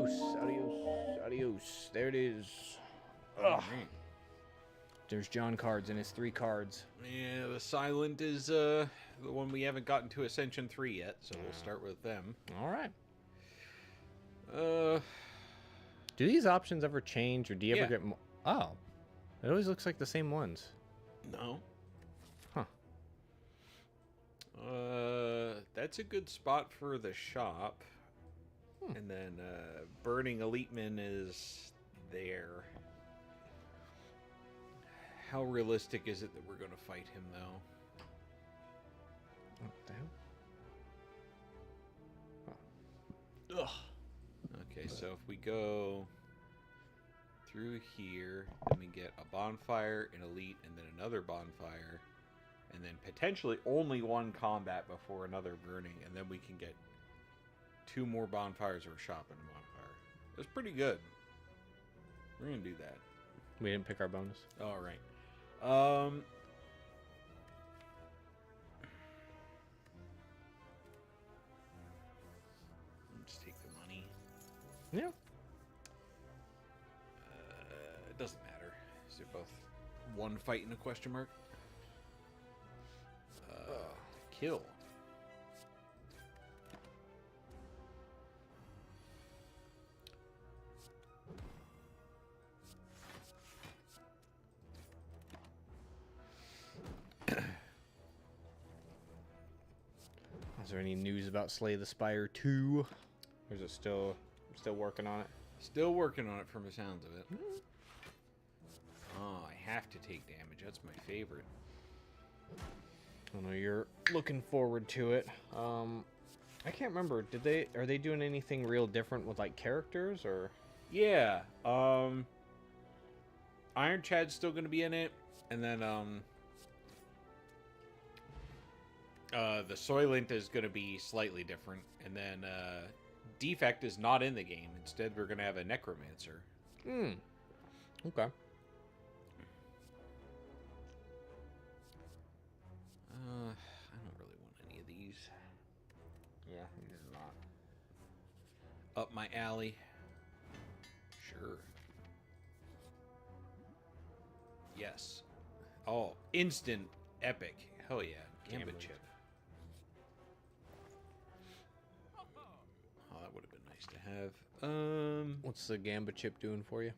Adios, adios, adios. There it is. Ugh. Right. There's John cards and his 3 cards. Yeah, the Silent is the one we haven't gotten to Ascension 3 yet, so we'll start with them. All right. Uh, Do these options ever change, or do you ever Yeah. get more? Oh, it always looks like the same ones. no. Huh. That's a good spot for the shop. And then Burning Eliteman is there. How realistic is it that we're going to fight him, though? What the hell? Ugh. Okay, so if we go through here, then we get a bonfire, an elite, and then another bonfire, and then potentially only one combat before another burning, and then we can get 2 more bonfires or a shop and a bonfire. That's pretty good. We're gonna do that. We didn't pick our bonus. All right. Let's take the money. Yeah. It doesn't matter. Is it both one fight and a question mark? Kill. Is there any news about Slay the Spire 2? Or is it still working on it? Still working on it from the sounds of it. Oh, I have to take damage. That's my favorite. I know you're looking forward to it. I can't remember. Are they doing anything real different with like characters or? Yeah. Iron Chad's still going to be in it, and then the Soylent is going to be slightly different, and then Defect is not in the game. Instead, we're going to have a Necromancer. Okay. I don't really want any of these. Yeah, he's not. Up my alley. Sure. Yes. Oh, instant epic. Hell yeah. Gambit chip. Oh, that would have been nice to have. What's the Gambit chip doing for you?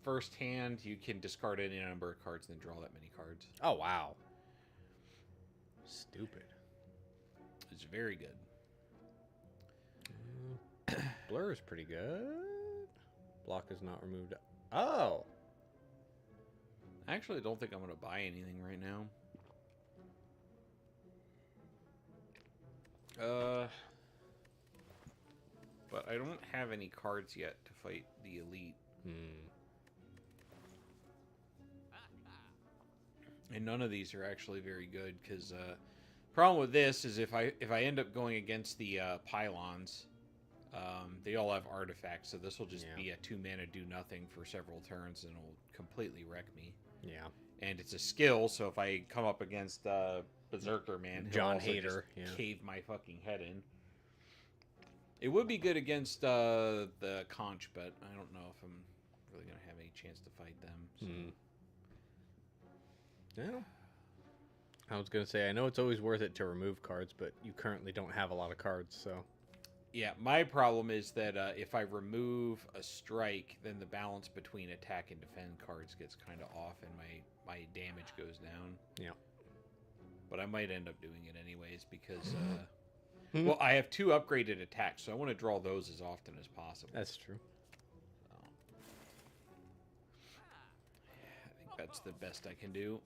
First hand, you can discard any number of cards and then draw that many cards. Oh wow. Stupid. It's very good. Blur is pretty good. Block is not removed. Oh. I actually don't think I'm going to buy anything right now. But I don't have any cards yet to fight the elite. And none of these are actually very good because problem with this is if I end up going against the pylons, they all have artifacts, so this will just be a 2-mana do nothing for several turns and it'll completely wreck me. Yeah. And it's a skill, so if I come up against Berserker Man, John he'll also Hader, just cave my fucking head in. It would be good against the Conch, but I don't know if I'm really going to have any chance to fight them. So. Yeah. I was going to say, I know it's always worth it to remove cards, but you currently don't have a lot of cards, so... Yeah, my problem is that if I remove a strike, then the balance between attack and defend cards gets kind of off, and my damage goes down. Yeah. But I might end up doing it anyways, because... well, I have 2 upgraded attacks, so I want to draw those as often as possible. That's true. So, I think that's the best I can do.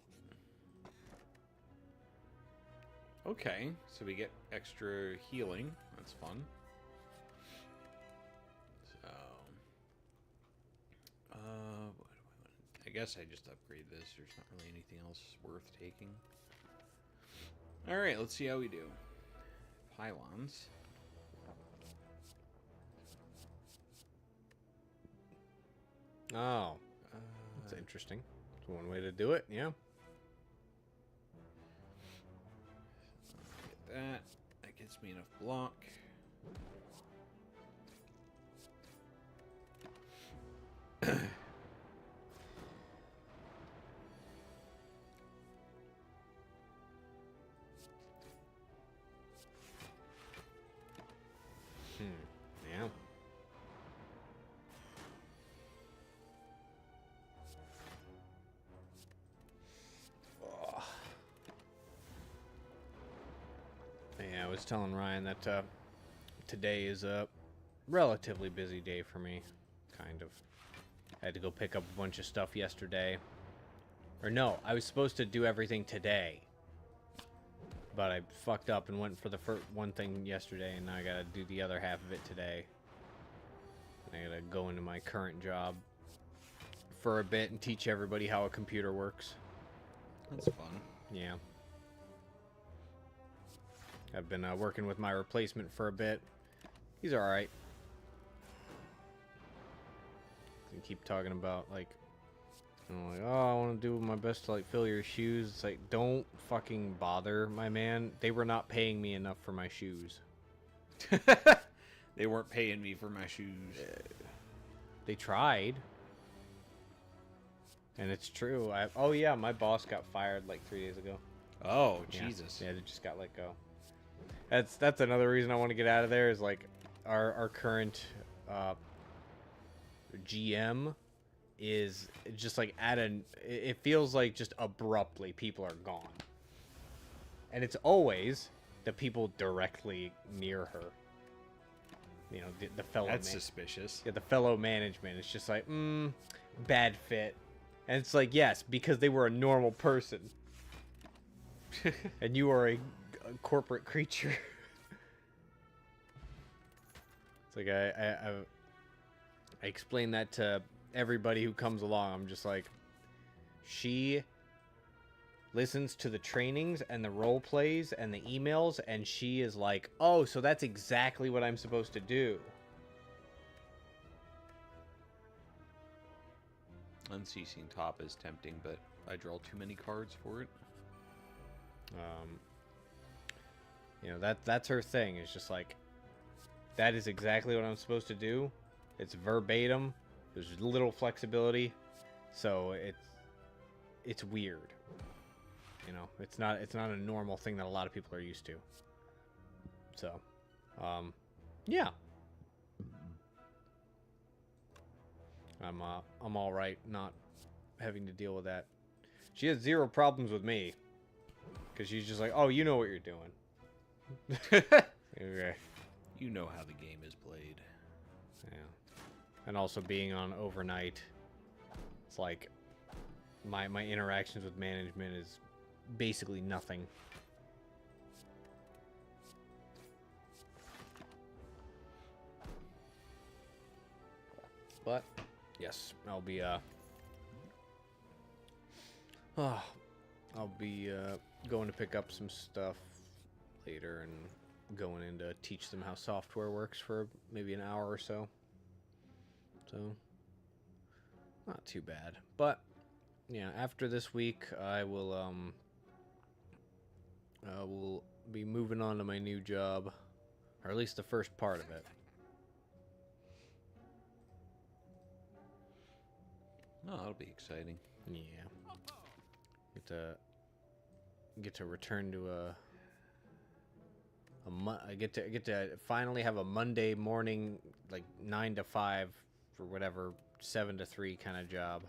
Okay, so we get extra healing. That's fun. So, what do I want? I guess I just upgrade this. There's not really anything else worth taking. All right, let's see how we do. Pylons. Oh. That's interesting. It's one way to do it, yeah. Get that. That gets me enough block. Yeah. Ugh. Yeah, I was telling Ryan that today is a relatively busy day for me, kind of. I had to go pick up a bunch of stuff yesterday. Or no, I was supposed to do everything today. But I fucked up and went for the first one thing yesterday, and now I gotta do the other half of it today. And I gotta go into my current job for a bit and teach everybody how a computer works. That's fun. Yeah. I've been working with my replacement for a bit. He's alright. And keep talking about, like, I'm like, oh, I want to do my best to, like, fill your shoes. It's like, don't fucking bother, my man. They were not paying me enough for my shoes. They weren't paying me for my shoes. They tried. And it's true. Oh, yeah, my boss got fired, like, 3 days ago. Oh, Yeah. Jesus. Yeah, they just got let go. That's another reason I want to get out of there is, like, our current GM is just like it feels like just abruptly people are gone, and it's always the people directly near her, you know, the fellow. That's suspicious. Yeah, the fellow management. It's just like bad fit, and it's like, yes, because they were a normal person and you are a corporate creature. It's like I explain that to everybody who comes along. I'm just like, she listens to the trainings and the role plays and the emails, and she is like, oh, so that's exactly what I'm supposed to do. Unceasing top is tempting, but I draw too many cards for it. You know, that's her thing. It's just like, that is exactly what I'm supposed to do. It's verbatim. There's little flexibility, so it's weird. You know, it's not a normal thing that a lot of people are used to. So, yeah. I'm all right not having to deal with that. She has zero problems with me, because she's just like, oh, you know what you're doing. Okay. You know how the game is played. Yeah. And also being on overnight, it's like my interactions with management is basically nothing. But yes, I'll be going to pick up some stuff later and going in to teach them how software works for maybe an hour or so. So, not too bad. But yeah, after this week, I will be moving on to my new job, or at least the first part of it. Oh, that'll be exciting. Yeah. Get to return to I get to finally have a Monday morning, like 9 to 5 or whatever, 7 to 3 kind of job,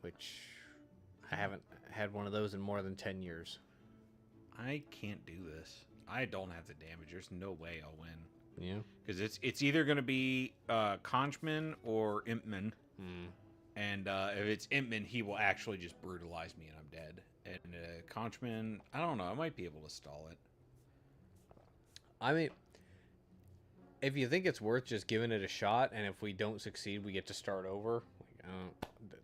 which I haven't had one of those in more than 10 years. I can't do this. I don't have the damage. There's no way I'll win. Yeah. Because it's either going to be Conchman or Impman. And if it's Impman, he will actually just brutalize me and I'm dead. And Conchman, I don't know. I might be able to stall it. I mean, if you think it's worth just giving it a shot, and if we don't succeed, we get to start over.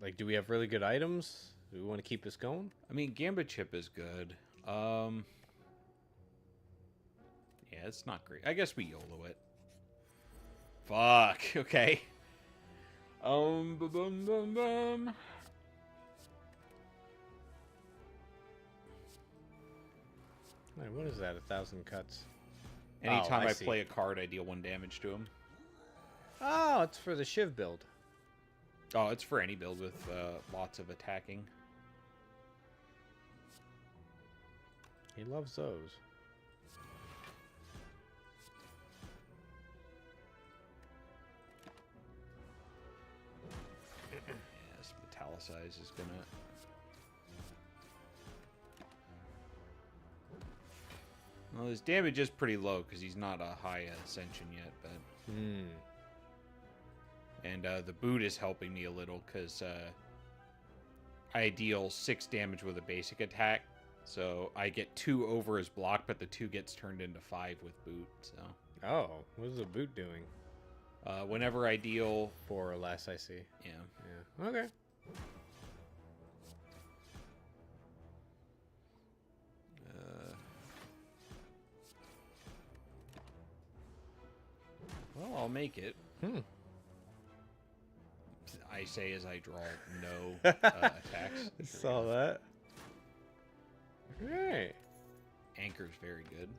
Like, do we have really good items? Do we want to keep this going? I mean, Gambit Chip is good. Yeah, it's not great. I guess we YOLO it. Fuck. Okay. Wait, what is that? 1,000 cuts. Anytime Oh, I I see. play a card, I deal 1 damage to him. Oh, it's for the Shiv build. Oh, it's for any build with lots of attacking. He loves those. Yes, metallicize is gonna. Well, his damage is pretty low because he's not a high ascension yet, but. And the boot is helping me a little because I deal 6 damage with a basic attack. So I get 2 over his block, but the 2 gets turned into 5 with boot. So. Oh, what is the boot doing? Whenever I deal 4 or less, I see. Yeah. Yeah. Okay. Well, I'll make it. Hmm. I say as I draw no attacks. I saw that. Right. Anchor's very good.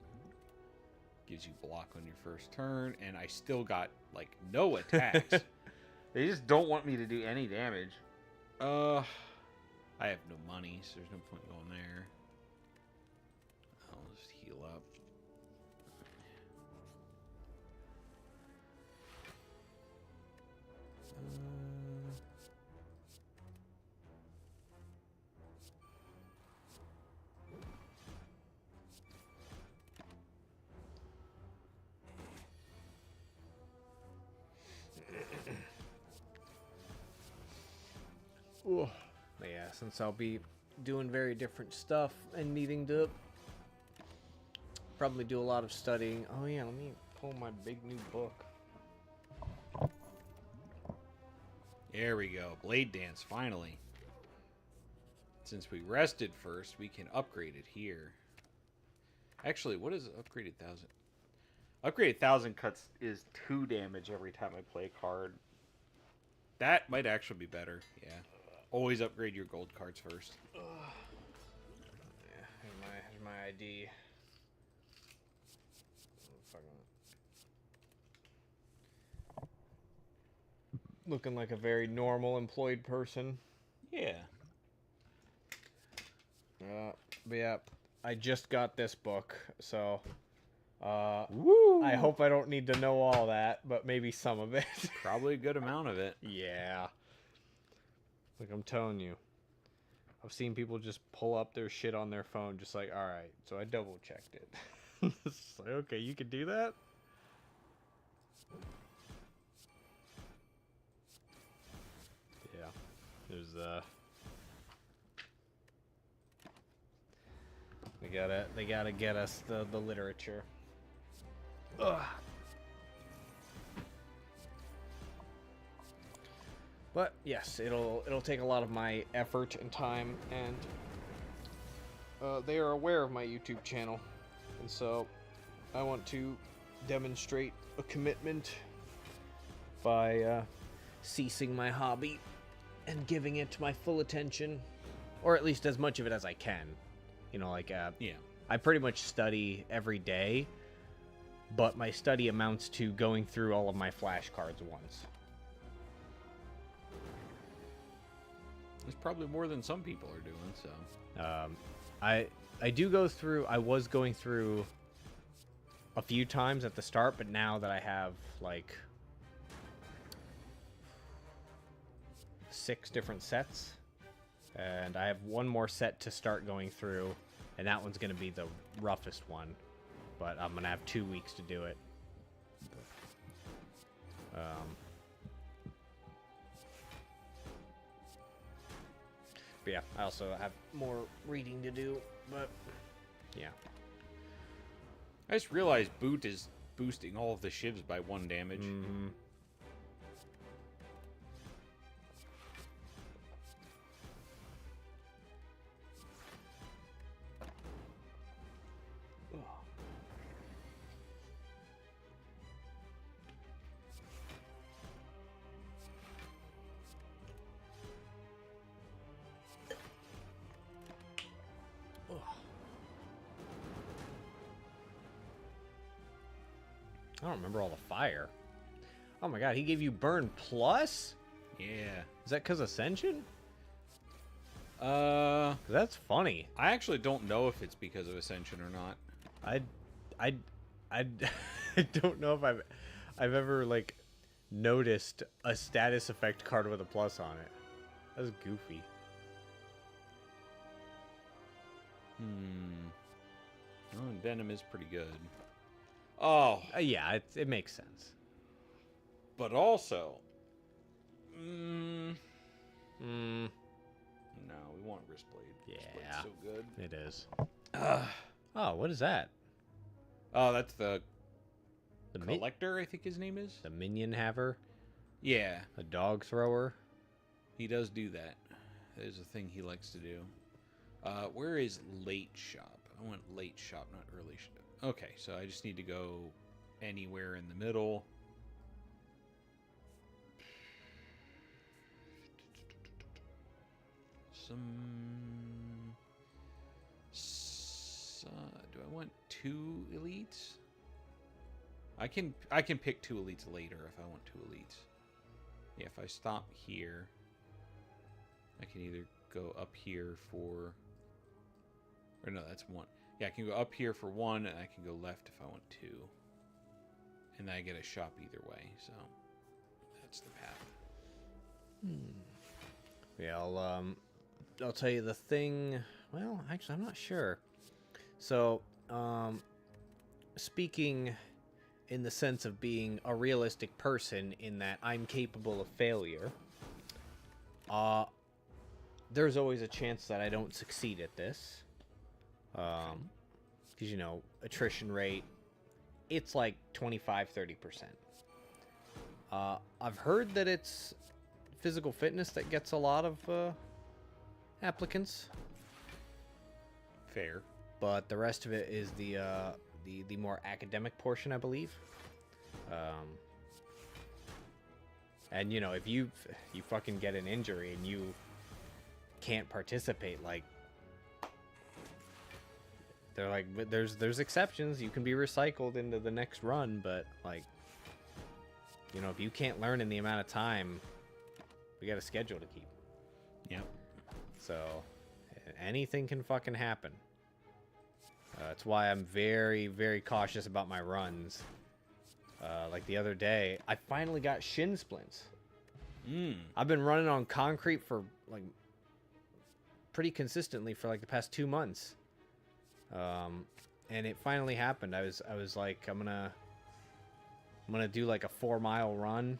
Gives you block on your first turn, and I still got like no attacks. They just don't want me to do any damage. I have no money, so there's no point going there. I'll just heal up. But yeah, since I'll be doing very different stuff and needing to probably do a lot of studying. Oh yeah, let me pull my big new book. There we go. Blade Dance, finally. Since we rested first, we can upgrade it here. Actually, what is upgraded 1000? Upgraded 1000 cuts is 2 damage every time I play a card. That might actually be better. Yeah. Always upgrade your gold cards first. Yeah, here's my ID. Looking like a very normal employed person. Yeah. But yeah, I just got this book, so Woo! I hope I don't need to know all that, but maybe some of it. Probably a good amount of it. Yeah. Like I'm telling you, I've seen people just pull up their shit on their phone, just like, all right. So I double checked it. It's like, okay, you can do that. Yeah. There's they gotta get us the literature. Ugh. But yes, it'll take a lot of my effort and time, and they are aware of my YouTube channel, and so I want to demonstrate a commitment by ceasing my hobby and giving it my full attention, or at least as much of it as I can. You know, like Yeah. I pretty much study every day, but my study amounts to going through all of my flashcards once. It's probably more than some people are doing, so. I do go through. I was going through a few times at the start, but now that I have like 6 different sets, and I have one more set to start going through, and that one's going to be the roughest one, but I'm going to have 2 weeks to do it. But yeah, I also have more reading to do, but yeah. I just realized Boot is boosting all of the shivs by 1 damage. Mm-hmm. I don't remember all the fire. Oh my god, he gave you burn plus? Yeah. Is that because Ascension? Uh, 'Cause that's funny. I actually don't know if it's because of Ascension or not. I I don't know if I've ever like noticed a status effect card with a plus on it. That's goofy. Oh, and Venom is pretty good. Oh, Yeah, it makes sense. but also, Mm, no, we want Wristblade. Yeah. Wristblade's so good. it is. Oh, what is that? Oh, that's the The Collector, I think his name is. the minion haver, Yeah, a dog thrower. he does do that. That is a thing he likes to do. Where is late shop? I want late shop, not early shop. Okay, so I just need to go anywhere in the middle. Do I want 2 elites? I can pick 2 elites later if I want 2 elites. Yeah, if I stop here, I can either go up here for, or no, that's 1. Yeah, I can go up here for 1, and I can go left if I want 2. And then I get a shop either way, so that's the path. Yeah, I'll tell you the thing. Well, actually, I'm not sure. So, speaking in the sense of being a realistic person, in that I'm capable of failure, there's always a chance that I don't succeed at this. Because, you know, attrition rate, it's like 25-30%. I've heard that it's physical fitness that gets a lot of applicants, Fair. but the rest of it is the more academic portion, I believe. And you know, if you fucking get an injury and you can't participate, like, they're like, but there's exceptions. You can be recycled into the next run, but like, you know, if you can't learn in the amount of time, we got a schedule to keep. Yep. So anything can fucking happen. That's why I'm very, very cautious about my runs. Like the other day, I finally got shin splints. I've been running on concrete for like pretty consistently for like the past 2 months. And it finally happened. I was like, I'm gonna do like a 4-mile run,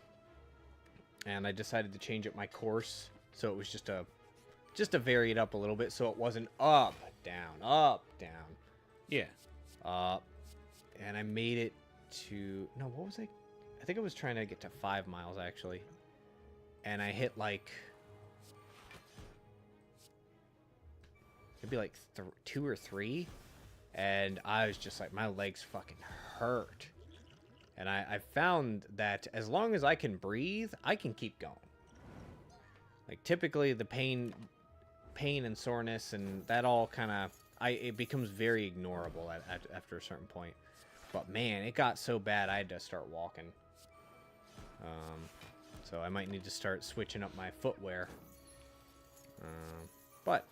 and I decided to change up my course, so it was just to vary it up a little bit, so it wasn't up, down. Yeah. And I made it to, no, what was I think I was trying to get to 5 miles actually, and I hit like maybe like 2 or 3, and I was just like, my legs fucking hurt. And I found that as long as I can breathe, I can keep going. Like typically the pain and soreness and that all kind of, it becomes very ignorable after a certain point. But man, it got so bad I had to start walking. So I might need to start switching up my footwear. But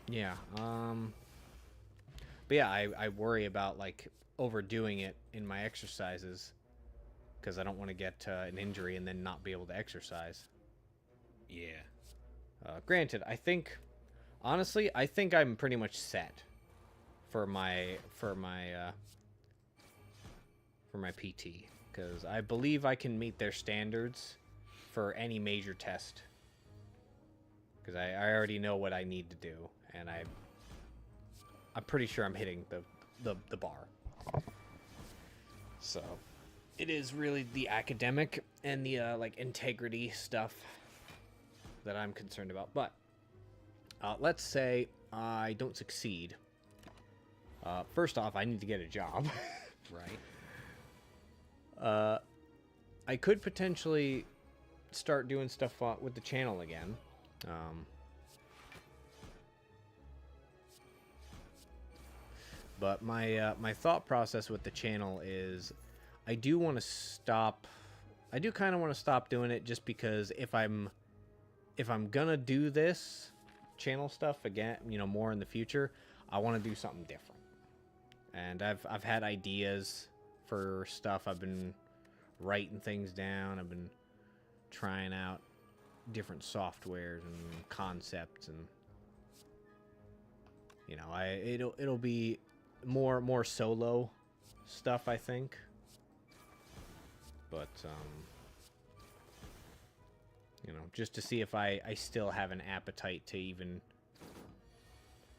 yeah, I worry about like overdoing it in my exercises, because I don't want to get an injury and then not be able to exercise. Yeah. Granted, honestly, I think I'm pretty much set for my PT, because I believe I can meet their standards for any major test, because I already know what I need to do, and I'm pretty sure I'm hitting the bar. So it is really the academic and the like integrity stuff that I'm concerned about. But let's say I don't succeed. First off, I need to get a job. Right. I could potentially start doing stuff with the channel again. But my thought process with the channel is, I do want to stop. I do kind of want to stop doing it just because if I'm gonna do this channel stuff again, you know, more in the future, I want to do something different. And I've had ideas for stuff. I've been writing things down. I've been trying out different softwares and concepts, and you know, it'll be more solo stuff, I think. But you know, just to see if I still have an appetite to even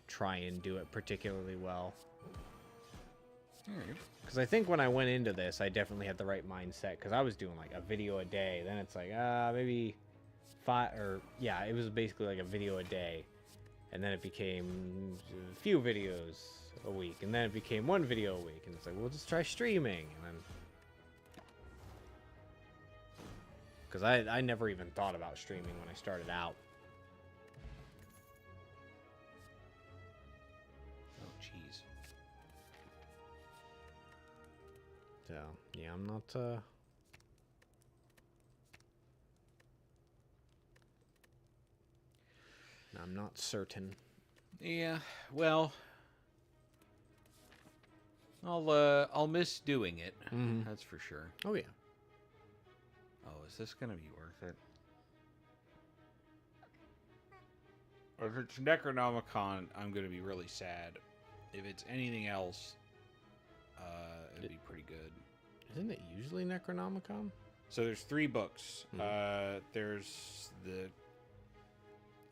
try and do it particularly well. Because I think when I went into this, I definitely had the right mindset. Because I was doing like a video a day. Then it's like, maybe 5 or yeah, it was basically like a video a day. And then it became a few videos a week. And then it became 1 video a week. And it's like, we'll just try streaming. And then, because I never even thought about streaming when I started out. Oh, jeez. So, yeah, I'm not, I'm not certain. Yeah, well, I'll miss doing it. Mhm. That's for sure. Oh, yeah. Oh, is this gonna be worth it? If it's Necronomicon, I'm gonna be really sad. If it's anything else, it'd be pretty good. Isn't it usually Necronomicon? So there's 3 books. Mhm. There's the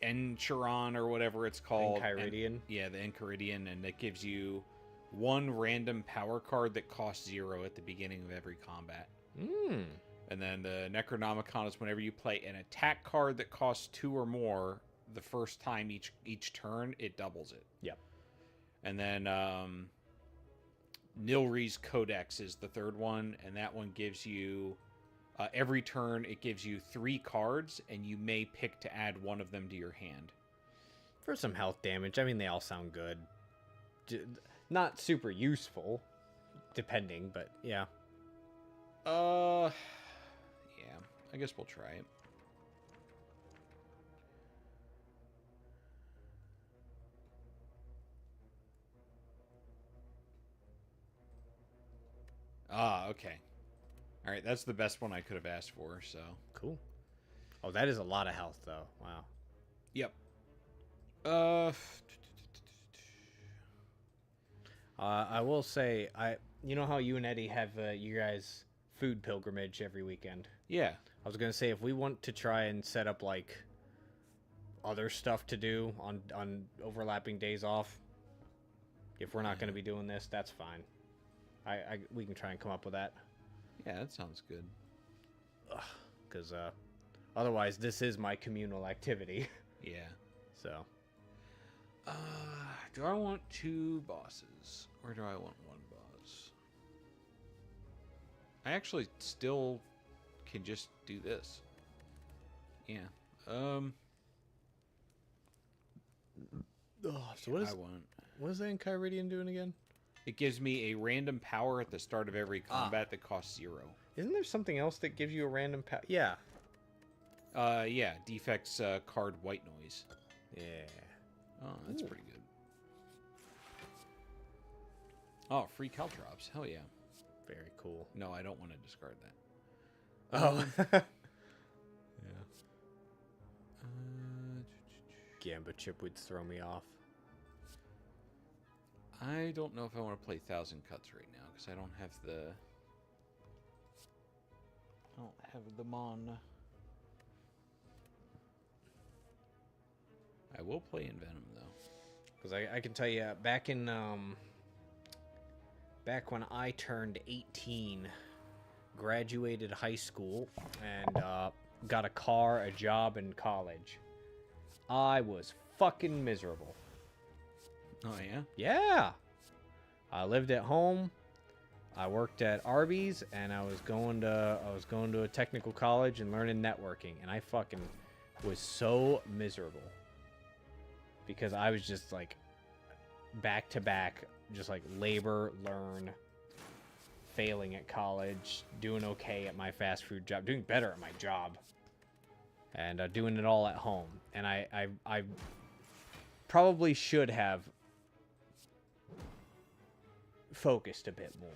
Enchiridion or whatever it's called. Enchiridion? Yeah, the Enchiridion, and it gives you 1 random power card that costs 0 at the beginning of every combat. Hmm. And then the Necronomicon is whenever you play an attack card that costs 2 or more, the first time each turn, it doubles it. Yep. And then Nilri's Codex is the 3rd one, and that one gives you every turn it gives you 3 cards, and you may pick to add 1 of them to your hand. For some health damage, I mean, they all sound good. Not super useful, depending, but yeah. Yeah, I guess we'll try it. Okay. All right, that's the best one I could have asked for, so. Cool. Oh, that is a lot of health, though. Wow. Yep. I will say, you know how you and Eddie have you guys food pilgrimage every weekend? Yeah. I was gonna say, if we want to try and set up like other stuff to do on overlapping days off, if we're not gonna be doing this, that's fine. We can try and come up with that. Yeah, that sounds good. Because otherwise, this is my communal activity. Yeah. So. Do I want 2 bosses, or do I want 1 boss? I actually still can just do this. Yeah. So what is the Enchiridion doing again? It gives me a random power at the start of every combat that costs 0. Isn't there something else that gives you a random power? Yeah. Yeah, defects card white noise. Yeah. Oh, that's pretty good. Oh, free caltrops. Hell yeah. Very cool. No, I don't want to discard that. Oh. Yeah. Gamba chip would throw me off. I don't know if I want to play 1,000 Cuts right now, because I don't have them on. I will play in Venom, though. Because I can tell you, back in back when I turned 18, graduated high school, and got a car, a job, in college, I was fucking miserable. Oh, yeah? Yeah. I lived at home. I worked at Arby's, and I was going to a technical college and learning networking, and I fucking was so miserable because I was just like back to back, just like labor, learn, failing at college, doing okay at my fast food job, doing better at my job, and doing it all at home. And I probably should have focused a bit more.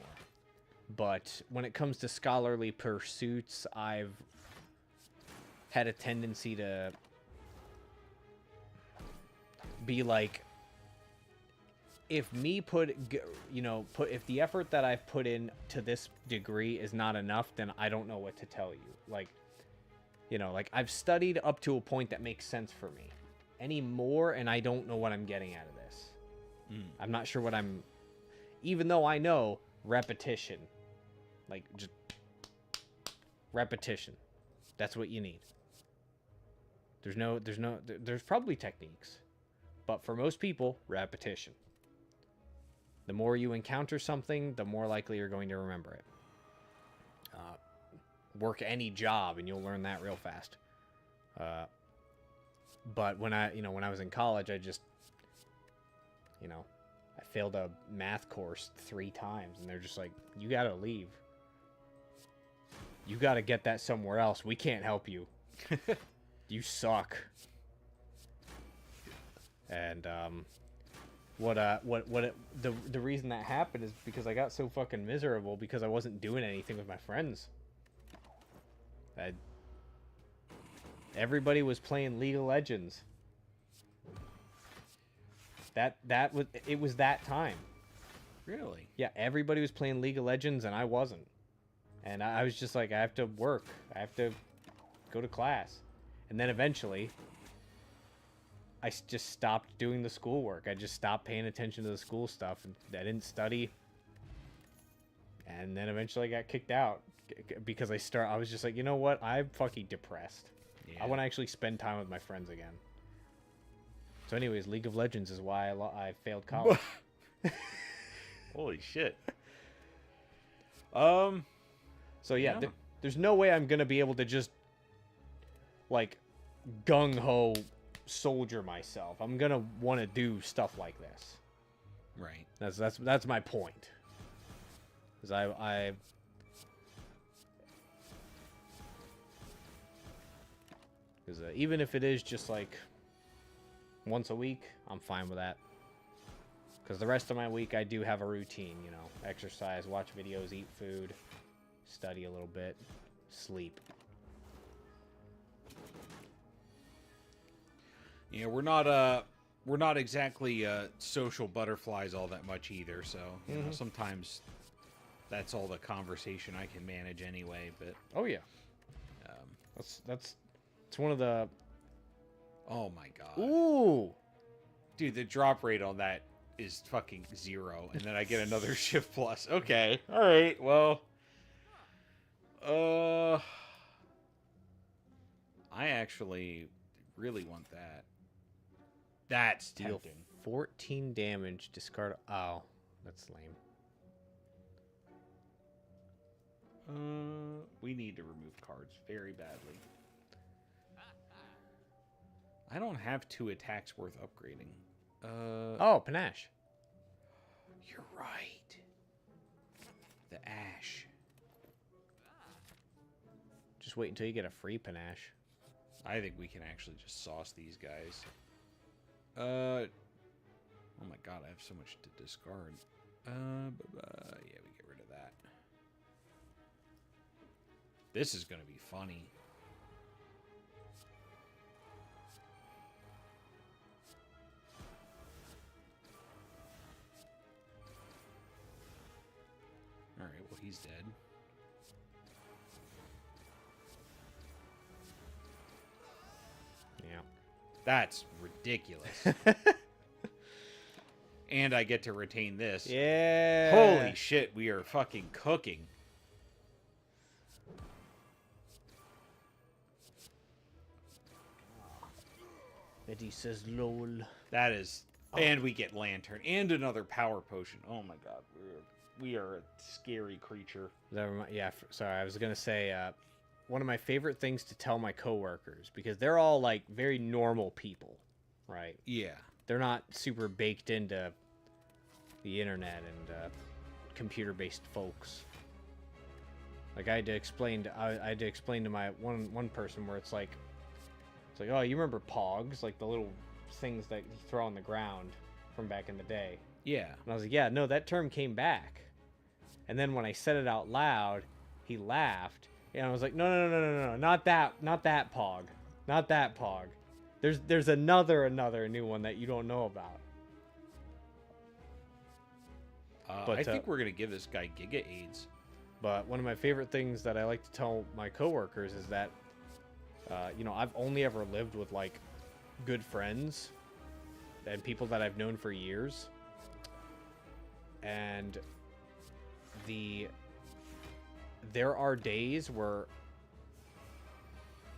But when it comes to scholarly pursuits, I've had a tendency to be like, if if the effort that I've put in to this degree is not enough, then I don't know what to tell you. Like, I've studied up to a point that makes sense for me. Any more, and I don't know what I'm getting out of this. I'm not sure what I'm... Even though I know repetition. Like, just... repetition. That's what you need. There's probably techniques. But for most people, repetition. The more you encounter something, the more likely you're going to remember it. Work any job, and you'll learn that real fast. But when I was in college, I just, I failed a math course 3 times, and they're just like, you gotta leave. You gotta get that somewhere else. We can't help you. You suck. And the reason that happened is because I got so fucking miserable because I wasn't doing anything with my friends. Everybody was playing League of Legends. It was that time. Really? Yeah, everybody was playing League of Legends and I wasn't. And I was just like, I have to work. I have to go to class. And then eventually, I just stopped doing the schoolwork. I just stopped paying attention to the school stuff. And I didn't study. And then eventually I got kicked out. Because I was just like, you know what? I'm fucking depressed. Yeah. I want to actually spend time with my friends again. So anyways, League of Legends is why I failed college. Holy shit. So yeah, there's no way I'm going to be able to just, like, gung-ho soldier myself. I'm going to want to do stuff like this. Right. That's my point. Because even if it is just like once a week, I'm fine with that. Because the rest of my week, I do have a routine, exercise, watch videos, eat food, study a little bit, sleep. Yeah, we're not exactly social butterflies all that much either. So you know, sometimes that's all the conversation I can manage anyway. But oh yeah, that's one of the. Oh my god. Ooh, dude, the drop rate on that is fucking 0, and then I get another shift plus. Okay, all right, well, I actually really want that. That's deal tempting. 14 damage, discard. Oh, that's lame. We need to remove cards very badly. I don't have 2 attacks worth upgrading. Oh, panache. You're right. The ash. Just wait until you get a free panache. I think we can actually just sauce these guys. Oh my god, I have so much to discard. Yeah, we get rid of that. This is gonna be funny. Alright, well, he's dead. Yeah. That's ridiculous. And I get to retain this. Yeah. Holy shit, we are fucking cooking. Eddie says lol. That is... And we get Lantern. And another power potion. Oh my god. We are a scary creature. Yeah, sorry. I was going to say, one of my favorite things to tell my coworkers, because they're all, like, very normal people, right? Yeah. They're not super baked into the internet and computer-based folks. Like I had to explain to my one person where it's like, oh, you remember Pogs, like the little things that you throw on the ground from back in the day. Yeah. And I was like, yeah, no, that term came back. And then when I said it out loud, he laughed. And I was like, no, not that Pog. Not that Pog. There's another new one that you don't know about. I think we're going to give this guy Giga AIDS. But one of my favorite things that I like to tell my coworkers is that, I've only ever lived with, like, good friends and people that I've known for years. And there are days where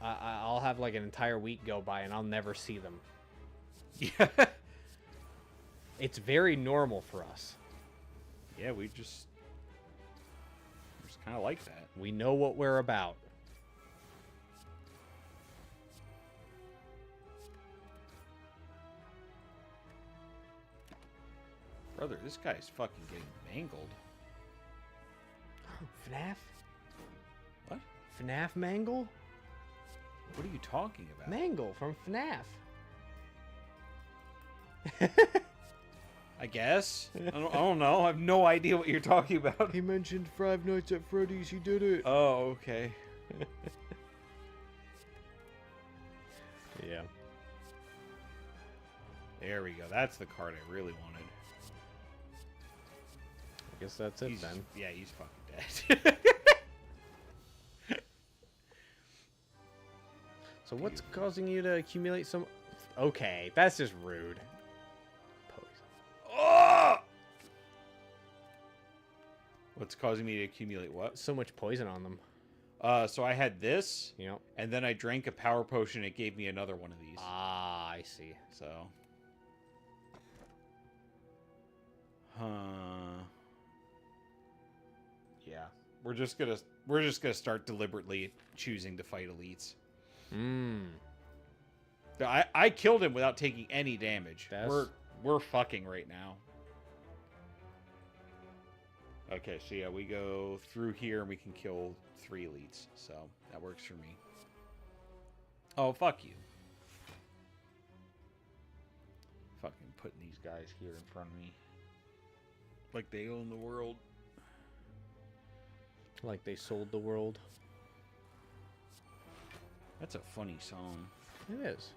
I'll have, like, an entire week go by and I'll never see them. Yeah. It's very normal for us. Yeah, we're just kind of like that. We know what we're about. Brother, this guy's fucking getting mangled. FNAF? What? FNAF Mangle? What are you talking about? Mangle from FNAF. I guess. I don't know. I have no idea what you're talking about. He mentioned Five Nights at Freddy's. He did it. Oh, okay. Yeah. There we go. That's the card I really wanted. I guess that's it then. Yeah, he's fucking dead. So what's causing you to accumulate some... Okay, that's just rude. Oh! What's causing me to accumulate what? So much poison on them. So I had this, Yep. and then I drank a power potion. It gave me another one of these. Ah, I see. So, yeah, we're just gonna start deliberately choosing to fight elites. I killed him without taking any damage. We're fucking right now. Okay, so yeah, we go through here and we can kill 3 elites. So that works for me. Oh, fuck you. Fucking putting these guys here in front of me. Like they own the world. Like they sold the world. That's a funny song. It is.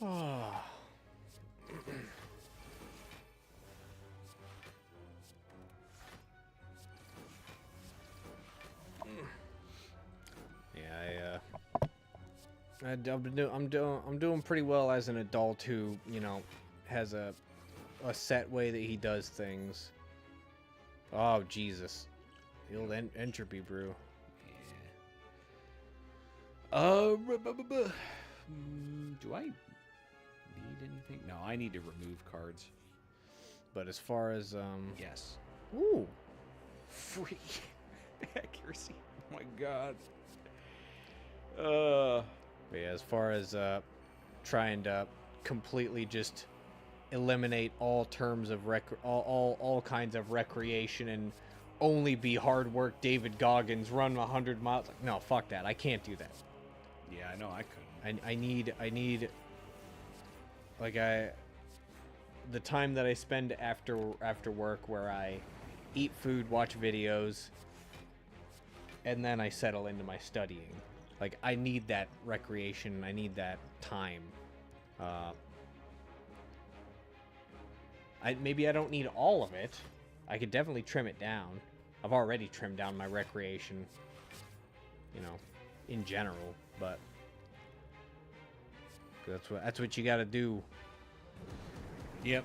Oh. Yeah, I'm doing pretty well as an adult who, has a set way that he does things. Oh, Jesus. The old entropy brew. Yeah. Do I need anything? No, I need to remove cards. But as far as, Yes. Ooh. Free accuracy. Oh my god. But yeah, as far as, trying to completely just eliminate all terms of all kinds of recreation and only be hard work David Goggins, run 100 miles. No, fuck that. I can't do that. Yeah, I know I couldn't. I need like the time that I spend after work where I eat food, watch videos, and then I settle into my studying. Like I need that recreation, I need that time. Maybe I don't need all of it. I could definitely trim it down. I've already trimmed down my recreation, in general, but that's what you got to do. Yep.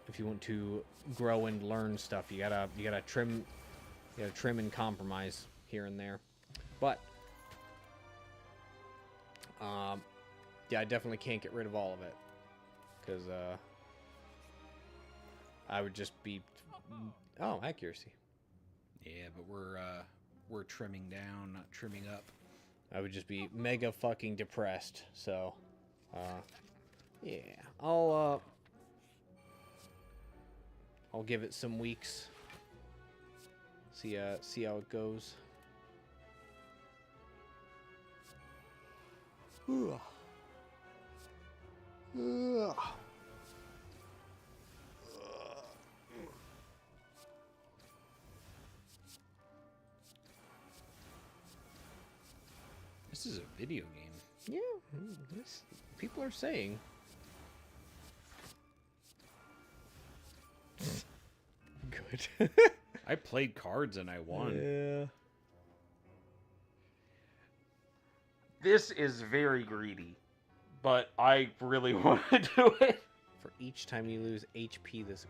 If you want to grow and learn stuff, you gotta trim and compromise here and there. But yeah, I definitely can't get rid of all of it, because I would just be accuracy. Yeah, but we're trimming down, not trimming up. I would just be mega fucking depressed. So, yeah, I'll give it some weeks. See how it goes. This is a video game. Yeah, people are saying. Good. I played cards and I won. Yeah. This is very greedy, but I really want to do it. For each time you lose HP, this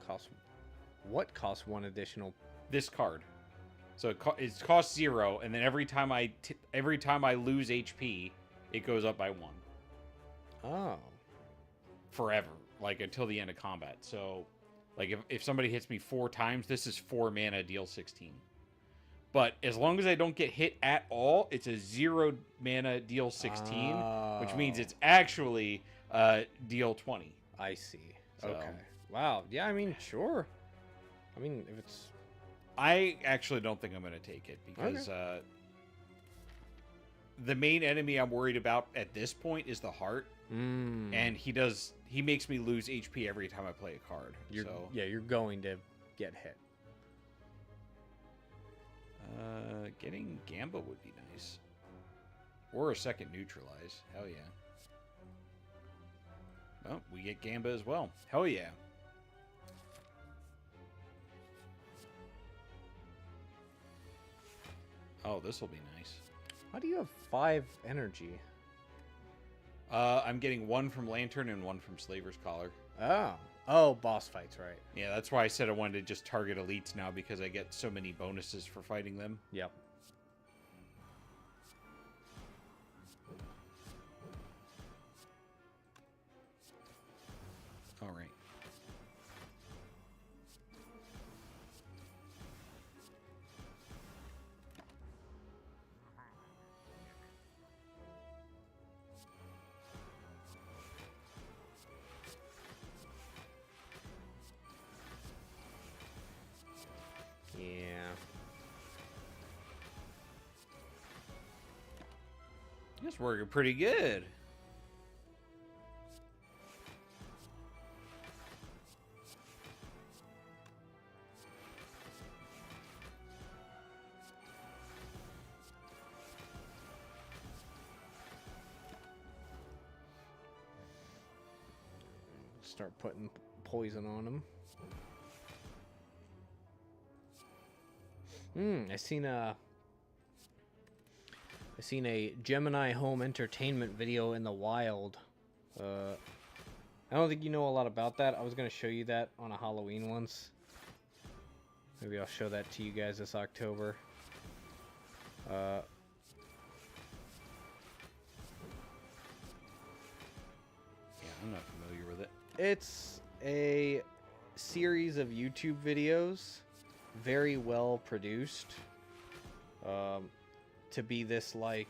costs. What costs one additional? This card. So it costs 0, and then every time I lose HP, it goes up by 1. Oh. Forever, like until the end of combat. So, like if somebody hits me 4 times, this is 4 mana, deal 16. But as long as I don't get hit at all, it's a 0 mana, deal 16, which means it's actually deal 20. I see. So- Okay. Wow. Yeah. I mean, sure. I mean, if it's. I actually don't think I'm going to take it because the main enemy I'm worried about at this point is the heart, and he makes me lose HP every time I play a card. Yeah, you're going to get hit. Getting Gamba would be nice, or a second neutralize. Hell yeah. Oh, we get Gamba as well. Hell yeah. Oh, this will be nice. How do you have 5 energy? I'm getting 1 from Lantern and 1 from Slaver's Collar. Oh, boss fights, right? Yeah, that's why I said I wanted to just target elites now, because I get so many bonuses for fighting them. Yep. All right. Yeah. It's working pretty good. Start putting poison on him. I seen a Gemini home entertainment video in the wild. I don't think you know a lot about that. I was gonna show you that on a Halloween once. Maybe I'll show that to you guys this October. Yeah, I'm not familiar with it. It's a series of YouTube videos, very well produced. To be this like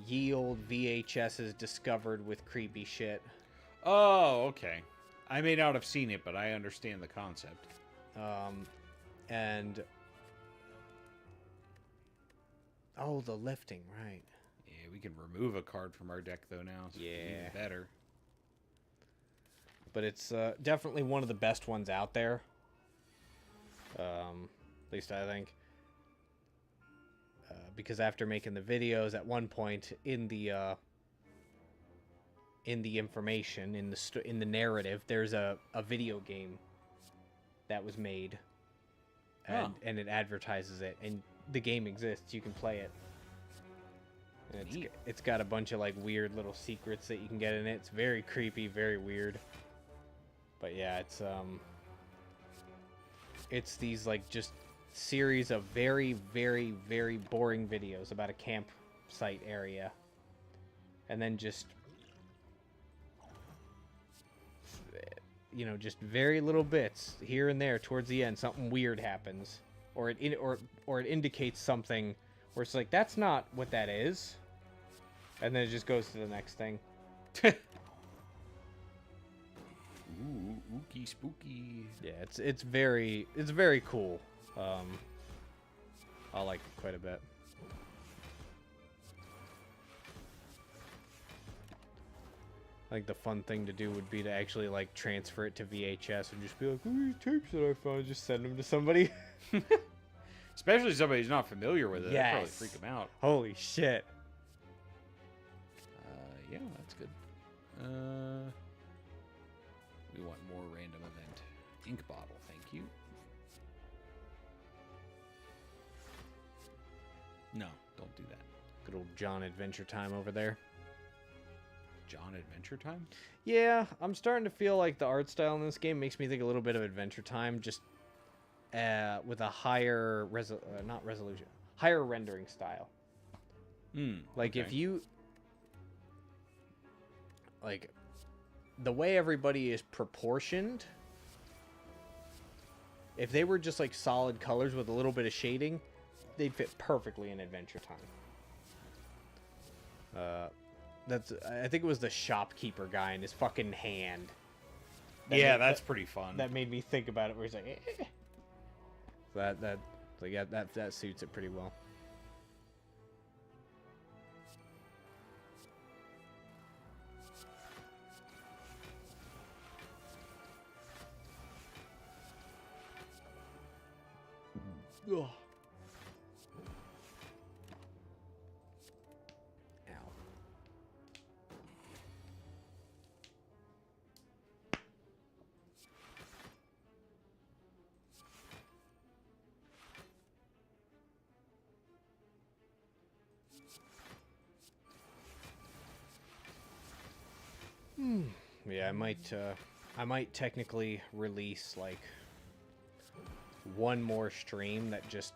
ye old VHSs discovered with creepy shit. Oh, okay. I may not have seen it, but I understand the concept. And oh, the lifting, right? Yeah, we can remove a card from our deck though now. So Yeah. even better. But it's definitely one of the best ones out there. At least I think. Because after making the videos, at one point in the information, in the narrative, there's a video game that was made, and it advertises it, and the game exists. You can play it. And it's got a bunch of like weird little secrets that you can get in it. It's very creepy, very weird. But yeah, it's these like just series of very, very, very boring videos about a campsite area, and then just just very little bits here and there towards the end. Something weird happens, or it indicates something where it's like that's not what that is, and then it just goes to the next thing. Ooh, ooky spooky. Yeah, it's very cool. I like it quite a bit. I think the fun thing to do would be to actually like transfer it to VHS and just be like, "Oh, these tapes that I found," just send them to somebody. Especially somebody who's not familiar with it. That'd probably Yes. freak them out. Holy shit! Yeah, that's good. We want more random event. Ink bottle, thank you. No, don't do that. Good old John Adventure Time over there. John Adventure Time? Yeah, I'm starting to feel like the art style in this game makes me think a little bit of Adventure Time, just with a higher not resolution, higher rendering style. Like if you like the way everybody is proportioned, if they were just like solid colors with a little bit of shading, they'd fit perfectly in Adventure Time. I think it was the shopkeeper guy in his fucking hand. That's pretty fun. That made me think about it. Where he's like, eh. That suits it pretty well. Ugh. Ow. Yeah, I might technically release like one more stream that just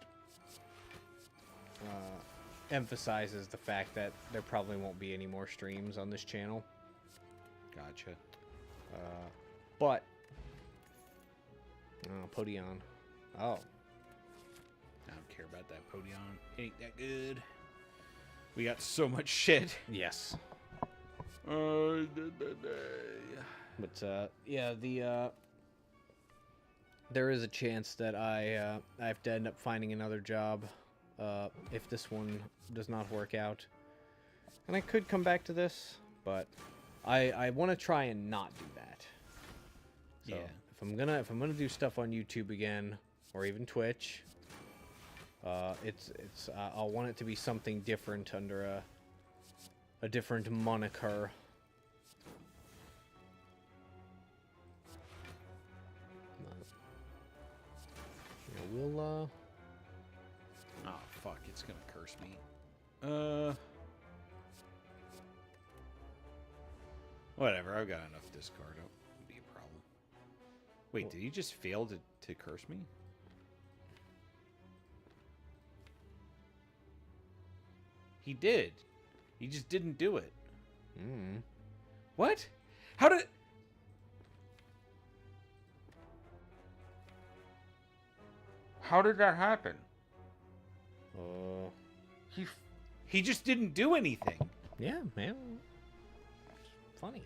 emphasizes the fact that there probably won't be any more streams on this channel. Gotcha. But Podion. Oh, I don't care about that Podion. It ain't that good. We got so much shit. yes. But yeah, there is a chance that I have to end up finding another job if this one does not work out, and I could come back to this, but I want to try and not do that. So Yeah. if I'm gonna do stuff on YouTube again or even Twitch, I'll want it to be something different under a different moniker. We'll Oh fuck! It's gonna curse me. Whatever. I've got enough discard. It won't be a problem. Wait, did he just fail to curse me? He did. He just didn't do it. What? How did? How did that happen? He just didn't do anything. Yeah, man. Funny.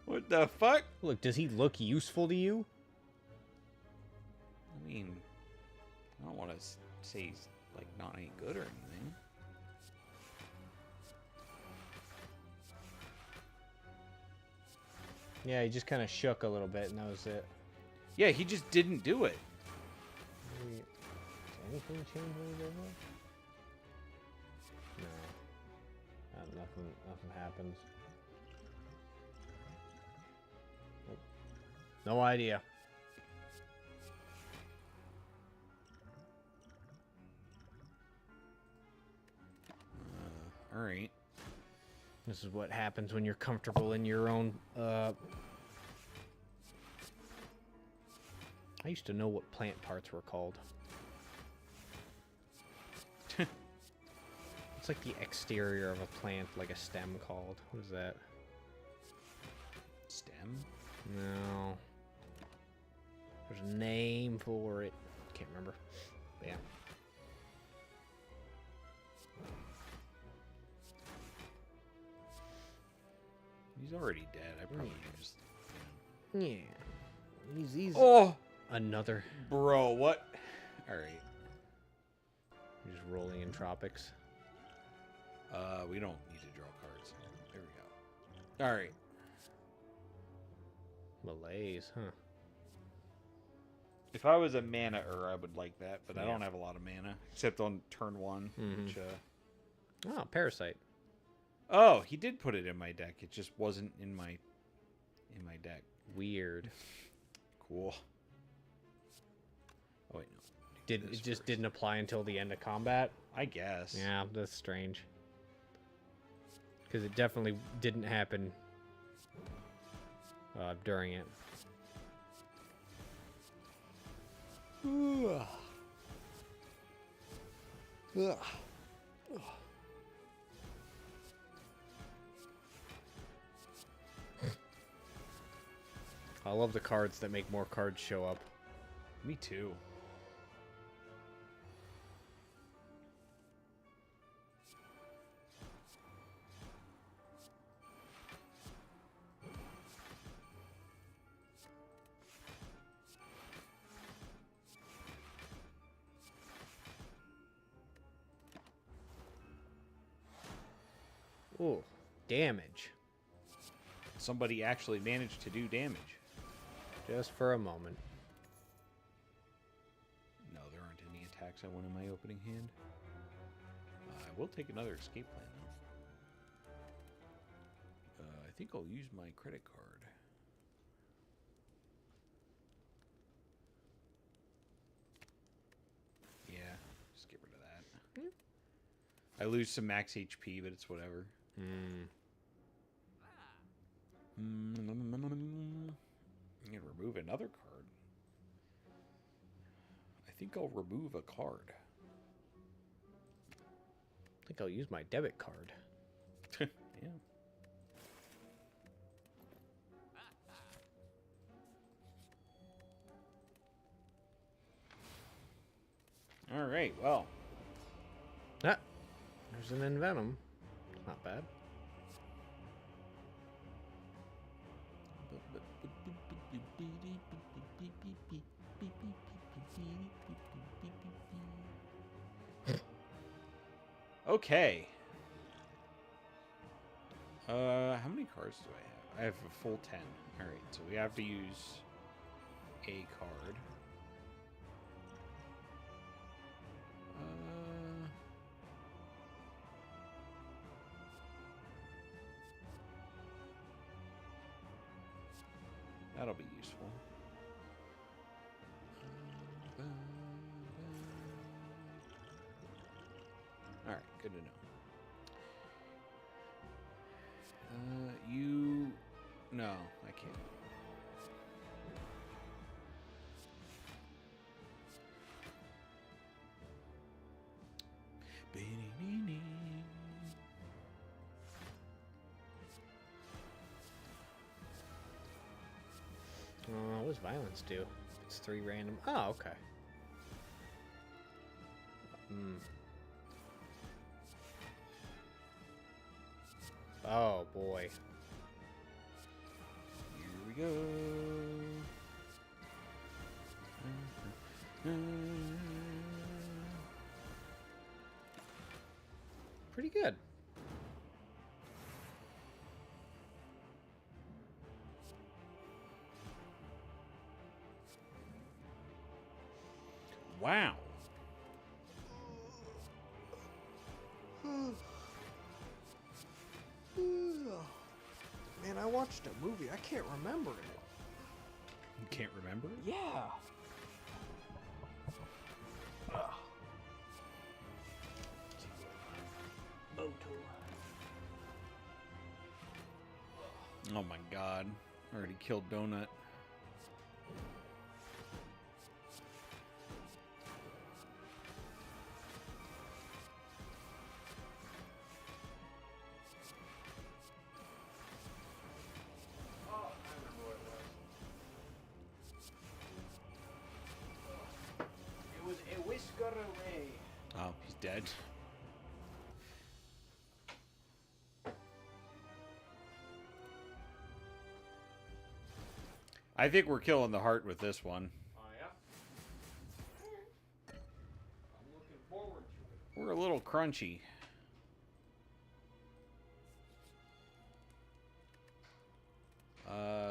What the fuck? Look, does he look useful to you? I mean, I don't want to say he's like not any good or anything. Yeah, he just kind of shook a little bit, and that was it. Yeah, he just didn't do it. Maybe, did anything change when he did that? No. Nothing happens. Nope. No idea. All right. This is what happens when you're comfortable in your own, I used to know what plant parts were called. It's like the exterior of a plant, like a stem called. What is that? Stem? No. There's a name for it. Can't remember. But yeah. He's already dead. I probably just. Yeah. He's Oh, another. bro, what? All right. Just rolling in tropics. We don't need to draw cards. There we go. All right. Malaise, huh? If I was a mana I would like that, but I Yeah. don't have a lot of mana except on turn 1. Mhm. Which, Oh, Parasite. oh, he did put it in my deck. It just wasn't in my deck. Weird. Cool. Oh wait, no. It This just first. didn't apply until the end of combat? I guess. Yeah, that's strange. Because it definitely didn't happen during it. I love the cards that make more cards show up. Me too. Ooh, damage. Somebody actually managed to do damage. Just for a moment. No, there aren't any attacks I want in my opening hand. I will take another escape plan, though. I think I'll use my credit card. Yeah, just get rid of that. Yeah. I lose some max HP, but it's whatever. I'm going to remove another card. I think I'll remove a card. I think I'll use my debit card. Yeah. All right, well. Ah, there's an Envenom. Not bad. Okay. How many cards do I have? I have a full 10. All right, so we have to use a card. That'll be useful. All right, good to know. No, I can't. What does violence do? It's 3 random. Oh, okay. Oh, boy. Here we go. Pretty good. Wow. Man, I watched a movie. I can't remember it. You can't remember it? Yeah. Oh my god. Already killed Donut. Oh, he's dead. I think we're killing the heart with this one. Oh, yeah? I'm looking forward to it. We're a little crunchy.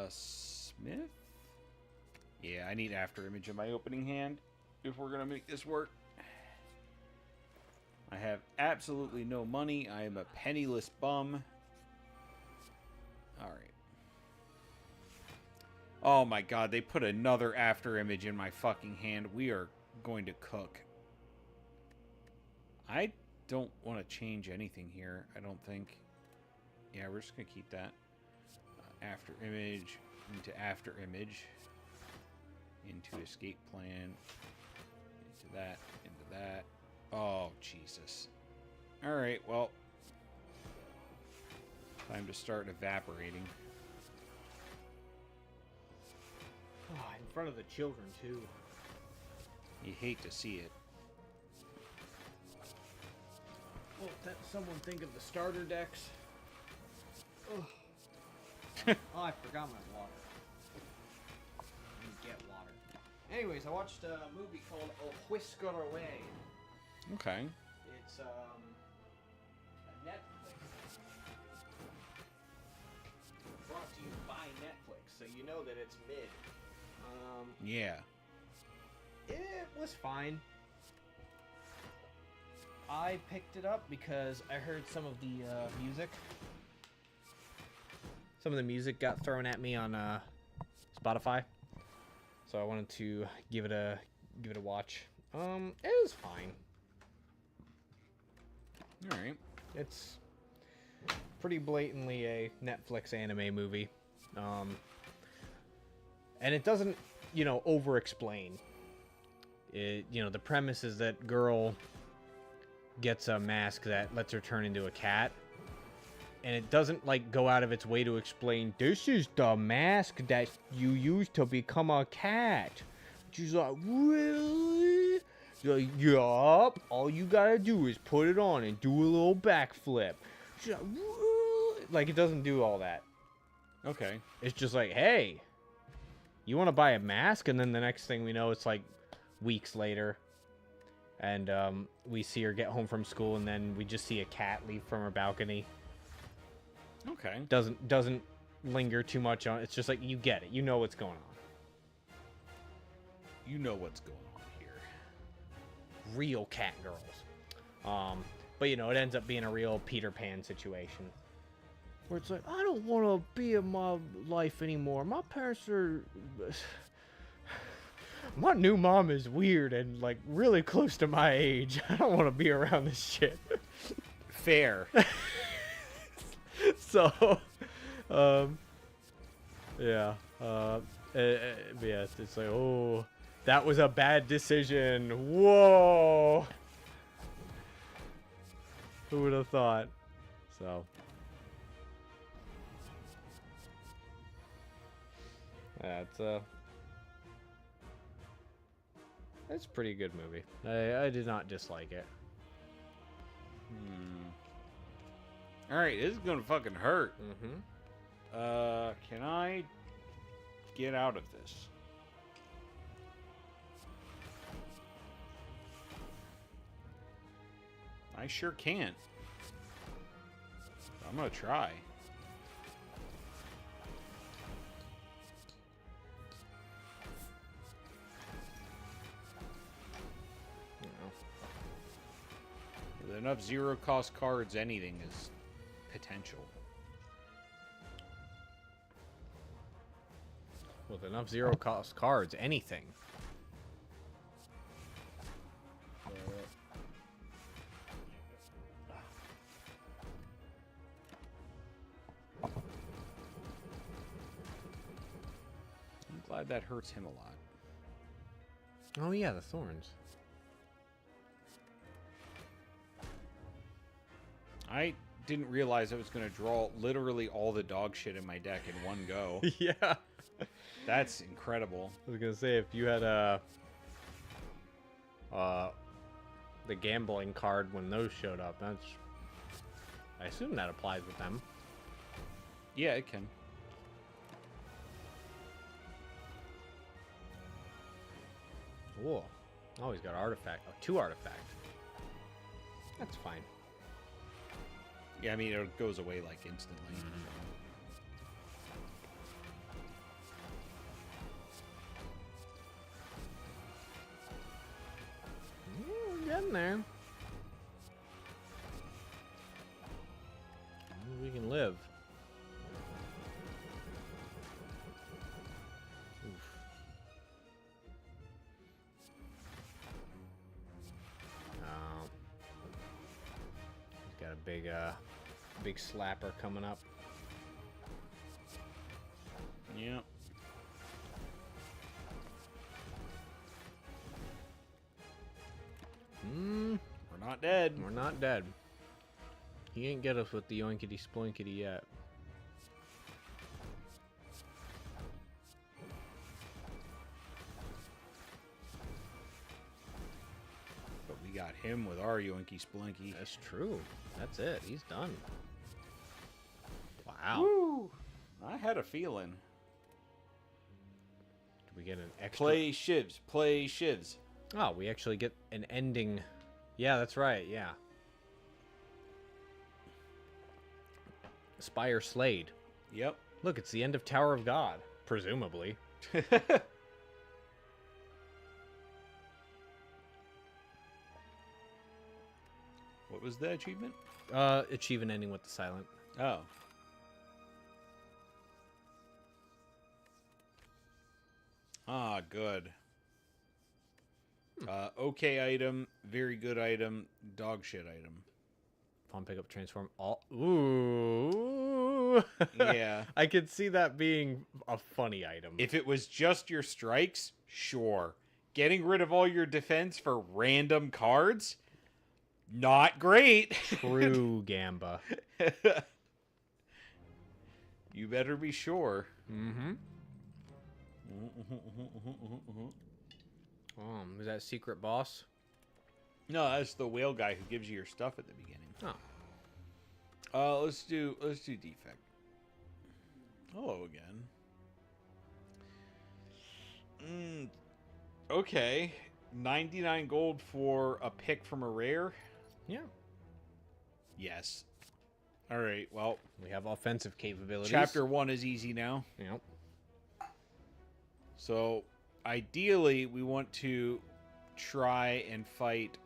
Smith? Yeah, I need after image in my opening hand if we're gonna make this work. I have absolutely no money. I am a penniless bum. Alright. Oh my god, they put another after image in my fucking hand. We are going to cook. I don't want to change anything here, I don't think. Yeah, we're just going to keep that. After image, into after image, into escape plan, into that. Oh, Jesus. Alright, well. Time to start evaporating. Oh, in front of the children, too. You hate to see it. Well, that someone think of the starter decks. Oh, oh I forgot my water. I didn't get water. Anyways, I watched a movie called A Whisker Away. Okay. It's a Netflix. Brought to you by Netflix, so you know that it's mid. Yeah. It was fine. I picked it up because I heard some of the music. Some of the music got thrown at me on Spotify, so I wanted to give it a watch. It was fine. All right. It's pretty blatantly a Netflix anime movie, and it doesn't, over-explain. It, the premise is that girl gets a mask that lets her turn into a cat, and it doesn't go out of its way to explain this is the mask that you use to become a cat. She's like, really? She's like, yup. All you gotta do is put it on and do a little backflip. She's like, really? It doesn't do all that. Okay. It's just like, hey, you want to buy a mask? And then the next thing we know, it's weeks later, and we see her get home from school, and then we just see a cat leave from her balcony. Okay. Doesn't linger too much on. It's just you get it. You know what's going on. You know what's going on here. Real cat girls. But it ends up being a real Peter Pan situation, where it's I don't want to be in my life anymore. My parents are. My new mom is weird and really close to my age. I don't want to be around this shit. Fair. So, yeah. Yeah, it's oh, that was a bad decision. Whoa. Who would have thought? So. That's it's a pretty good movie. I did not dislike it. Alright, this is gonna fucking hurt. Mm-hmm. Can I get out of this? I sure can. I'm gonna try. With enough zero-cost cards, anything is potential. With enough zero-cost cards, anything. I'm glad that hurts him a lot. Oh yeah, the thorns. I didn't realize I was going to draw literally all the dog shit in my deck in one go. Yeah. That's incredible. I was gonna say, if you had the gambling card when those showed up. That's, I assume that applies with them. Yeah, it can. Whoa. Oh, he's got artifact. Oh, 2 artifact. That's fine. Yeah, I mean, it goes away, like, instantly. We're getting there. We can live. Oof. Oh. He's got a big slapper coming up. Yeah. We're not dead. We're not dead. He ain't get us with the yoinkity sploinkity yet. But we got him with our yoinky splinky. That's true. That's it. He's done. Wow. Woo! I had a feeling. Did we get an extra? Play shivs. Play shivs. Oh, we actually get an ending. Yeah, that's right. Yeah. Spire Slade. Yep. Look, it's the end of Tower of God. Presumably. What was the achievement? Achieve an ending with the silent. Oh. Ah, good. Okay item, very good item, dog shit item. Pawn pick up transform all. Ooh. Yeah. I could see that being a funny item. If it was just your strikes, sure. Getting rid of all your defense for random cards? Not great. True, Gamba. You better be sure. Mm-hmm. Was that secret boss? No, that's the whale guy who gives you your stuff at the beginning. Oh. Let's do defect. Hello again. Okay. 99 gold for a pick from a rare? Yeah. Yes. Alright, well. We have offensive capabilities. Chapter 1 is easy now. Yep. So, ideally, we want to try and fight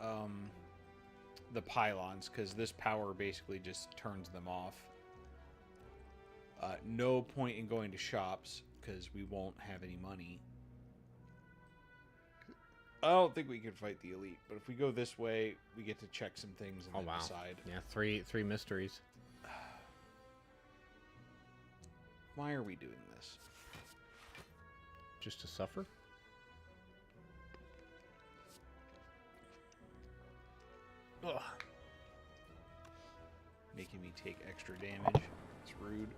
the pylons, because this power basically just turns them off. No point in going to shops, because we won't have any money. I don't think we can fight the elite, but if we go this way, we get to check some things and then decide. Yeah, three mysteries. Why are we doing this? Just to suffer? Ugh. Making me take extra damage. It's rude.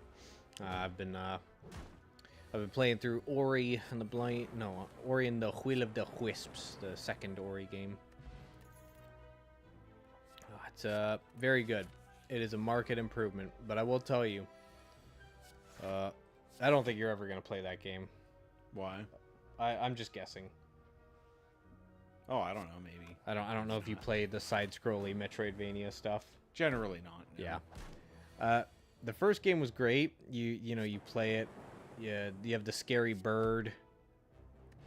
I've been playing through Ori and the Blind. No, Ori and the Wheel of the Wisps, the second Ori game. It's very good. It is a market improvement, but I will tell you, I don't think you're ever gonna play that game. Why? I'm just guessing. Oh, I don't know. Maybe. I don't know if you played the side-scrolly Metroidvania stuff. Generally not. No. Yeah. The first game was great. You play it. You have the scary bird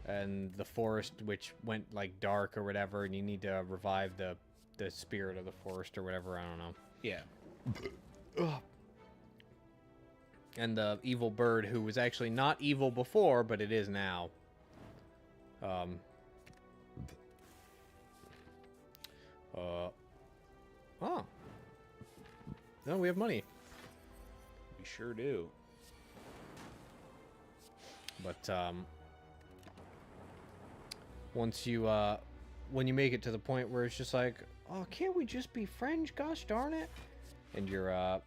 and the forest, which went like dark or whatever, and you need to revive the spirit of the forest or whatever. I don't know. Yeah. And the evil bird, who was actually not evil before, but it is now. Oh. No, we have money. We sure do. But once you when you make it to the point where it's just like, oh, can't we just be friends? Gosh darn it! And your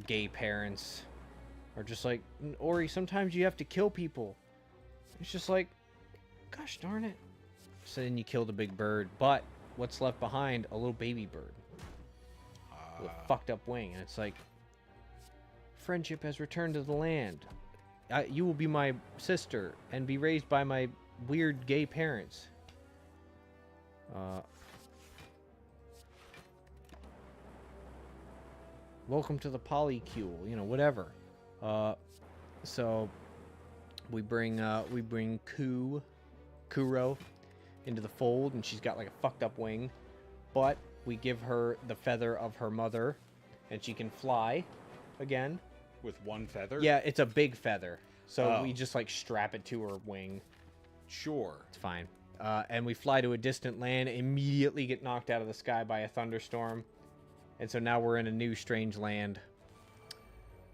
gay parents are just like, Ori, sometimes you have to kill people. It's just like, gosh darn it! So then you kill the big bird, but what's left behind? A little baby bird with a fucked up wing. And it's like, friendship has returned to the land. You will be my sister and be raised by my weird gay parents. Welcome to the polycule, you know, whatever. So we bring Kuro into the fold, and she's got like a fucked up wing, but we give her the feather of her mother, and she can fly again. With one feather? Yeah, it's a big feather. So we just like strap it to her wing. Sure. It's fine. And we fly to a distant land, immediately get knocked out of the sky by a thunderstorm. And so now we're in a new strange land.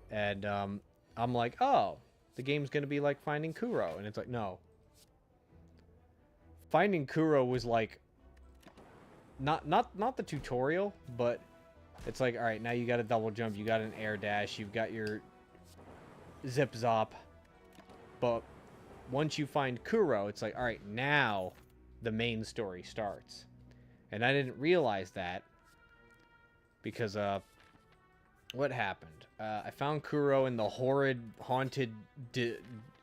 And I'm like, oh, the game's going to be like Finding Kuro. And it's like, no. Finding Kuro was like, not the tutorial, but it's like, all right, now you got a double jump, you got an air dash, you've got your zip zop. But once you find Kuro, it's like, all right, now the main story starts. And I didn't realize that because what happened? I found Kuro in the horrid, haunted,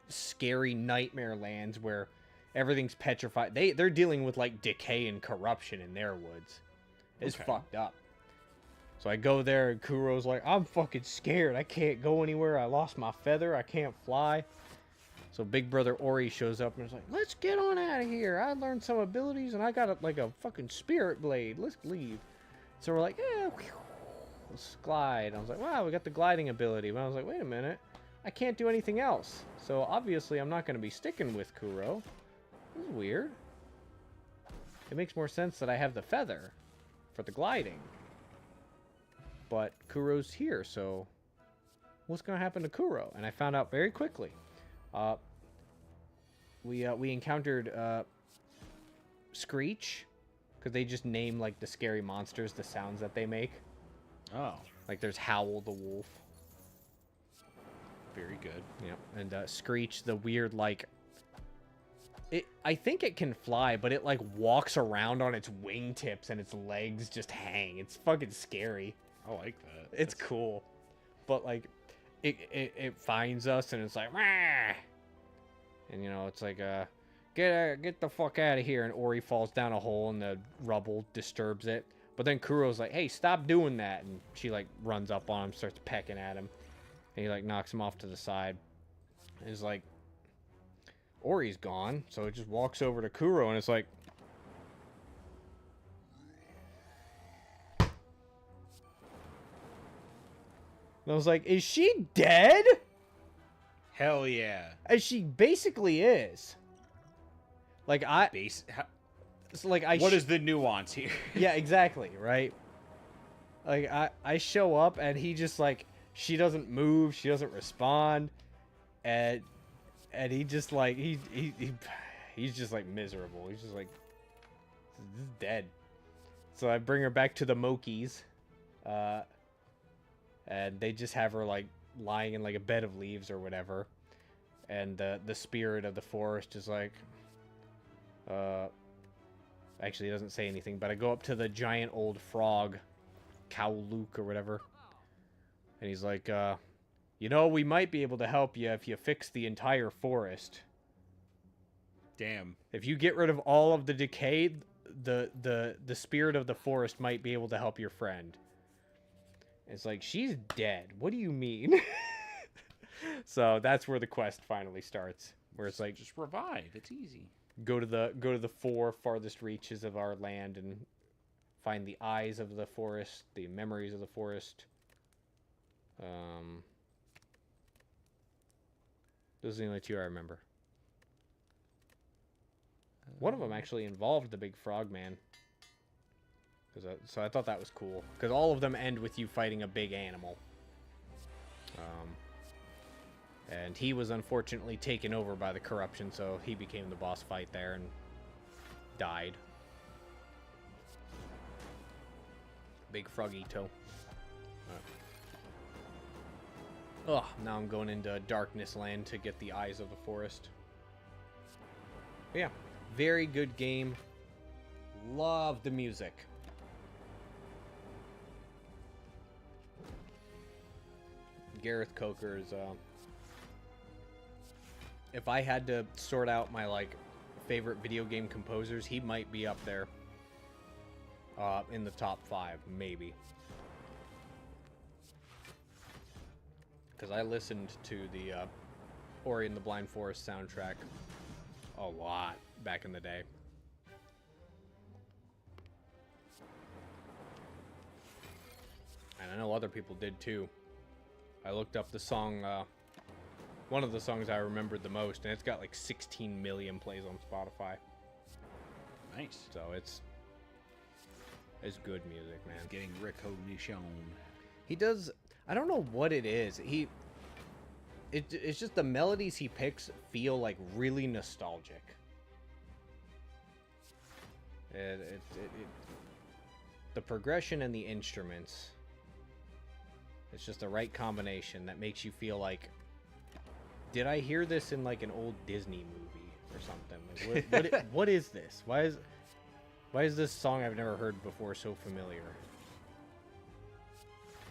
scary nightmare lands where everything's petrified. They're dealing with like decay and corruption in their woods. It's fucked up. So I go there and Kuro's like, I'm fucking scared. I can't go anywhere. I lost my feather. I can't fly. So Big Brother Ori shows up and is like, let's get on out of here. I learned some abilities and I got like a fucking spirit blade. Let's leave. So we're like, yeah, let's glide. I was like, wow, we got the gliding ability. But I was like, wait a minute. I can't do anything else. So obviously I'm not going to be sticking with Kuro. This is weird. It makes more sense that I have the feather for the gliding. But Kuro's here, so what's going to happen to Kuro? And I found out very quickly. We encountered Screech, because they just name like the scary monsters, the sounds that they make. Oh. Like there's Howl the wolf. Very good. Yeah, and Screech, the weird like. I think it can fly, but it like walks around on its wingtips and its legs just hang. It's fucking scary. I like that. It's cool, but like, it finds us and it's like, Wah! And you know, it's like, get the fuck out of here. And Ori falls down a hole and the rubble disturbs it. But then Kuro's like, hey, stop doing that. And she like runs up on him, starts pecking at him, and he like knocks him off to the side. And he's like, Ori's gone, so it just walks over to Kuro and it's like, and I was like, is she dead? Hell yeah. And she basically is. Like, What is the nuance here? Yeah, exactly, right? Like, I show up and he just, like, she doesn't move, she doesn't respond, and he just, like, he's just, like, miserable. He's just, like, this is dead. So I bring her back to the Mokies, and they just have her like lying in like a bed of leaves or whatever, and the spirit of the forest is like, actually it doesn't say anything, but I go up to the giant old frog, Luke or whatever, and he's like, you know, we might be able to help you if you fix the entire forest. Damn. If you get rid of all of the decay, the spirit of the forest might be able to help your friend. It's like, she's dead. What do you mean? So that's where the quest finally starts. Where it's like, just revive. It's easy. Go to the 4 farthest reaches of our land and find the eyes of the forest, the memories of the forest. Those are the only 2 I remember. One of them actually involved the big frog man. So I thought that was cool. Because all of them end with you fighting a big animal. And he was unfortunately taken over by the corruption, so he became the boss fight there and died. Big Frogito. Oh, now I'm going into Darkness Land to get the Eyes of the Forest. But yeah, very good game. love the music. Gareth Coker is, if I had to sort out my, like, favorite video game composers, he might be up there. In the top 5, maybe. Because I listened to the Ori and the Blind Forest soundtrack a lot back in the day. And I know other people did too. I looked up the song, one of the songs I remembered the most, and it's got like 16 million plays on Spotify. Nice. So it's good music, man. It's getting recognition. He does. I don't know what it is. It's just the melodies he picks feel like really nostalgic. The progression and the instruments. It's just the right combination that makes you feel like, did I hear this in like an old Disney movie or something? Like, what is this? Why is this song I've never heard before so familiar?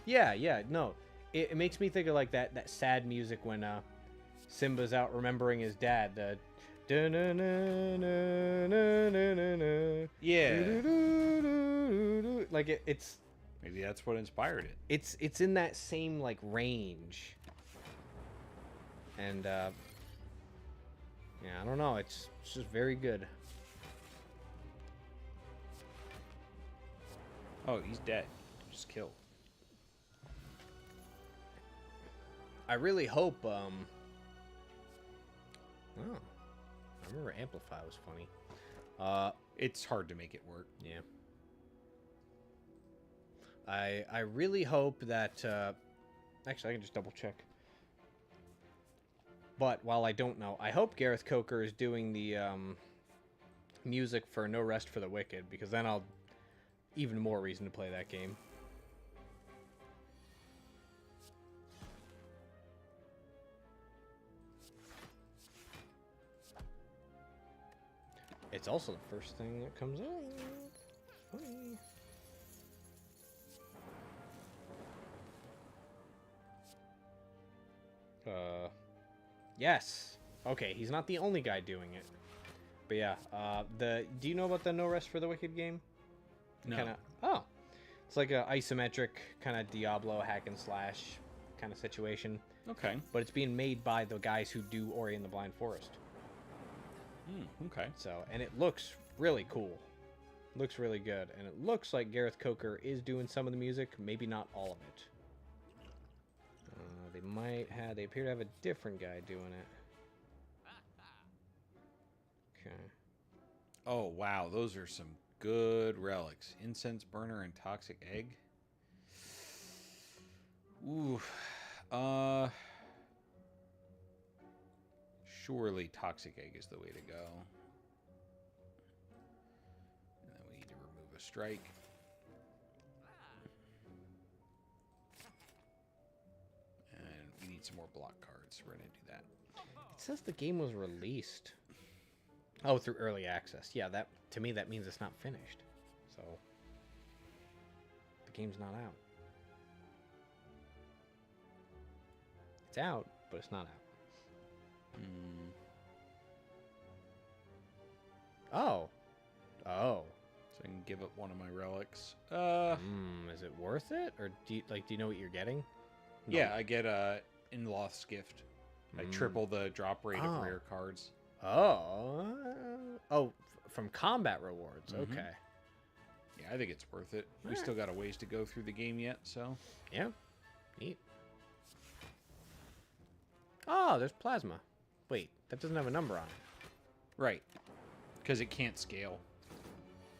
Yeah, no. It makes me think of like that sad music when Simba's out remembering his dad. The Yeah. Like it's Maybe that's what inspired it. it's in that same like range. And yeah, I don't know. It's just very good. Oh, he's dead. Just killed. I really hope. Oh, I remember Amplify was funny. It's hard to make it work. Yeah. I really hope that. Actually, I can just double check. But while I don't know, I hope Gareth Coker is doing the music for No Rest for the Wicked, because then I'll even more reason to play that game. It's also the first thing that comes up. Funny. Yes. Okay, he's not the only guy doing it. But yeah, do you know about the No Rest for the Wicked game? No. It's like a isometric kind of Diablo hack and slash kind of situation. Okay. But it's being made by the guys who do Ori and the Blind Forest. Okay. So, and it looks really cool. Looks really good. And it looks like Gareth Coker is doing some of the music, maybe not all of it. They appear to have a different guy doing it. Okay. Oh, wow. Those are some good relics. Incense burner and toxic egg. Ooh. Surely toxic egg is the way to go. And then we need to remove a strike. And we need some more block cards. We're going to do that. It says the game was released. Oh, through early access. Yeah, that to me that means it's not finished. So the game's not out. It's out, but it's not out. Oh. So I can give up one of my relics. Is it worth it? Or do you know what you're getting? No. Yeah, I get In-Loth's Gift. I triple the drop rate of rare cards. From combat rewards. Okay. Yeah, I think it's worth it. We still got a ways to go through the game yet, so. Yeah. Neat. Oh, there's plasma. Wait, that doesn't have a number on it. Right. Because it can't scale.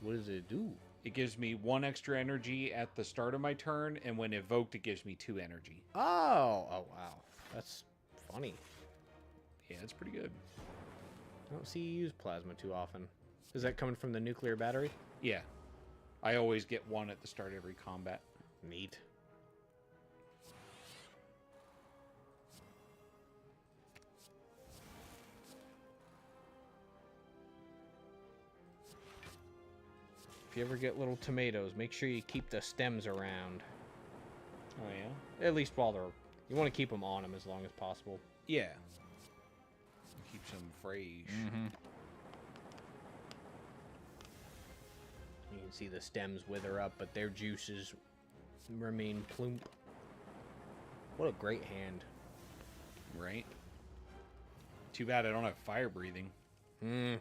What does it do? It gives me 1 extra energy at the start of my turn, and when evoked, it gives me 2 energy. Oh, wow. That's funny. Yeah, it's pretty good. I don't see you use plasma too often. Is that coming from the nuclear battery? Yeah. I always get 1 at the start of every combat. Neat. if you ever get little tomatoes, make sure you keep the stems around. Oh, yeah? At least while they're... You want to keep them on them as long as possible. Yeah. Keeps them fresh. Mm-hmm. You can see the stems wither up, but their juices remain plump. What a great hand. Right? Too bad I don't have fire breathing. Hmm.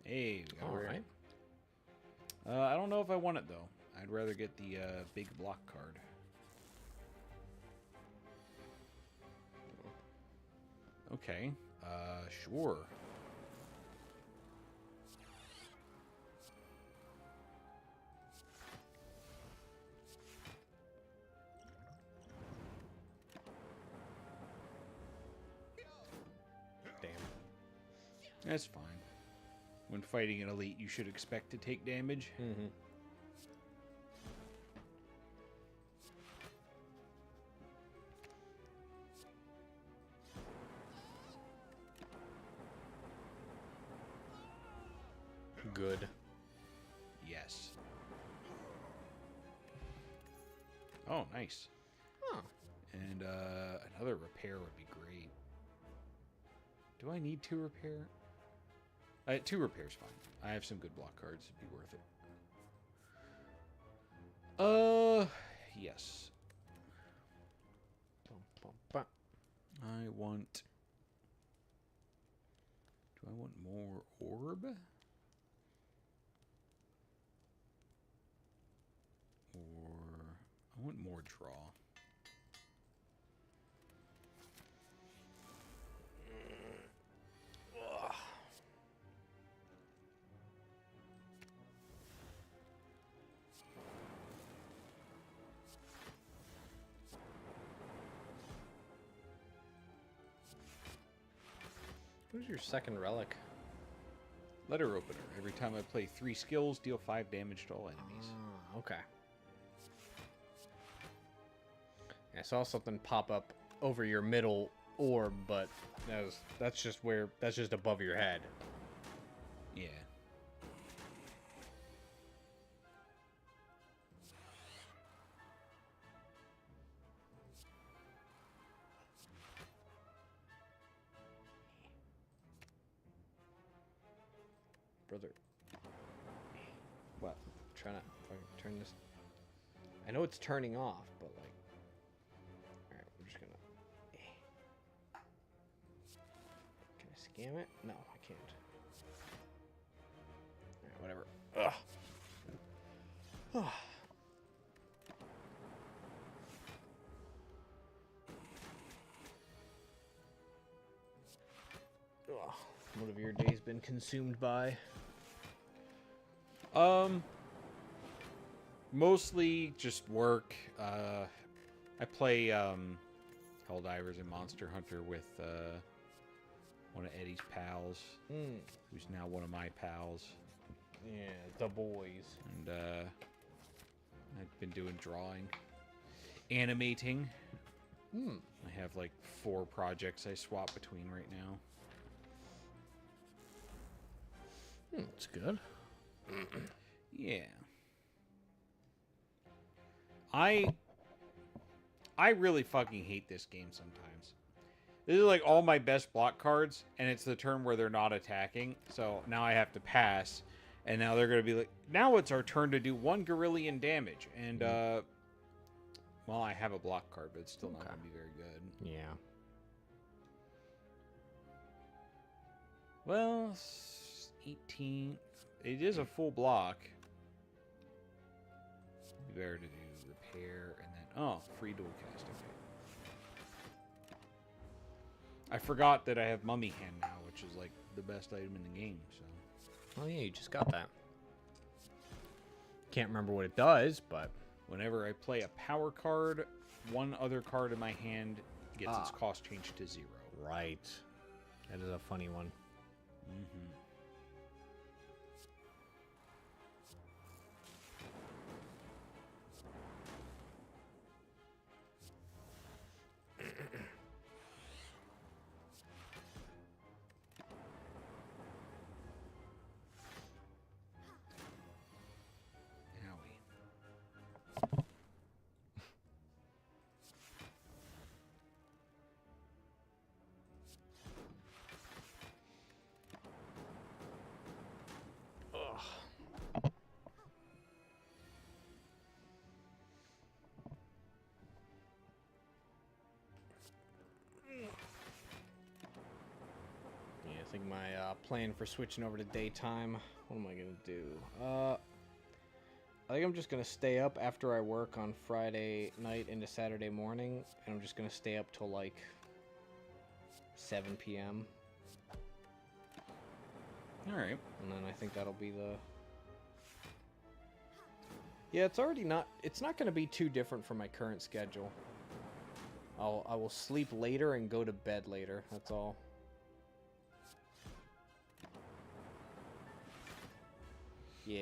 Hey, we got All it. right. I don't know if I want it, though. I'd rather get the big block card. Okay. Sure. Damn. That's fine. When fighting an elite, you should expect to take damage. Mm-hmm. Good. Yes. Oh, nice. Huh. And another repair would be great. Do I need 2 repair? 2 repairs, fine. I have some good block cards. It'd be worth it. Yes. Bum, bum, bum. I want... Do I want more orb? Or... I want more draw. Who's your second relic? Letter opener. Every time I play 3 skills, deal 5 damage to all enemies. Ah, okay. I saw something pop up over your middle orb, but that's just above your head. Yeah. Brother, What? trying to fucking turn this. I know it's turning off, but like, all right, we're just gonna. Can I scam it? No, I can't. All right, whatever. Ugh. Ugh. What have your days been consumed by? Mostly just work. I play Helldivers and Monster Hunter with one of Eddie's pals, who's now one of my pals. Yeah, the boys. And I've been doing drawing, animating. I have like 4 projects I swap between right now. That's good. Yeah. I really fucking hate this game sometimes. This is like all my best block cards, and it's the turn where they're not attacking, so now I have to pass, and now they're going to be like, now it's our turn to do 1 Gorillion damage, and, well, I have a block card, but it's still not going to be very good. Yeah. Well, 18... It is a full block. Be better to do repair and then... Oh, free dual cast. Okay. I forgot that I have Mummy Hand now, which is like the best item in the game, so... Oh yeah, you just got that. Can't remember what it does, but... Whenever I play a power card, 1 other card in my hand gets its cost changed to 0. Right. That is a funny one. Mm-hmm. think my plan for switching over to daytime, what am I going to do? I think I'm just going to stay up after I work on Friday night into Saturday morning, and I'm just going to stay up till like 7 p.m. Alright. And then I think that'll be the... Yeah, it's not going to be too different from my current schedule. I will sleep later and go to bed later, that's all. Yeah.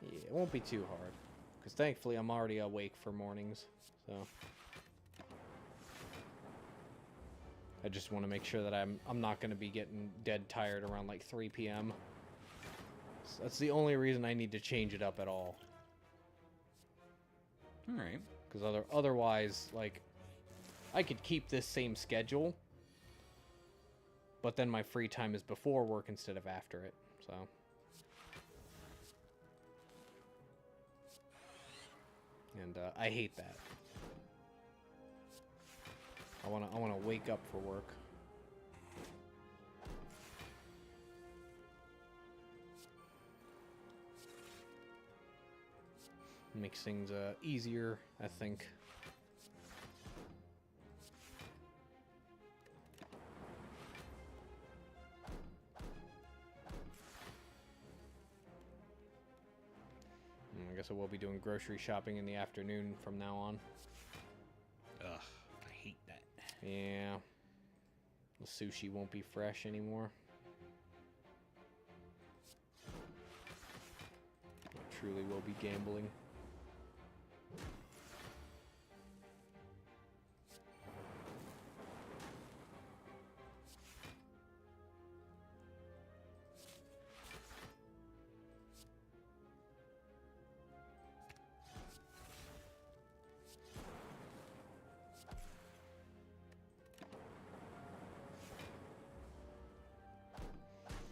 Yeah, it won't be too hard. Because thankfully I'm already awake for mornings, so... I just want to make sure that I'm not going to be getting dead tired around like 3 p.m. So that's the only reason I need to change it up at all. Alright. Because otherwise, like, I could keep this same schedule, but then my free time is before work instead of after it, so... And I hate that. I wanna wake up for work. Makes things easier, I think. I guess I will be doing grocery shopping in the afternoon from now on. Ugh, I hate that. Yeah. The sushi won't be fresh anymore. I truly will be gambling.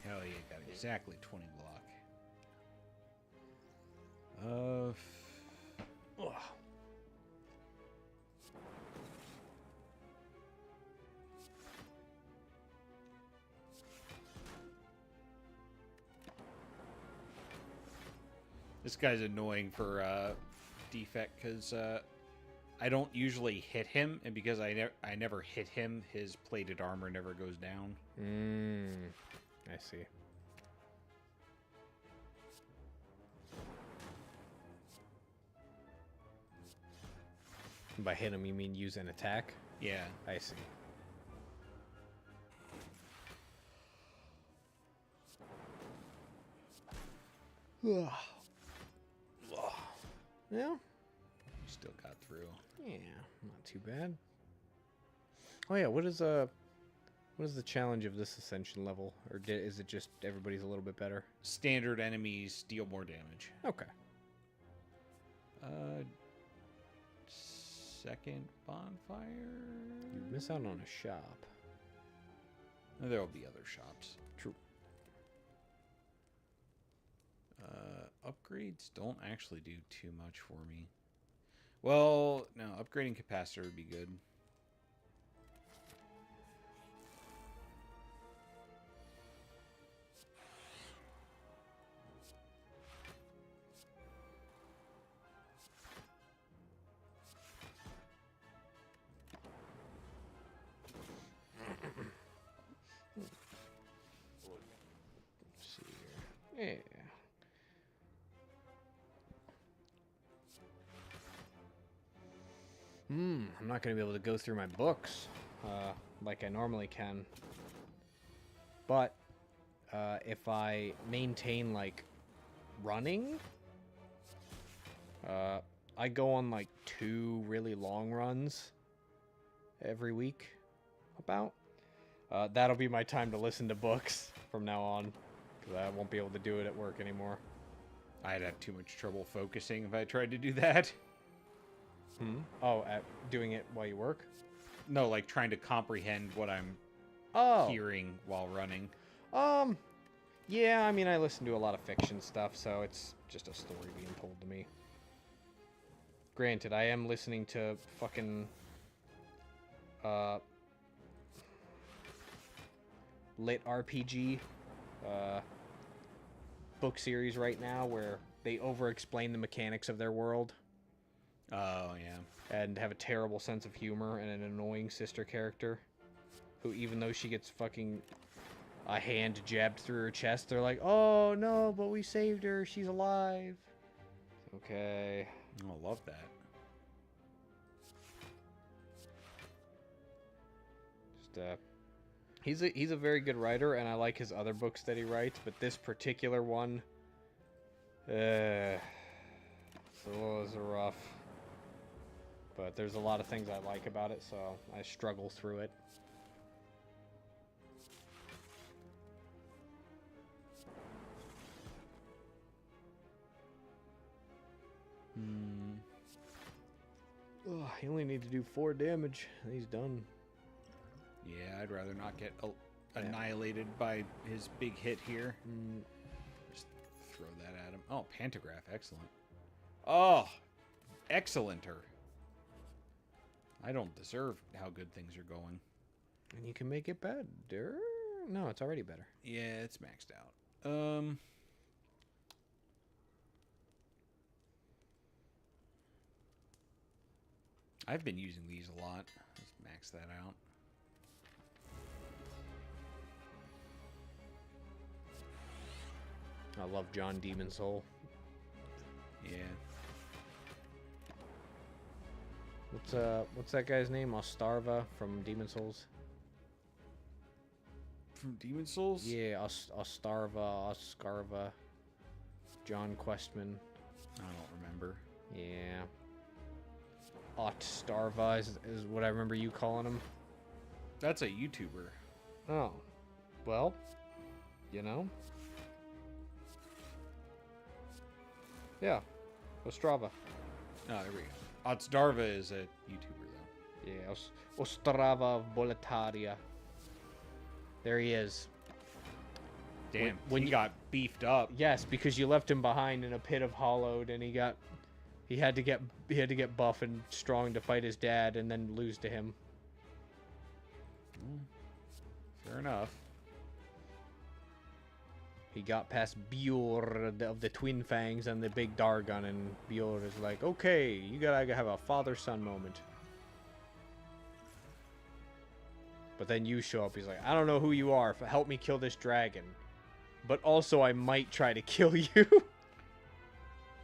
Hell yeah, got exactly 20 block. Ugh. This guy's annoying for defect because I don't usually hit him, and because I never hit him, his plated armor never goes down. I see. By hit him, you mean use an attack? Yeah. I see. Yeah. Still got through. Yeah, not too bad. Oh yeah, what is the challenge of this ascension level, or is it just everybody's a little bit better? Standard enemies deal more damage. Okay. Second bonfire. You miss out on a shop. There'll be other shops. True. Upgrades don't actually do too much for me. Well, no, upgrading capacitor would be good. Let's see here. Yeah. I'm not going to be able to go through my books like I normally can. But if I maintain, like, running, I go on, like, 2 really long runs every week, about. That'll be my time to listen to books from now on, because I won't be able to do it at work anymore. I'd have too much trouble focusing if I tried to do that. Oh, at doing it while you work? No, like trying to comprehend what I'm Oh. hearing while running. Yeah, I mean, I listen to a lot of fiction stuff, so it's just a story being told to me. Granted, I am listening to fucking, lit RPG book series right now where they over-explain the mechanics of their world. Oh, yeah. And have a terrible sense of humor and an annoying sister character who, even though she gets fucking a hand jabbed through her chest, they're like, oh no, but we saved her, she's alive. Okay. Oh, I love that. Just he's a very good writer, and I like his other books that he writes, but this particular one, it's rough. But there's a lot of things I like about it, so I struggle through it. Oh, he only need to do 4 damage. He's done. Yeah, I'd rather not get annihilated by his big hit here. Just throw that at him. Oh, pantograph. Excellent. Oh, excellenter. I don't deserve how good things are going. And you can make it better? No, it's already better. Yeah, it's maxed out. I've been using these a lot. Let's max that out. I love John Demon Soul. Yeah. What's that guy's name? Ostarva from Demon Souls? From Demon Souls? Yeah, Oscarva. John Questman. I don't remember. Yeah. Ostarva is what I remember you calling him. That's a YouTuber. Oh. Well, you know. Yeah. Ostrava. Oh, there we go. Otsdarva is a YouTuber, though. Yeah, Ostrava Boletaria. There he is. Damn, when he you got beefed up. Yes, because you left him behind in a pit of hollowed, and he had to get buff and strong to fight his dad, and then lose to him. Fair enough. He got past Bjorn of the Twin Fangs and the big Dargon, and Bjorn is like, okay, you gotta have a father-son moment. But then you show up, he's like, I don't know who you are, help me kill this dragon. But also, I might try to kill you.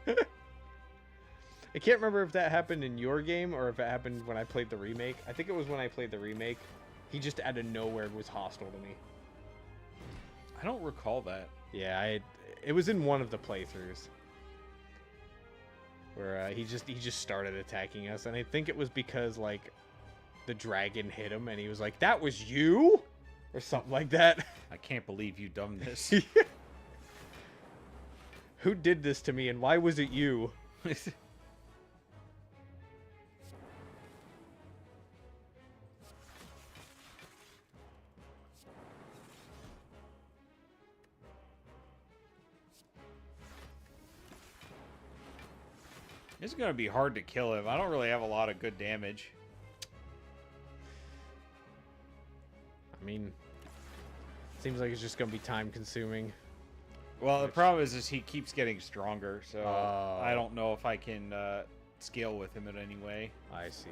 I can't remember if that happened in your game, or if it happened when I played the remake. I think it was when I played the remake. He just out of nowhere was hostile to me. I don't recall that. Yeah, it was in one of the playthroughs where he just started attacking us, and I think it was because like the dragon hit him, and he was like, "That was you," or something like that. I can't believe you done this. Who did this to me, and why was it you? It's going to be hard to kill him. I don't really have a lot of good damage. I mean, seems like it's just going to be time consuming. Well, the problem is he keeps getting stronger, so I don't know if I can scale with him in any way. I see.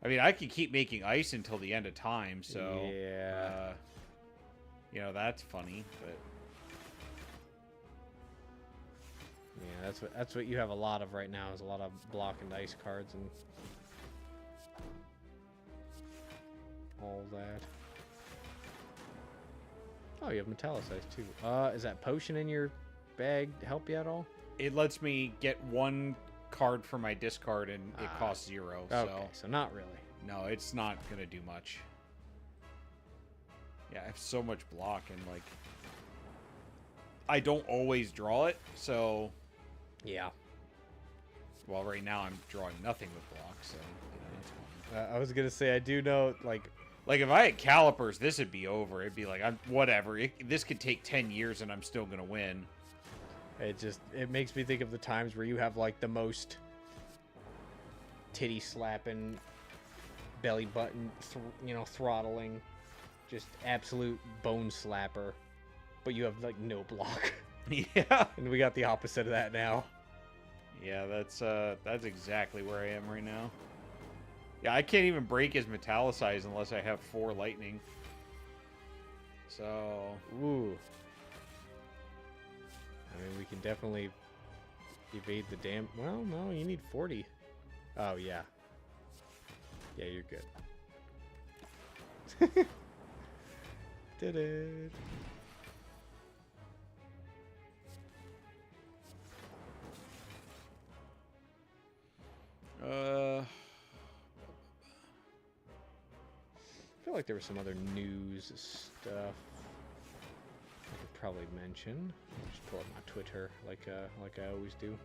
I mean, I could keep making ice until the end of time, so... Yeah. You know, that's funny, but... Yeah, that's what you have a lot of right now, is a lot of block and ice cards and all that. Oh, you have Metallicized too. Is that potion in your bag help you at all? It lets me get one card for my discard, and it costs 0. Okay, so not really. No, it's not gonna do much. Yeah, I have so much block, and like I don't always draw it, so yeah. Well, right now I'm drawing nothing with block, so you know, it's fine. I was gonna say I do know like if I had calipers, this would be over. It'd be like I'm whatever. This could take 10 years, and I'm still gonna win. It makes me think of the times where you have like the most titty slapping belly button, throttling, just absolute bone slapper. But you have like no block. Yeah. And we got the opposite of that now. Yeah, that's exactly where I am right now. Yeah, I can't even break his metallicize unless I have 4 lightning. So, Ooh. I mean, we can definitely evade the dam. Well, no, you need 40. Oh, yeah. Yeah, you're good. Did it. I feel like there was some other news stuff I could probably mention. I'll just pull up my Twitter like I always do.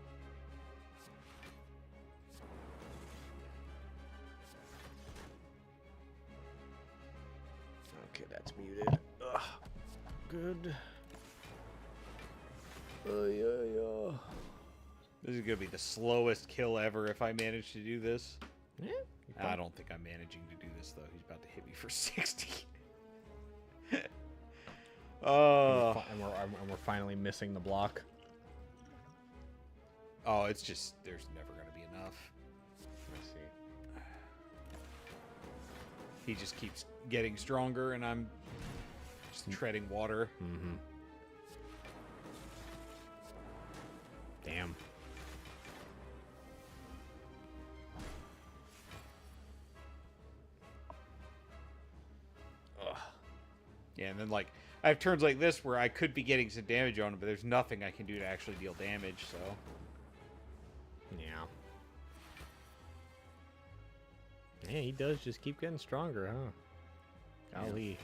Okay, that's muted. Ugh. Good. Yeah. this is gonna be the slowest kill ever if I manage to do this. Yeah. I don't think I'm managing to do this though. He's about to hit me for 60. And we're finally missing the block. Oh, it's just there's never gonna be enough. Let's see. He just keeps getting stronger, and I'm just treading water. Mm-hmm. Damn. Ugh. Yeah, and then like I have turns like this where I could be getting some damage on him, but there's nothing I can do to actually deal damage. So Yeah. Yeah, he does just keep getting stronger, huh? Golly.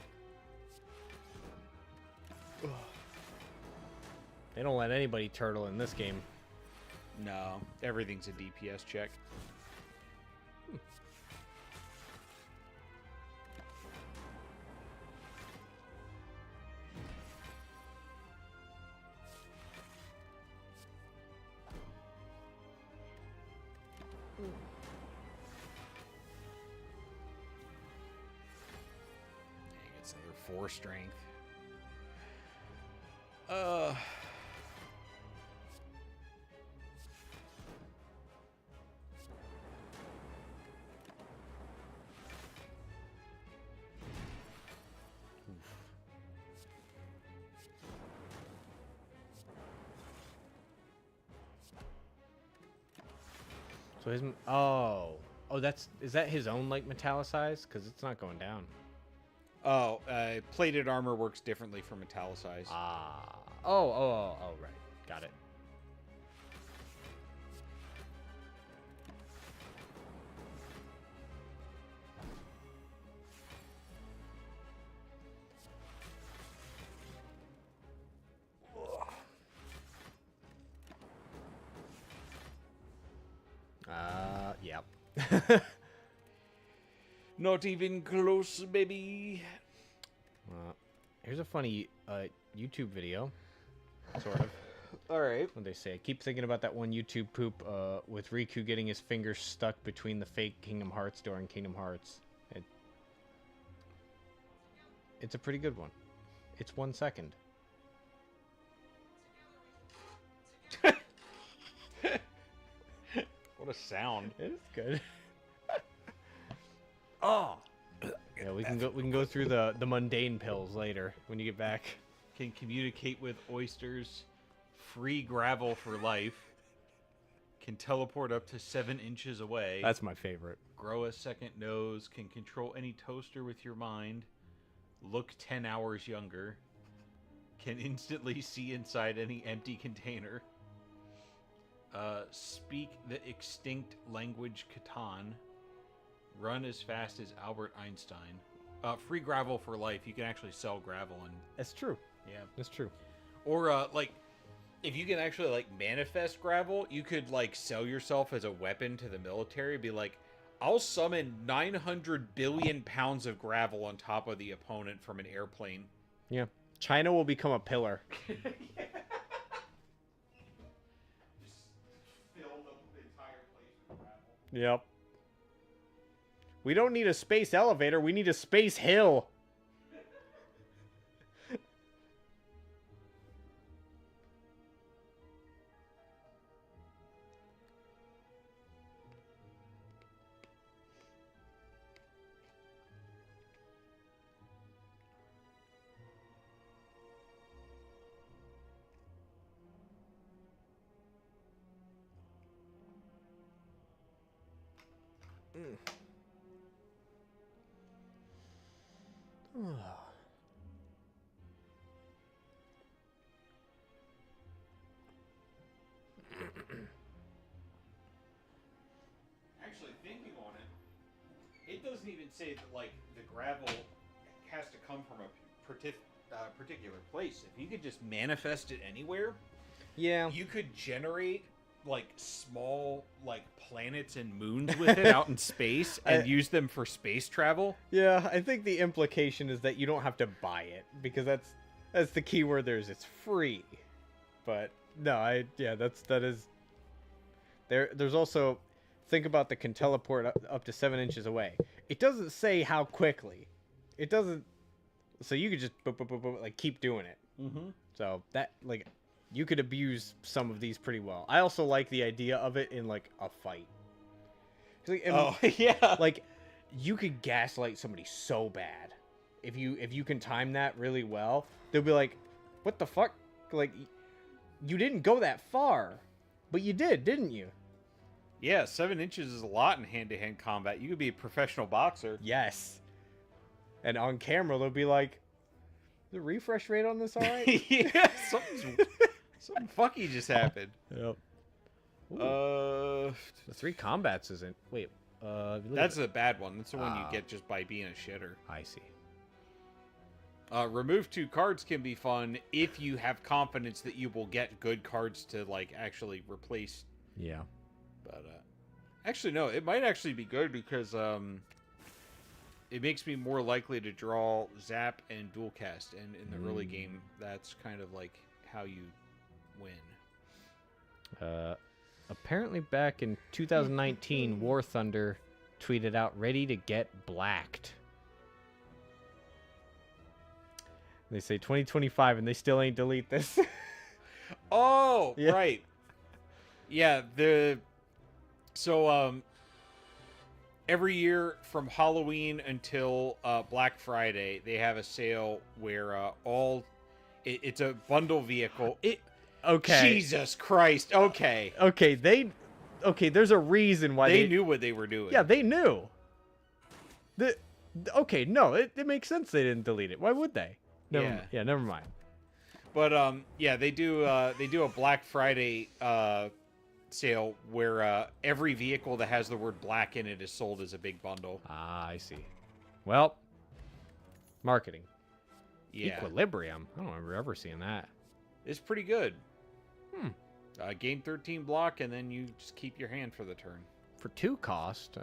They don't let anybody turtle in this game. no, everything's a DPS check. He gets another 4 strength. So his is that his own like metallicize? Because it's not going down. Oh, plated armor works differently for metallicize. Ah. Oh, right. Got it. Yep. Not even close, baby. Here's a funny YouTube video, sort of. All right. What they say? I keep thinking about that one YouTube poop with Riku getting his fingers stuck between the fake Kingdom Hearts door and Kingdom Hearts. It's a pretty good one. It's 1 second. What a sound. It's good. Oh. Yeah, we can go through the mundane pills later when you get back. Can communicate with oysters. Free gravel for life. Can teleport up to 7 inches away. That's my favorite. Grow a second nose. Can control any toaster with your mind. Look 10 hours younger. Can instantly see inside any empty container. Speak the extinct language Catan. Run as fast as Albert Einstein. Free gravel for life. You can actually sell gravel and That's true. yeah. That's true. Or like if you can actually like manifest gravel, you could like sell yourself as a weapon to the military. Be like, I'll summon 900 billion pounds of gravel on top of the opponent from an airplane. Yeah. China will become a pillar. Yeah. Just fill the entire place with gravel. Yep. We don't need a space elevator. We need a space hill. Actually, thinking on it, it doesn't even say that like the gravel has to come from a particular place. If you could just manifest it anywhere, Yeah. you could generate like small like planets and moons with it out in space and use them for space travel. Yeah, I think the implication is that you don't have to buy it because that's the key word there is it's free. But no, that is there's also think about the can teleport up to 7 inches away. It doesn't say how quickly. It doesn't so you could just like keep doing it. Mm-hmm. So that like you could abuse some of these pretty well. I also like the idea of it in like a fight. Like, yeah. like you could gaslight somebody so bad if you can time that really well. They'll be like, "What the fuck? Like, you didn't go that far, but you did, didn't you?" Yeah, 7 inches is a lot in hand-to-hand combat. You could be a professional boxer. Yes. And on camera, they'll be like, "The refresh rate on this, all right?" Yeah, something funky just happened. Yep. The The 3 combats isn't. Wait. That's a bad one. That's the one you get just by being a shitter. I see. Remove 2 cards can be fun if you have confidence that you will get good cards to like actually replace. Yeah. But actually, no, it might actually be good because it makes me more likely to draw Zap and Dual Cast, and in the early game, that's kind of like how you win. Apparently back in 2019, War Thunder tweeted out, "Ready to get blacked." They say 2025, and they still ain't delete this. Oh, Yeah. right. Yeah, so every year from Halloween until Black Friday, they have a sale where it's a bundle vehicle. Okay. Jesus Christ. Okay. Okay, there's a reason why They knew what they were doing. Yeah, they knew. Okay, no, it makes sense they didn't delete it. Why would they? Never mind. But yeah, they do a Black Friday sale where every vehicle that has the word black in it is sold as a big bundle. Ah, I see. Well, marketing. Yeah. Equilibrium. I don't remember ever seeing that. It's pretty good. Hmm. Gain 13 block, and then you just keep your hand for the turn. For 2 cost,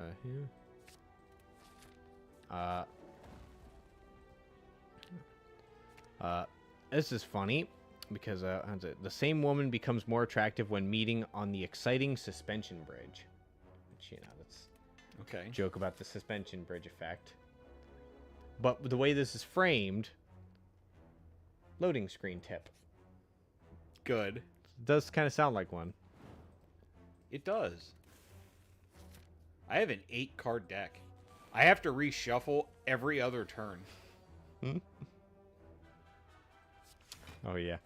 this is funny because the same woman becomes more attractive when meeting on the exciting suspension bridge. Which, that's Okay. a joke about the suspension bridge effect. But the way this is framed, loading screen tip. Good. Does kind of sound like one. It does. I have an 8-card deck. I have to reshuffle every other turn. Oh, yeah.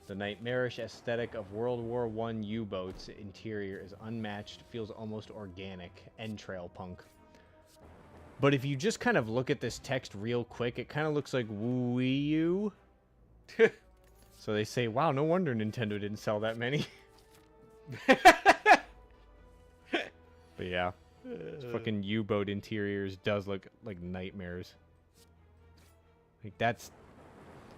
The nightmarish aesthetic of World War I U-boats interior is unmatched, feels almost organic. Entrail punk. But if you just kind of look at this text real quick, it kind of looks like Wii U. So they say, wow, no wonder Nintendo didn't sell that many. But yeah. Fucking U-boat interiors does look like nightmares. Like that's...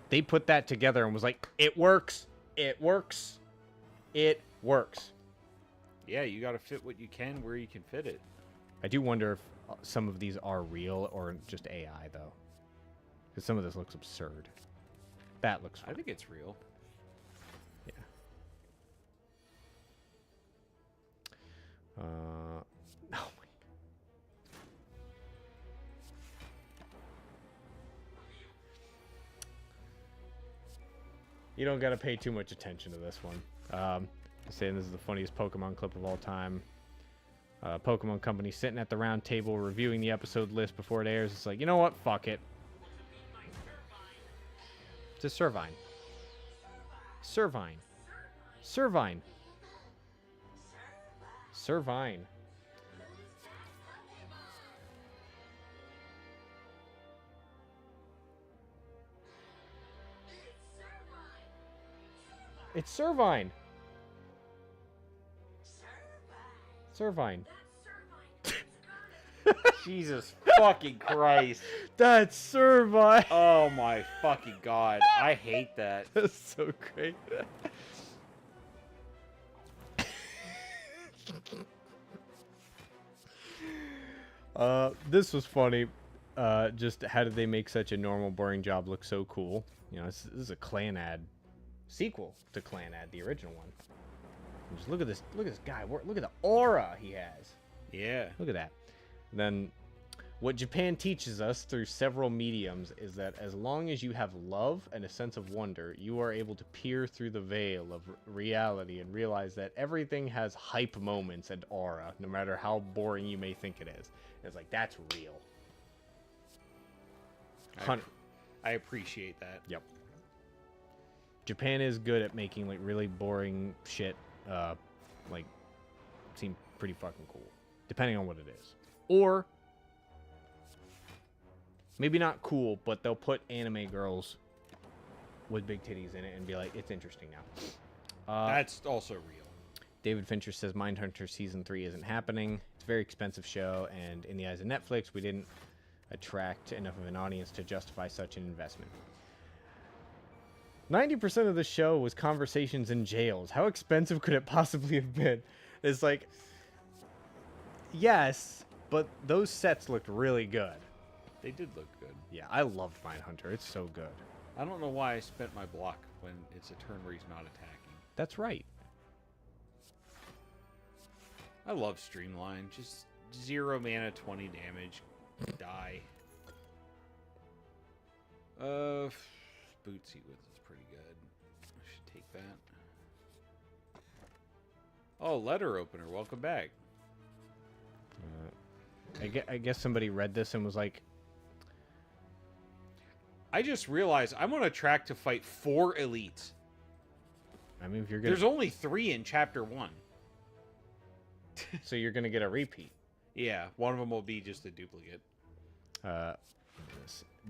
They put that together and was like, it works. It works. It works. Yeah, you got to fit what you can where you can fit it. I do wonder if some of these are real or just AI, though. Because some of this looks absurd. That looks fun. I think it's real. Yeah. Oh my. You don't gotta pay too much attention to this one. Saying this is the funniest Pokemon clip of all time. Pokemon Company sitting at the round table reviewing the episode list before it airs. It's like, you know what? Fuck it. It's a Servine. Servine. Servine. Servine. It's Servine. Servine. Jesus fucking Christ. That's Servine. Oh my fucking god. I hate that. That's so great. This was funny. Just how did they make such a normal, boring job look so cool? You know, this is a Clan ad sequel to Clan ad, the original one. And just look at this. Look at this guy. Look at the aura he has. Yeah. Look at that. Then, what Japan teaches us through several mediums is that as long as you have love and a sense of wonder, you are able to peer through the veil of reality and realize that everything has hype moments and aura, no matter how boring you may think it is. It's like, that's real. I appreciate that. Yep. Japan is good at making like really boring shit like seem pretty fucking cool, depending on what it is. Or maybe not cool, but they'll put anime girls with big titties in it and be like, it's interesting now. That's also real. David Fincher says Mindhunter Season 3 isn't happening. It's a very expensive show, and in the eyes of Netflix, we didn't attract enough of an audience to justify such an investment. 90% of the show was conversations in jails. How expensive could it possibly have been? It's like, yes, but those sets looked really good. They did look good. Yeah, I loved Mindhunter. It's so good. I don't know why I spent my block when it's a turn where he's not attacking. That's right. I love Streamline. Just 0 mana, 20 damage. Die. Bootsy Woods is pretty good. I should take that. Oh, letter opener. Welcome back. I guess somebody read this and was like, I just realized I'm on a track to fight 4 elites. I mean, if you're gonna, There's only 3 in chapter 1. so you're gonna get a repeat. Yeah, one of them will be just a duplicate.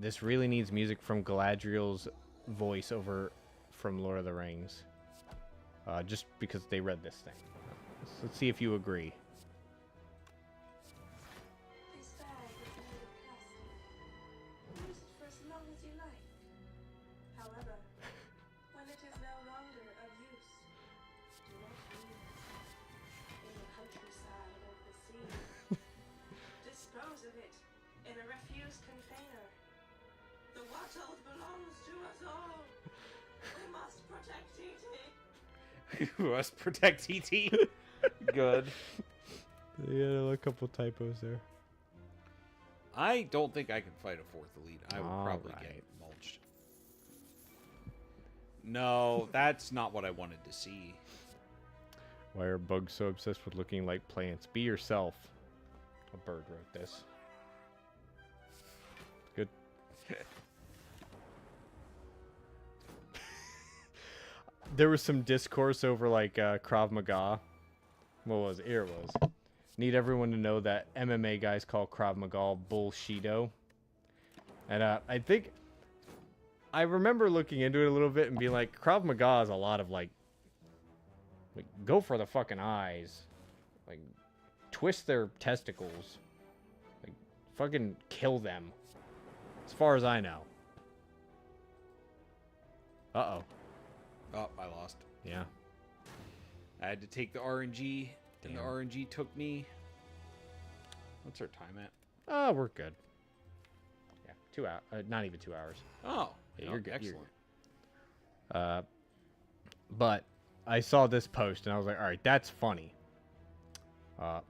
This really needs music from Galadriel's voice over from Lord of the Rings. Just because they read this thing. Let's see if you agree. This bag is made of plastic. Use it for as long as you like. However, when it is no longer of use, do not leave it in the countryside of the sea. Dispose of it in a refuse container. The world belongs to us all. We must protect E.T. We must protect ET. Good. Yeah, a couple typos there. I don't think I can fight a 4th elite. I would probably Alright. get mulched. No, that's not what I wanted to see. Why are bugs so obsessed with looking like plants? Be yourself. A bird wrote this. Good. There was some discourse over like Krav Maga. What was it? Here it was. Need everyone to know that MMA guys call Krav Maga bullshido. And I think I remember looking into it a little bit and being like, Krav Maga is a lot of like go for the fucking eyes, like twist their testicles, like fucking kill them. As far as I know. Uh-oh. Oh, I lost. Yeah. I had to take the RNG, and the Damn. RNG took me. What's our time at? Oh, we're good. Yeah, 2 hours. Not even 2 hours. Oh, Yeah, no, you're good. You're excellent. But I saw this post and I was like, all right, that's funny. It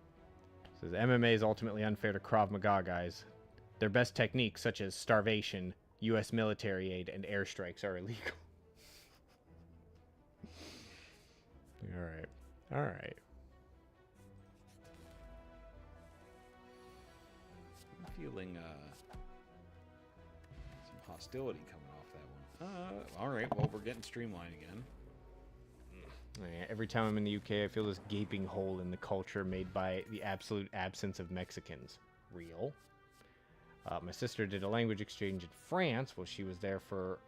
says MMA is ultimately unfair to Krav Maga guys. Their best techniques, such as starvation, U.S. military aid, and airstrikes, are illegal. All right. All right. I'm feeling some hostility coming off that one. All right. Well, we're getting streamlined again. Yeah, every time I'm in the UK, I feel this gaping hole in the culture made by the absolute absence of Mexicans. Real. My sister did a language exchange in France while she was there for...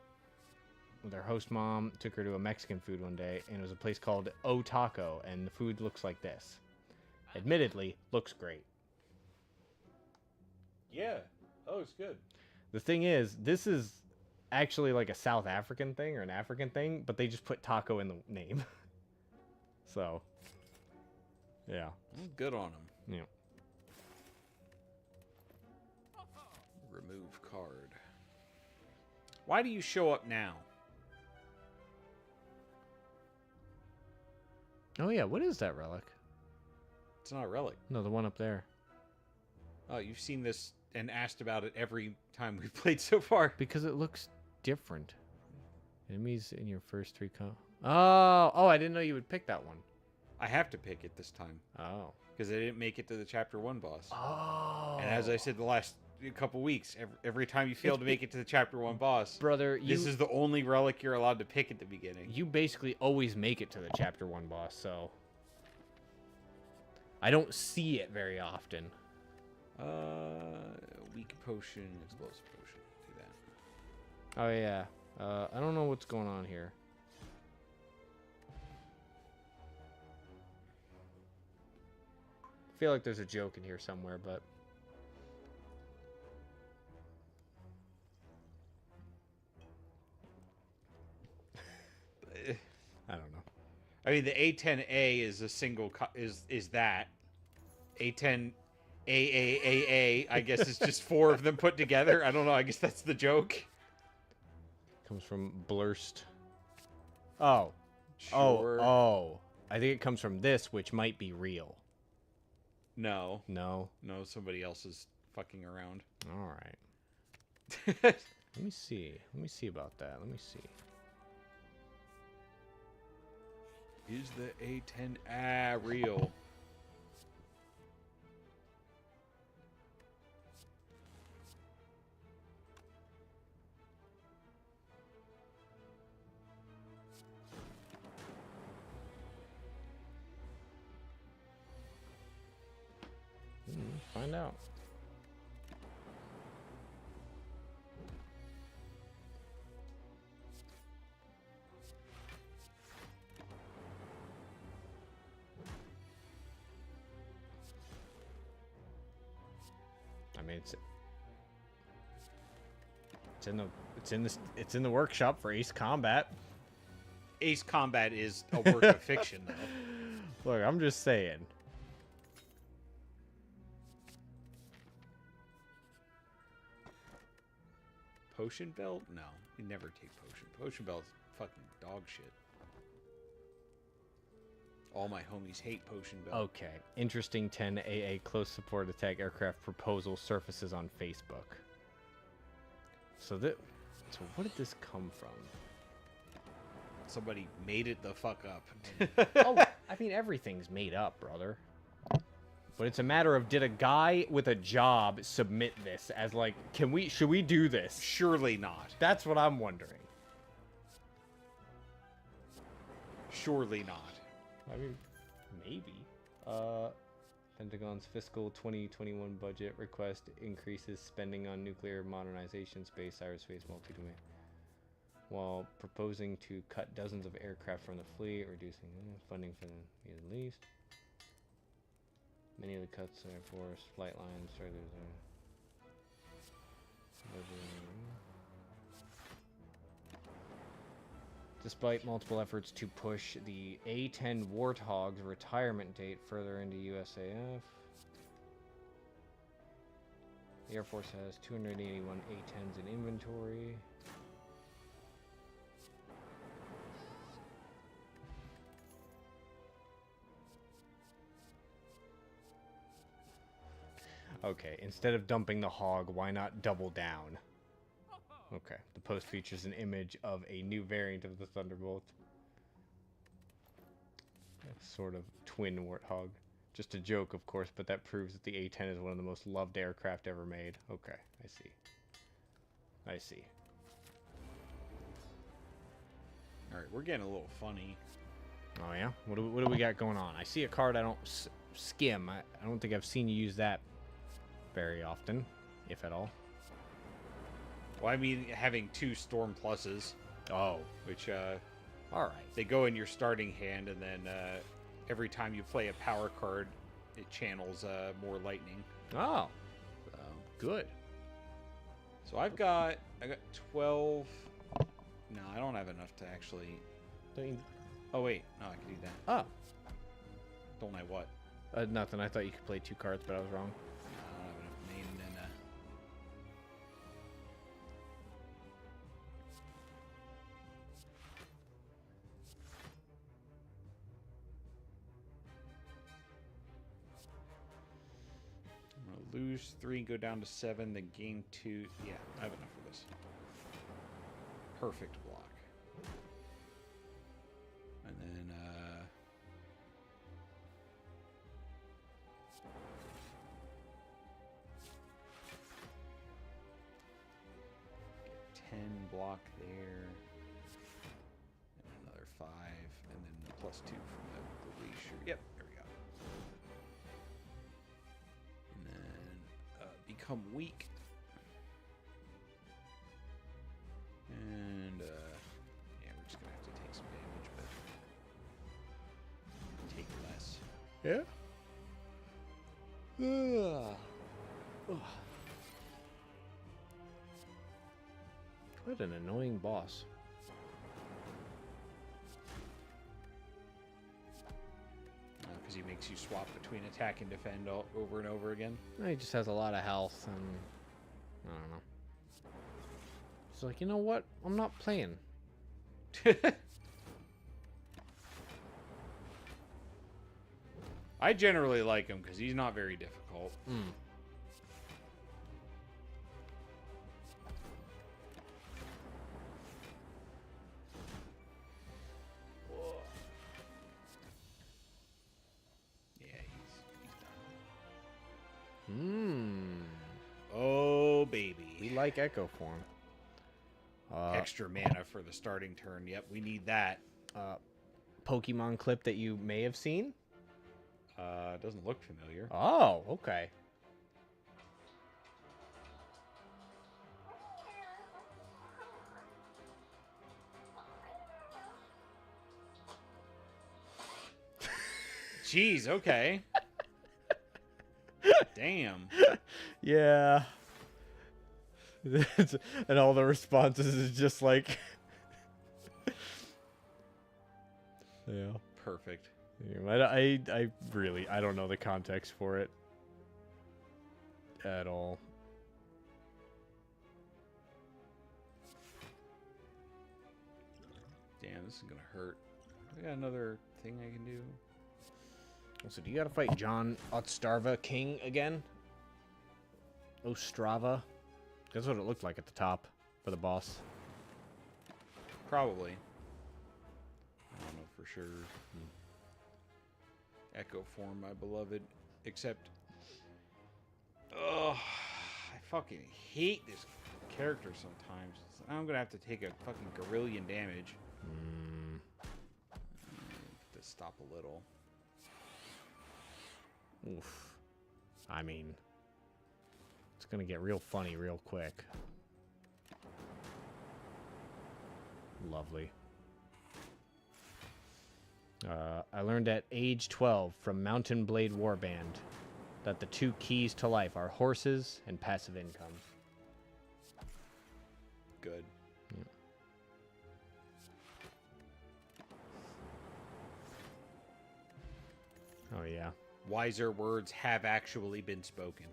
Their host mom took her to a Mexican food one day, and it was a place called O Taco, and the food looks like this. Admittedly, looks great. Yeah. Oh, it's good. The thing is, this is actually like a South African thing or an African thing, but they just put taco in the name. So, yeah. Good on them. Yeah. Remove card. Why do you show up now? Oh, yeah. What is that relic? It's not a relic. No, the one up there. Oh, you've seen this and asked about it every time we've played so far. Because it looks different. Enemies in your first 3 Oh, I didn't know you would pick that one. I have to pick it this time Oh. because I didn't make it to the chapter 1 boss. Oh. And as I said the last couple weeks, every time you fail to make it to the chapter 1 boss, Brother, this is the only relic you're allowed to pick at the beginning. you basically always make it to the chapter 1 boss, so I don't see it very often. Weak potion, explosive potion. Do that. Oh yeah. I don't know what's going on here. I feel like there's a joke in here somewhere, but I don't know. I mean, the A10A is a single is that A10 AAAA. I guess it's just 4 of them put together. I don't know. I guess that's the joke. Comes from Blurst. Oh. Sure. Oh. I think it comes from this, which might be real. No. No. No, somebody else is fucking around. All right. Let me see. Let me see about that. Let me see. Is the A10A real? Find out. I mean, it's in the workshop for Ace Combat. Ace Combat is a work of fiction, though. Look, I'm just saying. Potion belt? No, you never take potion. Potion belt's fucking dog shit. All my homies hate potion belt. Okay. Interesting 10 AA close support attack aircraft proposal surfaces on Facebook. So where did this come from? Somebody made it the fuck up. Oh, I mean, everything's made up, brother. But it's a matter of, did a guy with a job submit this as like, should we do this? Surely not. That's what I'm wondering. Surely not. I mean, maybe. Pentagon's fiscal 2021 budget request increases spending on nuclear modernization, space, cyberspace, multi-domain, while proposing to cut dozens of aircraft from the fleet, reducing funding for the Middle East. Many of the cuts are forced flight lines, despite multiple efforts to push the A-10 Warthog's retirement date further into USAF. The Air Force has 281 A-10s in inventory. Okay, instead of dumping the hog, why not double down? Okay, the post features an image of a new variant of the Thunderbolt. sort of twin warthog. Just a joke, of course, but that proves that the A-10 is one of the most loved aircraft ever made. Okay, I see. I see. All right, we're getting a little funny. Oh yeah? What do we got going on? I see a card I don't skim. I don't think I've seen you use that very often, if at all. Well, I mean, having 2 Storm Pluses, Oh, which all right. they go in your starting hand, and then every time you play a power card, it channels more lightning. Oh, So, good. so I got 12. No, I don't have enough to actually. Don't you... Oh wait, no, I can do that. Oh, Don't I what? nothing. I thought you could play 2 cards, but I was wrong. No, I don't have enough name and then. I'm gonna lose 3 and go down to 7, then gain 2. Yeah, I have enough for this. Perfect block. And then, 10 block there. And another 5. And then the +2 from the glacier. Yep, there we go. And then become weak. And yeah, we're just gonna have to take some damage, but take less. Yeah. What an annoying boss. Because he makes you swap between attack and defend over and over again. He just has a lot of health, and I don't know. He's like, you know what? I'm not playing. I generally like him because he's not very difficult. Hmm. Yeah, he's done. Hmm. Oh, baby. We like Echo Form. Extra mana for the starting turn. Yep, we need that. Pokemon clip that you may have seen. Doesn't look familiar. Oh, okay. Jeez, okay. Damn. Yeah. And all the responses is just like... yeah. Perfect. I really, I don't know the context for it at all. Damn, this is gonna hurt. I got another thing I can do. So do you gotta fight John Otstarva King again? Ostrava? That's what it looked like at the top for the boss. Probably. I don't know for sure. Echo Form, my beloved. Except... Ugh, I fucking hate this character sometimes. I'm gonna have to take a fucking gorillion damage. To stop a little. Oof. I mean, it's gonna get real funny real quick. Lovely. I learned at age 12 from Mountain Blade Warband that the 2 keys to life are horses and passive income. Good. Oh yeah. Wiser words have actually been spoken.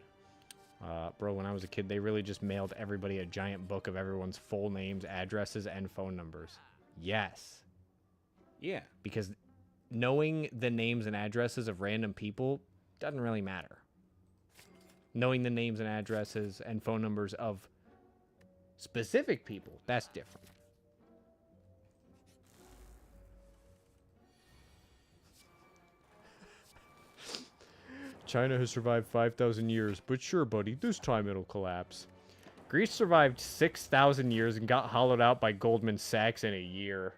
Bro, when I was a kid, they really just mailed everybody a giant book of everyone's full names, addresses, and phone numbers. Yes. Yeah. Because knowing the names and addresses of random people doesn't really matter. Knowing the names and addresses and phone numbers of specific people, that's different. China has survived 5,000 years, but sure, buddy, this time it'll collapse. Greece survived 6,000 years and got hollowed out by Goldman Sachs in a year.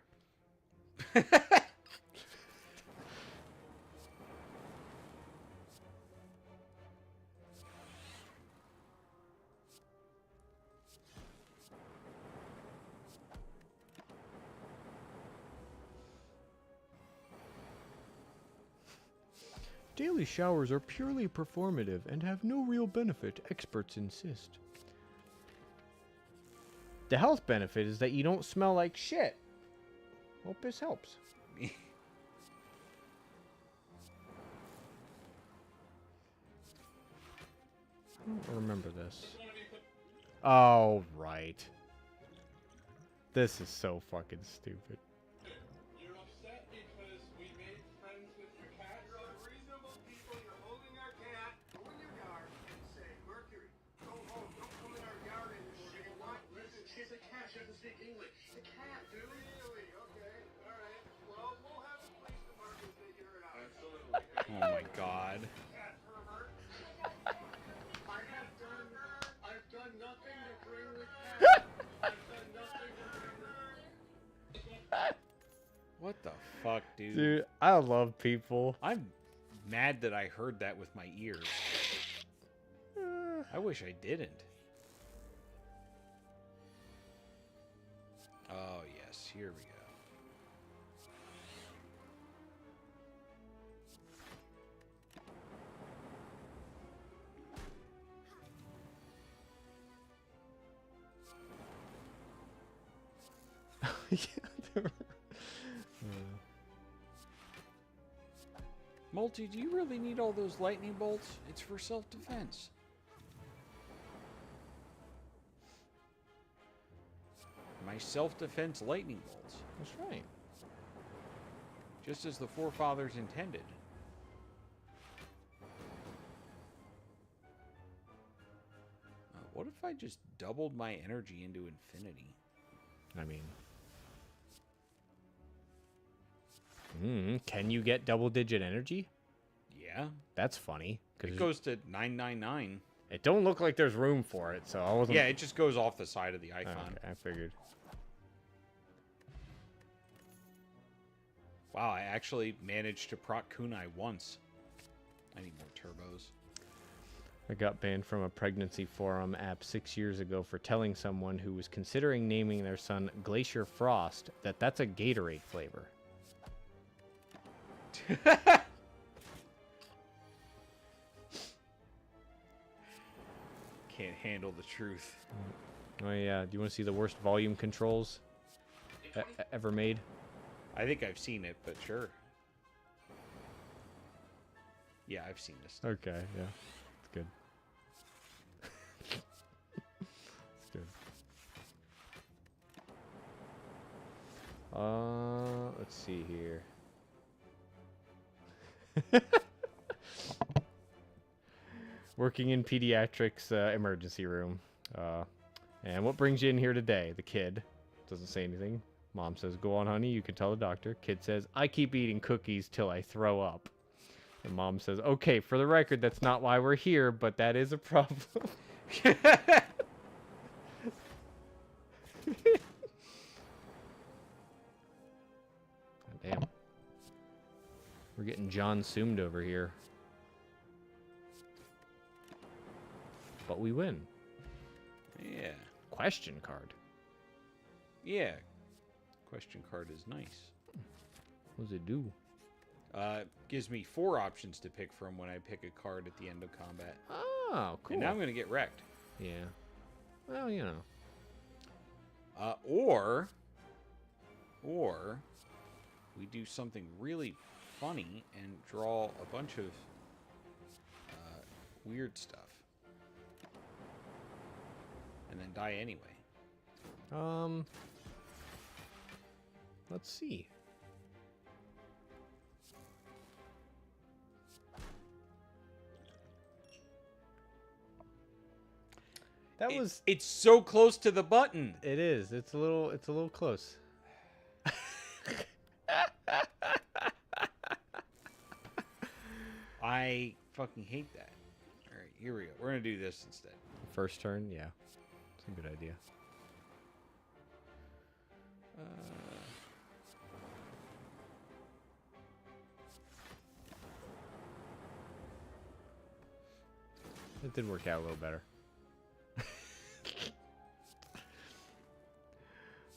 Daily showers are purely performative and have no real benefit, experts insist. The health benefit is that you don't smell like shit. Hope this helps. I don't remember this. Oh, right. This is so fucking stupid. You're upset because we made friends with your cat? You're unreasonable people. You're holding our cat. Go in your yard and say, Mercury, go home. Don't come in our yard anymore. You know what? Listen, she's a cat. She doesn't speak English. She's a cat, dude. Really? Okay. All right. Well, we'll have the police department figure it out. Absolutely. Oh my god. Cat pervert. I've done nothing to bring the cat. I've done nothing to bring the What the fuck, dude? Dude, I love people. I'm mad that I heard that with my ears. I wish I didn't. Oh, yes. Here we go. Multi, do you really need all those lightning bolts? It's for self-defense. My self-defense lightning bolts. That's right. Just as the forefathers intended. What if I just doubled my energy into infinity? I mean... can you get double-digit energy? Yeah. That's funny. It goes to 999. It don't look like there's room for it, so I wasn't... Yeah, it just goes off the side of the icon. Okay, I figured. Wow, I actually managed to proc kunai once. I need more turbos. I got banned from a pregnancy forum app 6 years ago for telling someone who was considering naming their son Glacier Frost that that's a Gatorade flavor. Can't handle the truth. Oh yeah, do you want to see the worst volume controls ever made? I think I've seen it, but sure. Yeah, I've seen this. Okay, yeah. It's good. It's good. Let's see here. Working in pediatrics emergency room. And what brings you in here today? The kid doesn't say anything. Mom says, go on, honey, you can tell the doctor. Kid says, I keep eating cookies till I throw up. And mom says, okay, for the record, that's not why we're here, but that is a problem. Damn. We're getting John Soomed over here. But we win. Yeah. Question card. Yeah. Question card is nice. What does it do? Gives me 4 options to pick from when I pick a card at the end of combat. Oh, cool. And now I'm going to get wrecked. Yeah. Well, you know. Or we do something really funny and draw a bunch of weird stuff. And then die anyway. Let's see. It's so close to the button. It is. It's a little close. I fucking hate that. All right, here we go. We're gonna do this instead. First turn, yeah. It's a good idea. It did work out a little better.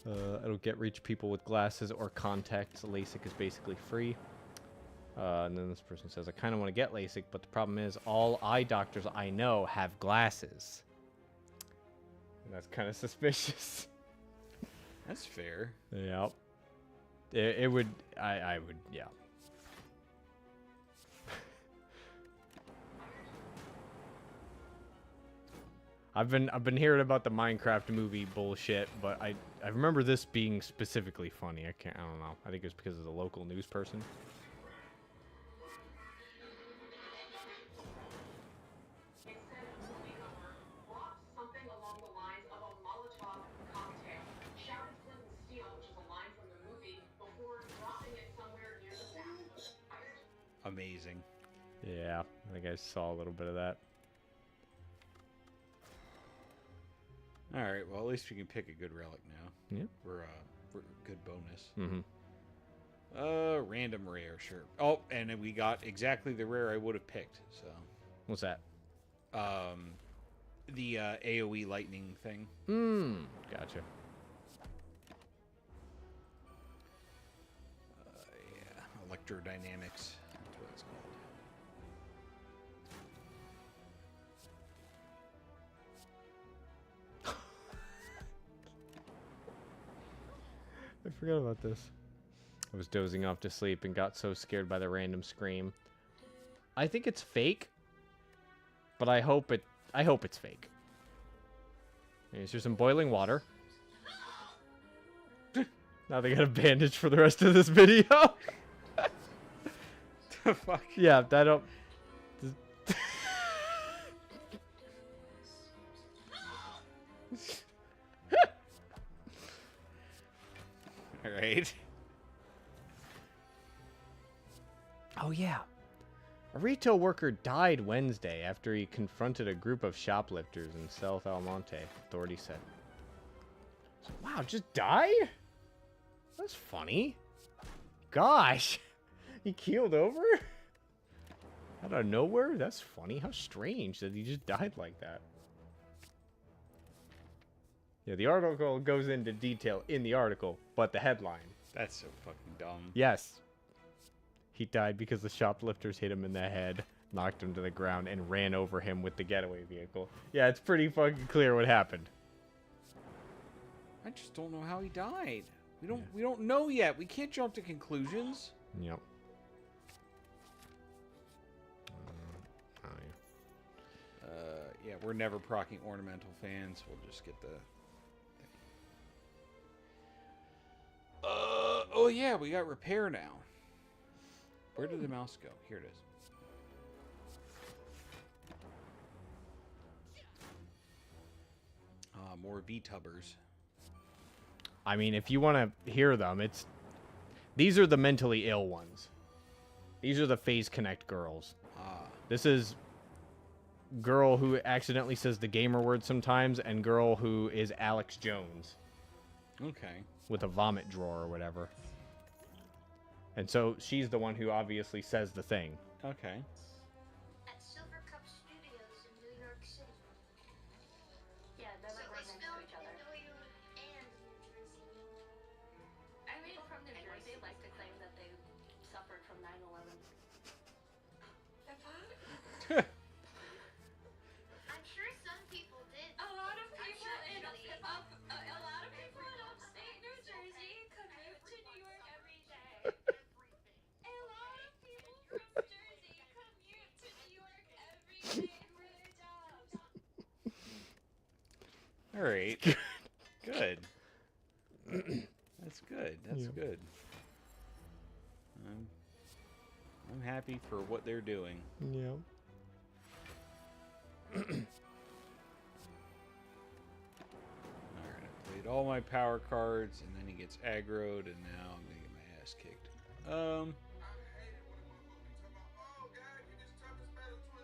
It'll reach people with glasses or contacts. LASIK is basically free. And then this person says, I kind of want to get LASIK, but the problem is all eye doctors I know have glasses. And that's kind of suspicious. That's fair. Yeah. It would, I would, yeah. I've been hearing about the Minecraft movie bullshit, but I remember this being specifically funny. I don't know. I think it was because of the local news person. Instead of moving over, dropped something along the lines of a Molotov cocktail. Shouted flint and steel, which is a line from the movie, before dropping it somewhere near the back. Amazing. Yeah, I think I saw a little bit of that. All right. Well, at least we can pick a good relic now. Yeah. For a good bonus. Mm-hmm. Random rare, sure. Oh, and then we got exactly the rare I would have picked. So. What's that? The AOE lightning thing. Gotcha. Yeah, electrodynamics. That's what it's called. I forgot about this. I was dozing off to sleep and got so scared by the random scream. I think it's fake, but I hope it's fake. Here's some boiling water. Now they got a bandage for the rest of this video. The fuck? Yeah, that'll. All right. Oh yeah. A retail worker died Wednesday after he confronted a group of shoplifters in South Almonte, authorities said. So, wow, just die? That's funny. Gosh. He keeled over? Out of nowhere? That's funny. How strange that he just died like that. Yeah, the article goes into detail in the article, but the headline. That's so fucking dumb. Yes. He died because the shoplifters hit him in the head, knocked him to the ground, and ran over him with the getaway vehicle. Yeah, it's pretty fucking clear what happened. I just don't know how he died. We don't know yet. We can't jump to conclusions. Yep. Yeah, we're never procking ornamental fans. We'll just get the thing. Oh yeah, we got repair now. Where did the mouse go? Here it is. More VTubers. I mean, if you want to hear them, these are the mentally ill ones. These are the Phase Connect girls. This is girl who accidentally says the gamer word sometimes, and girl who is Alex Jones. Okay. With a vomit drawer or whatever. And so she's the one who obviously says the thing. Okay. At Silver Cup Studios in New York City. Yeah, they're like right next to each other. New York and New Jersey. I mean, from New Jersey like to claim that they suffered from 9/11. I'm sure some people did. A lot of people in upstate New Jersey commute to New York every day. A lot of people from Jersey commute to New York every day for their jobs. All right. Good. That's good. That's good. I'm happy for what they're doing. Yeah. Alright, I played all my power cards, and then he gets aggroed, and now I'm gonna get my ass kicked. I hate it when a motherfucker talking about, oh, God, you just chopped this metal 20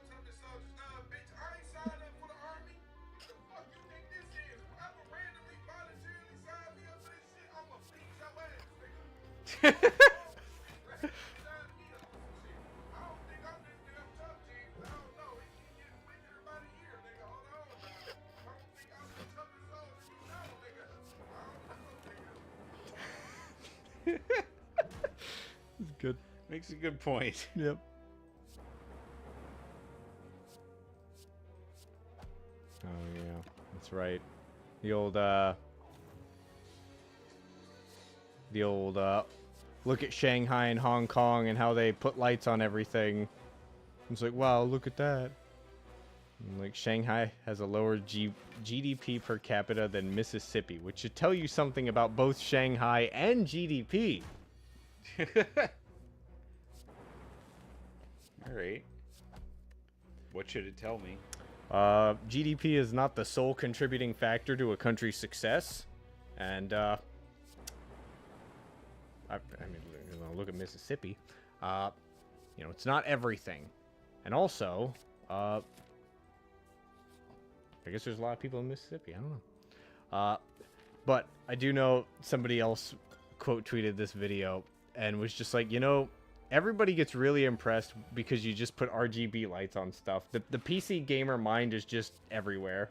Makes a good point. Yep. Oh yeah, that's right. The old look at Shanghai and Hong Kong and how they put lights on everything. It's like, wow, look at that. And, like, Shanghai has a lower GDP per capita than Mississippi, which should tell you something about both Shanghai and GDP. All right. What should it tell me? GDP is not the sole contributing factor to a country's success, and I mean, look at Mississippi. You know, it's not everything, and also, I guess there's a lot of people in Mississippi. I don't know, but I do know somebody else quote tweeted this video and was just like, you know, everybody gets really impressed because you just put RGB lights on stuff. The PC gamer mind is just everywhere.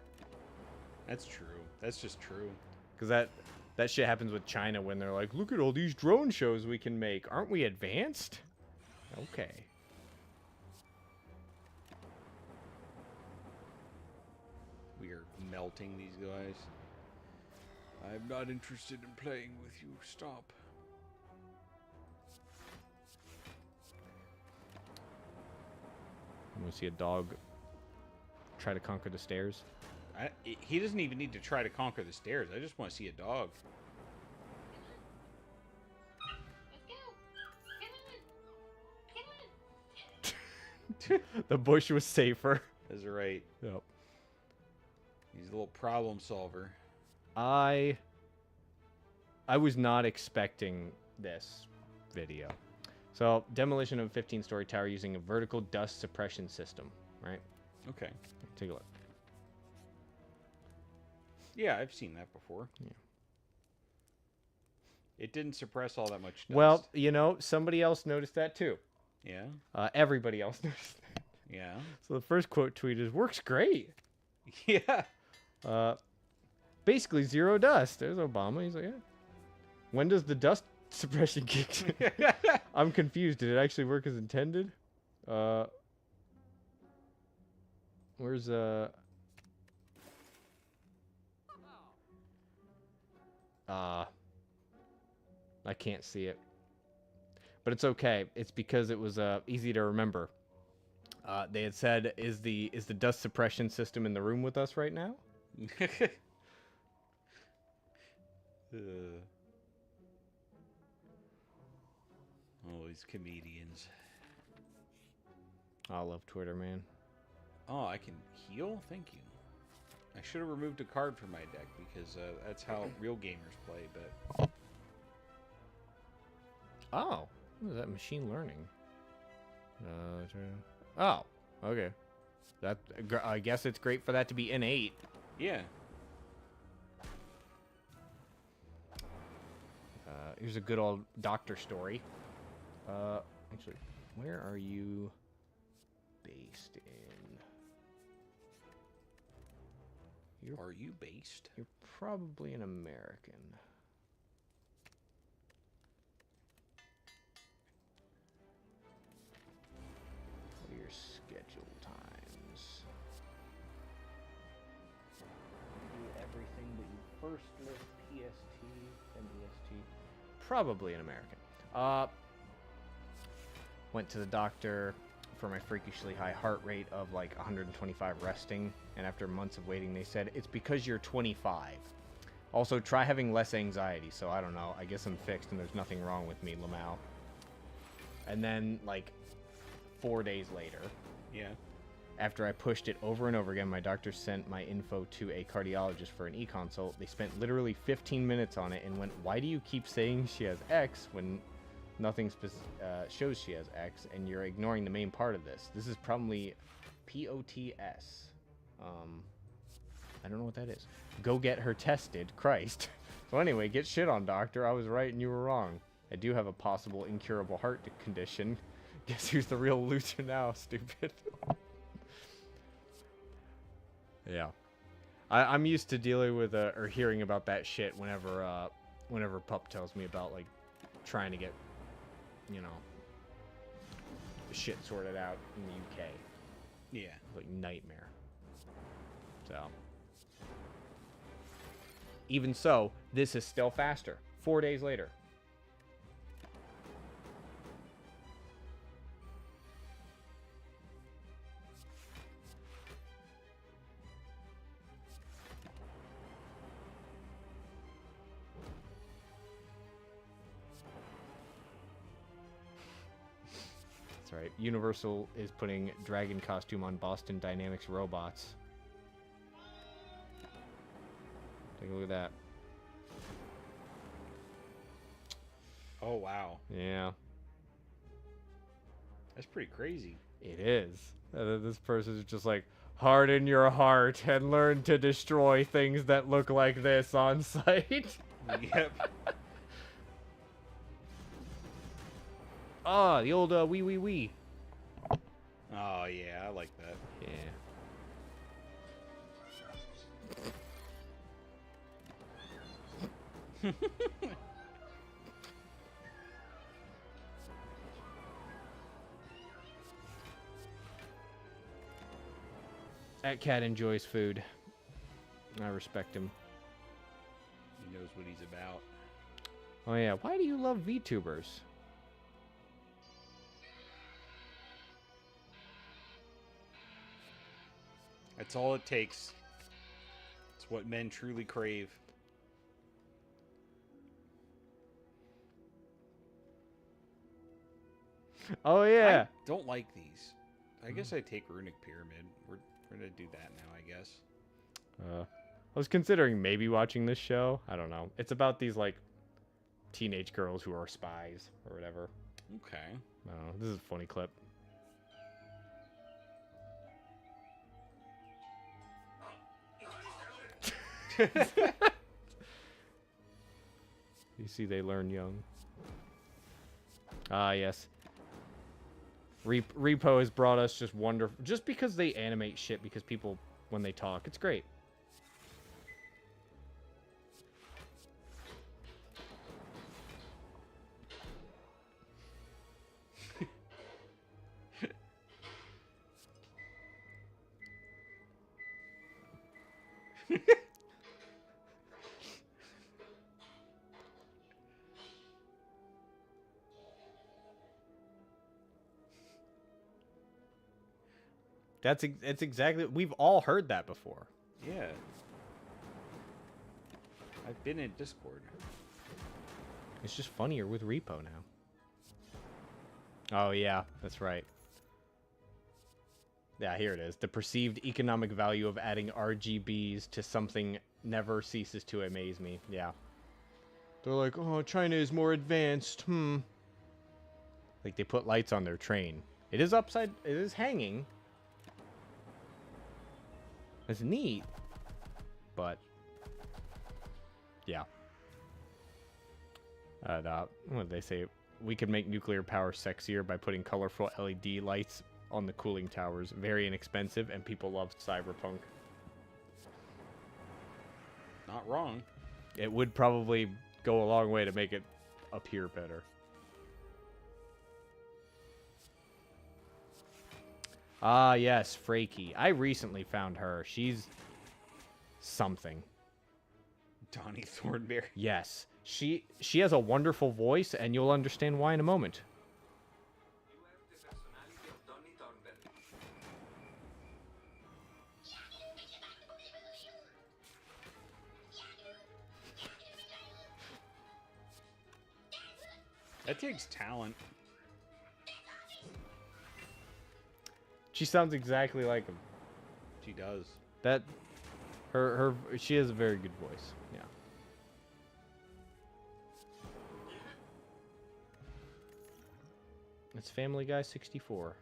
That's true. That's just true. Because that shit happens with China when they're like, look at all these drone shows we can make. Aren't we advanced? Okay. We are melting these guys. I'm not interested in playing with you. Stop. You want to see a dog try to conquer the stairs? He doesn't even need to try to conquer the stairs. I just want to see a dog. Let's go. Come on. Come on. The bush was safer. That's right. Yep. He's a little problem solver. I was not expecting this video. So, demolition of a 15-story tower using a vertical dust suppression system, right? Okay. Take a look. Yeah, I've seen that before. Yeah. It didn't suppress all that much dust. Well, you know, somebody else noticed that too. Yeah. Everybody else noticed that. Yeah. So the first quote tweet is, works great. Yeah. Basically zero dust. There's Obama. He's like, yeah. When does the dust suppression kick in? I'm confused. Did it actually work as intended? Where's I can't see it. But it's okay. It's because it was easy to remember. They had said, is the dust suppression system in the room with us right now? All these comedians. I love Twitter, man. Oh, I can heal? Thank you. I should have removed a card from my deck because that's how real gamers play, but... Oh, what is that? Machine learning. Oh, okay. That I guess it's great for that to be innate. Yeah. Here's a good old doctor story. Actually, where are you based in? Are you based? You're probably an American. What are your schedule times? You do everything, but you first list PST and EST. Probably an American. Went to the doctor for my freakishly high heart rate of like 125 resting, and after months of waiting, they said, it's because you're 25. Also, try having less anxiety. So I don't know. I guess I'm fixed and there's nothing wrong with me, Lamau. And then, like, 4 days later, Yeah. after I pushed it over and over again, my doctor sent my info to a cardiologist for an e-consult. They spent literally 15 minutes on it and went, why do you keep saying she has X when nothing shows she has X, and you're ignoring the main part of this? This is probably POTS. I don't know what that is. Go get her tested. Christ. So anyway, get shit on, doctor. I was right and you were wrong. I do have a possible incurable heart condition. Guess who's the real loser now, stupid? Yeah. I'm used to dealing with or hearing about that shit whenever Pup tells me about, like, trying to get, you know, shit sorted out in the UK. Yeah. Like nightmare. So even so, this is still faster. 4 days later. That's right. Universal is putting dragon costume on Boston Dynamics robots. Take a look at that. Oh, wow. Yeah, That's pretty crazy. it is. This person is just like, harden your heart and learn to destroy things that look like this on site. Yep. Ah, the old wee wee wee. Oh, yeah, I like that. Yeah. That cat enjoys food. I respect him. He knows what he's about. Oh yeah, why do you love VTubers? That's all it takes. It's what men truly crave. Oh yeah. I don't like these. I guess I take Runic Pyramid. We're gonna do that now, I guess. I was considering maybe watching this show. I don't know. It's about these like teenage girls who are spies or whatever. Okay. I don't know. This is a funny clip. You see, they learn young. Ah, yes. Repo has brought us just wonderful. Just because they animate shit, because people, when they talk, it's great. It's exactly. We've all heard that before. Yeah. I've been in Discord. It's just funnier with Repo now. Oh yeah, that's right. Yeah, here it is. The perceived economic value of adding RGBs to something never ceases to amaze me. Yeah. They're like, oh, China is more advanced. Like they put lights on their train. It is upside. It is hanging. It's neat, but yeah. What did they say? We could make nuclear power sexier by putting colorful LED lights on the cooling towers. Very inexpensive, and people love cyberpunk. Not wrong. It would probably go a long way to make it appear better. Ah, yes, Freaky. I recently found her. She's something. Donnie Thornberry. Yes. She has a wonderful voice, and you'll understand why in a moment. That takes talent. She sounds exactly like him. She does. That she has a very good voice. Yeah. It's Family Guy 64.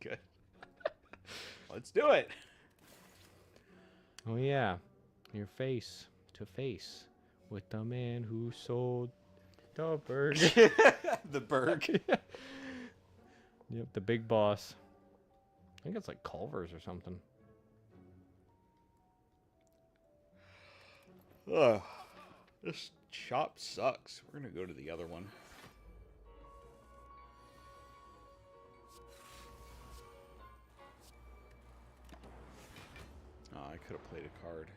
Good. Let's do it. Oh yeah, your face to face with the man who sold the Berg. The Berg. Yep, the big boss. I think it's like Culver's or something. Ugh. This shop sucks. We're gonna go to the other one. Oh, I could have played a card.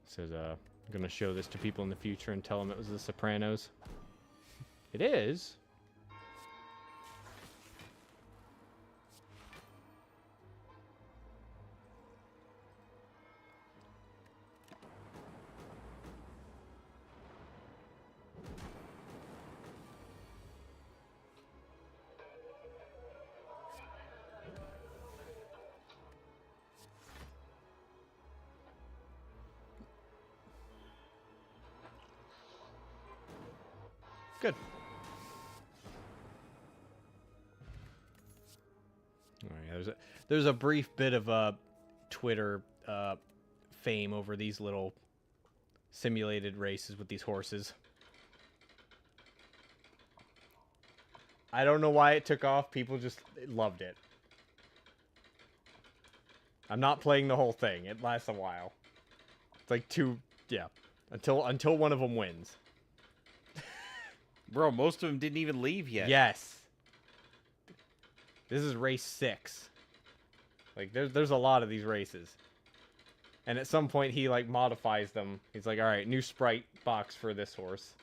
Says, I'm gonna show this to people in the future and tell them it was The Sopranos. It is? Good. All right, there's a brief bit of Twitter fame over these little simulated races with these horses. I don't know why it took off. People just loved it. I'm not playing the whole thing. It lasts a while. It's like until one of them wins. Bro, most of them didn't even leave yet. Yes. This is race 6. Like, there's a lot of these races. And at some point, he, like, modifies them. He's like, alright, new sprite box for this horse.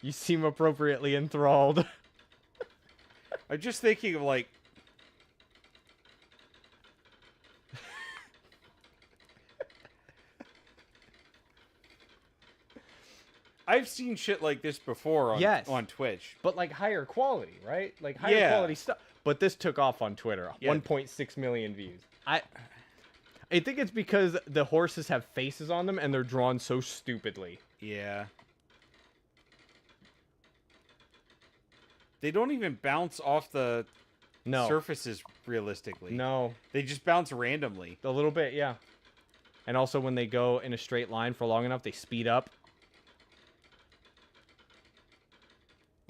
You seem appropriately enthralled. I'm just thinking of, like... I've seen shit like this before on Twitch. But, like, higher quality, right? Like, higher quality stuff. But this took off on Twitter. Yeah. 1.6 million views. I think it's because the horses have faces on them, and they're drawn so stupidly. Yeah. They don't even bounce off the surfaces realistically. No. They just bounce randomly. A little bit, yeah. And also when they go in a straight line for long enough, they speed up.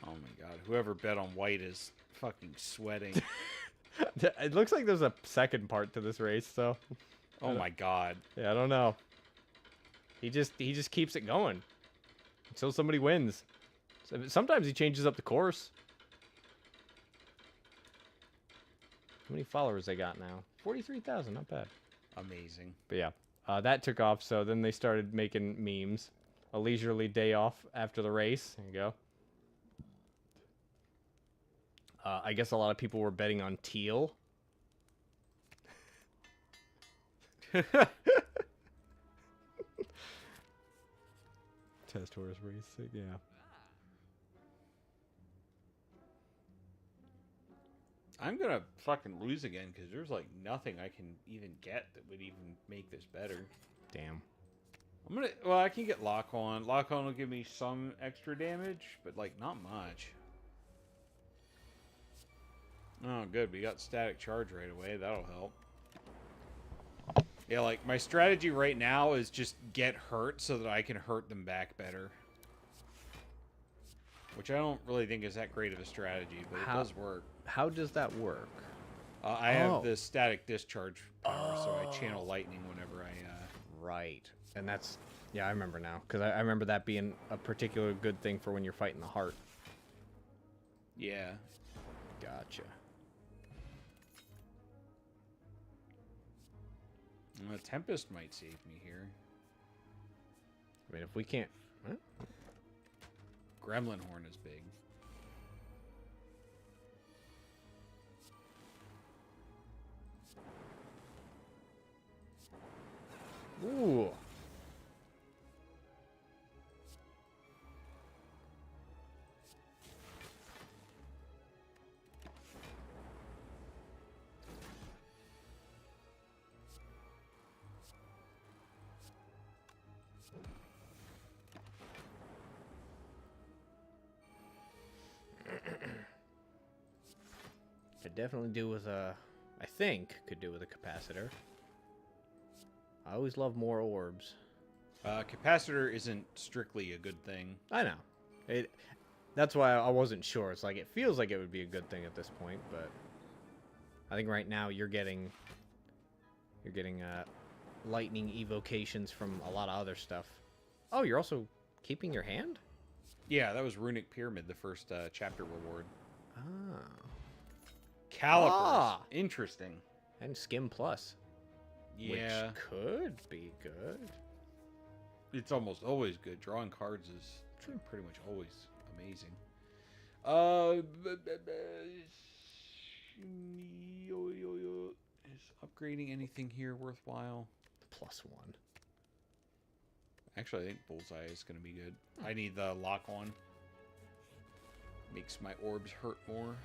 Oh my god. Whoever bet on white is fucking sweating. It looks like there's a second part to this race, so. Oh my god. Yeah, I don't know. He just keeps it going until somebody wins. Sometimes he changes up the course. How many followers they got now? 43,000, not bad. Amazing. But yeah, that took off. So then they started making memes. A leisurely day off after the race. There you go. I guess a lot of people were betting on teal. Test horse racing, yeah. I'm gonna fucking lose again because there's like nothing I can even get that would even make this better. Damn. Well, I can get lock on. Lock on will give me some extra damage, but like not much. Oh, good. We got static charge right away. That'll help. Yeah, like my strategy right now is just get hurt so that I can hurt them back better. Which I don't really think is that great of a strategy, but it does work. How does that work? I have the static discharge power, so I channel lightning whenever I... Right. And that's... Yeah, I remember now. Because I remember that being a particular good thing for when you're fighting the heart. Yeah. Gotcha. Tempest might save me here. I mean, if we can't... Huh? Gremlin Horn is big. Ooh. Could definitely do with a... I think could do with a capacitor. I always love more orbs. Capacitor isn't strictly a good thing. I know. That's why I wasn't sure. It's like, it feels like it would be a good thing at this point, but... I think right now you're getting lightning evocations from a lot of other stuff. Oh, you're also keeping your hand? Yeah, that was Runic Pyramid, the first chapter reward. Ah. Calipers. Ah. Interesting. And Skim Plus. Yeah. Which could be good. It's almost always good. Drawing cards is pretty much always amazing. Is upgrading anything here worthwhile? +1. Actually, I think Bullseye is going to be good. I need the lock one. Makes my orbs hurt more.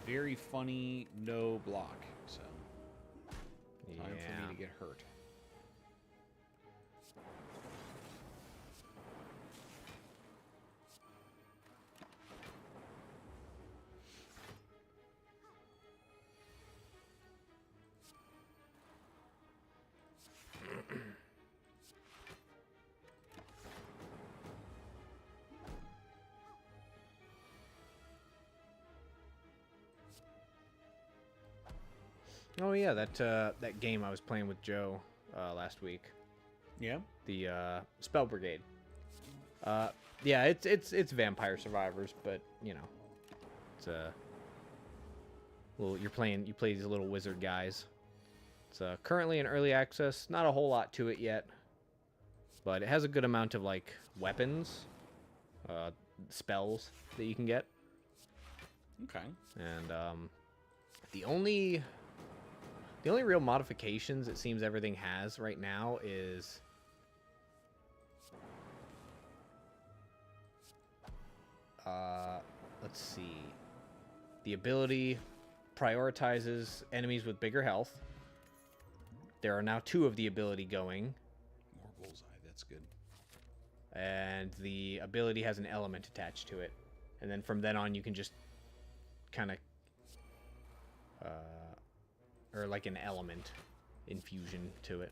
Very funny, no block. So, time for me to get hurt. Oh yeah, that game I was playing with Joe last week. Yeah. The Spell Brigade. Yeah, it's Vampire Survivors, but you know, it's well, you play these little wizard guys. It's currently in early access. Not a whole lot to it yet, but it has a good amount of like weapons, spells that you can get. Okay. And the only real modifications it seems everything has right now is let's see. The ability prioritizes enemies with bigger health. There are now 2 of the ability going. More Bullseye, that's good. And the ability has an element attached to it. And then from then on you can just kind of or like an element infusion to it.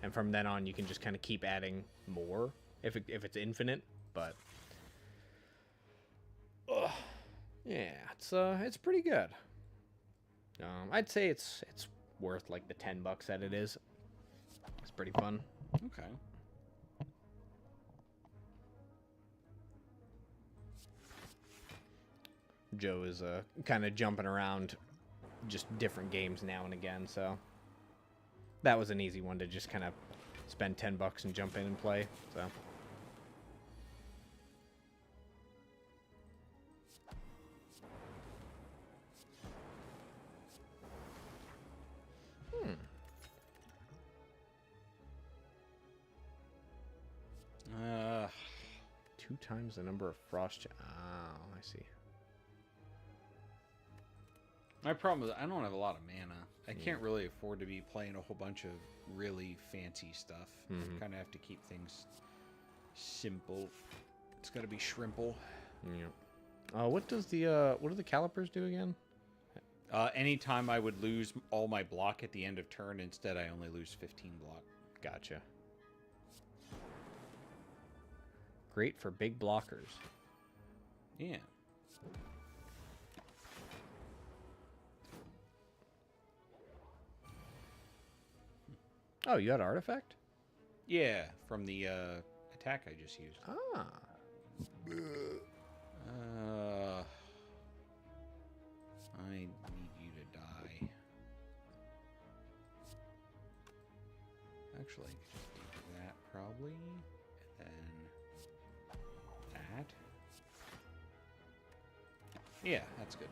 And from then on, you can just kind of keep adding more if it's infinite. But yeah, it's pretty good. I'd say it's worth like the $10 that it is. It's pretty fun. Okay. Joe is kind of jumping around just different games now and again, so that was an easy one to just kind of spend $10 and jump in and play. So Uh, 2 times the number of frost. Oh, I see. my problem is I don't have a lot of mana. I can't really afford to be playing a whole bunch of really fancy stuff. Kind of have to keep things simple. It's got to be shrimple. Yeah. What do the calipers do again? Anytime I would lose all my block at the end of turn, instead I only lose 15 block. Gotcha. Great for big blockers. Yeah. Oh, you had artifact? Yeah, from the attack I just used. Ah. I need you to die. Actually, I could just do that probably. And then that. Yeah, that's good.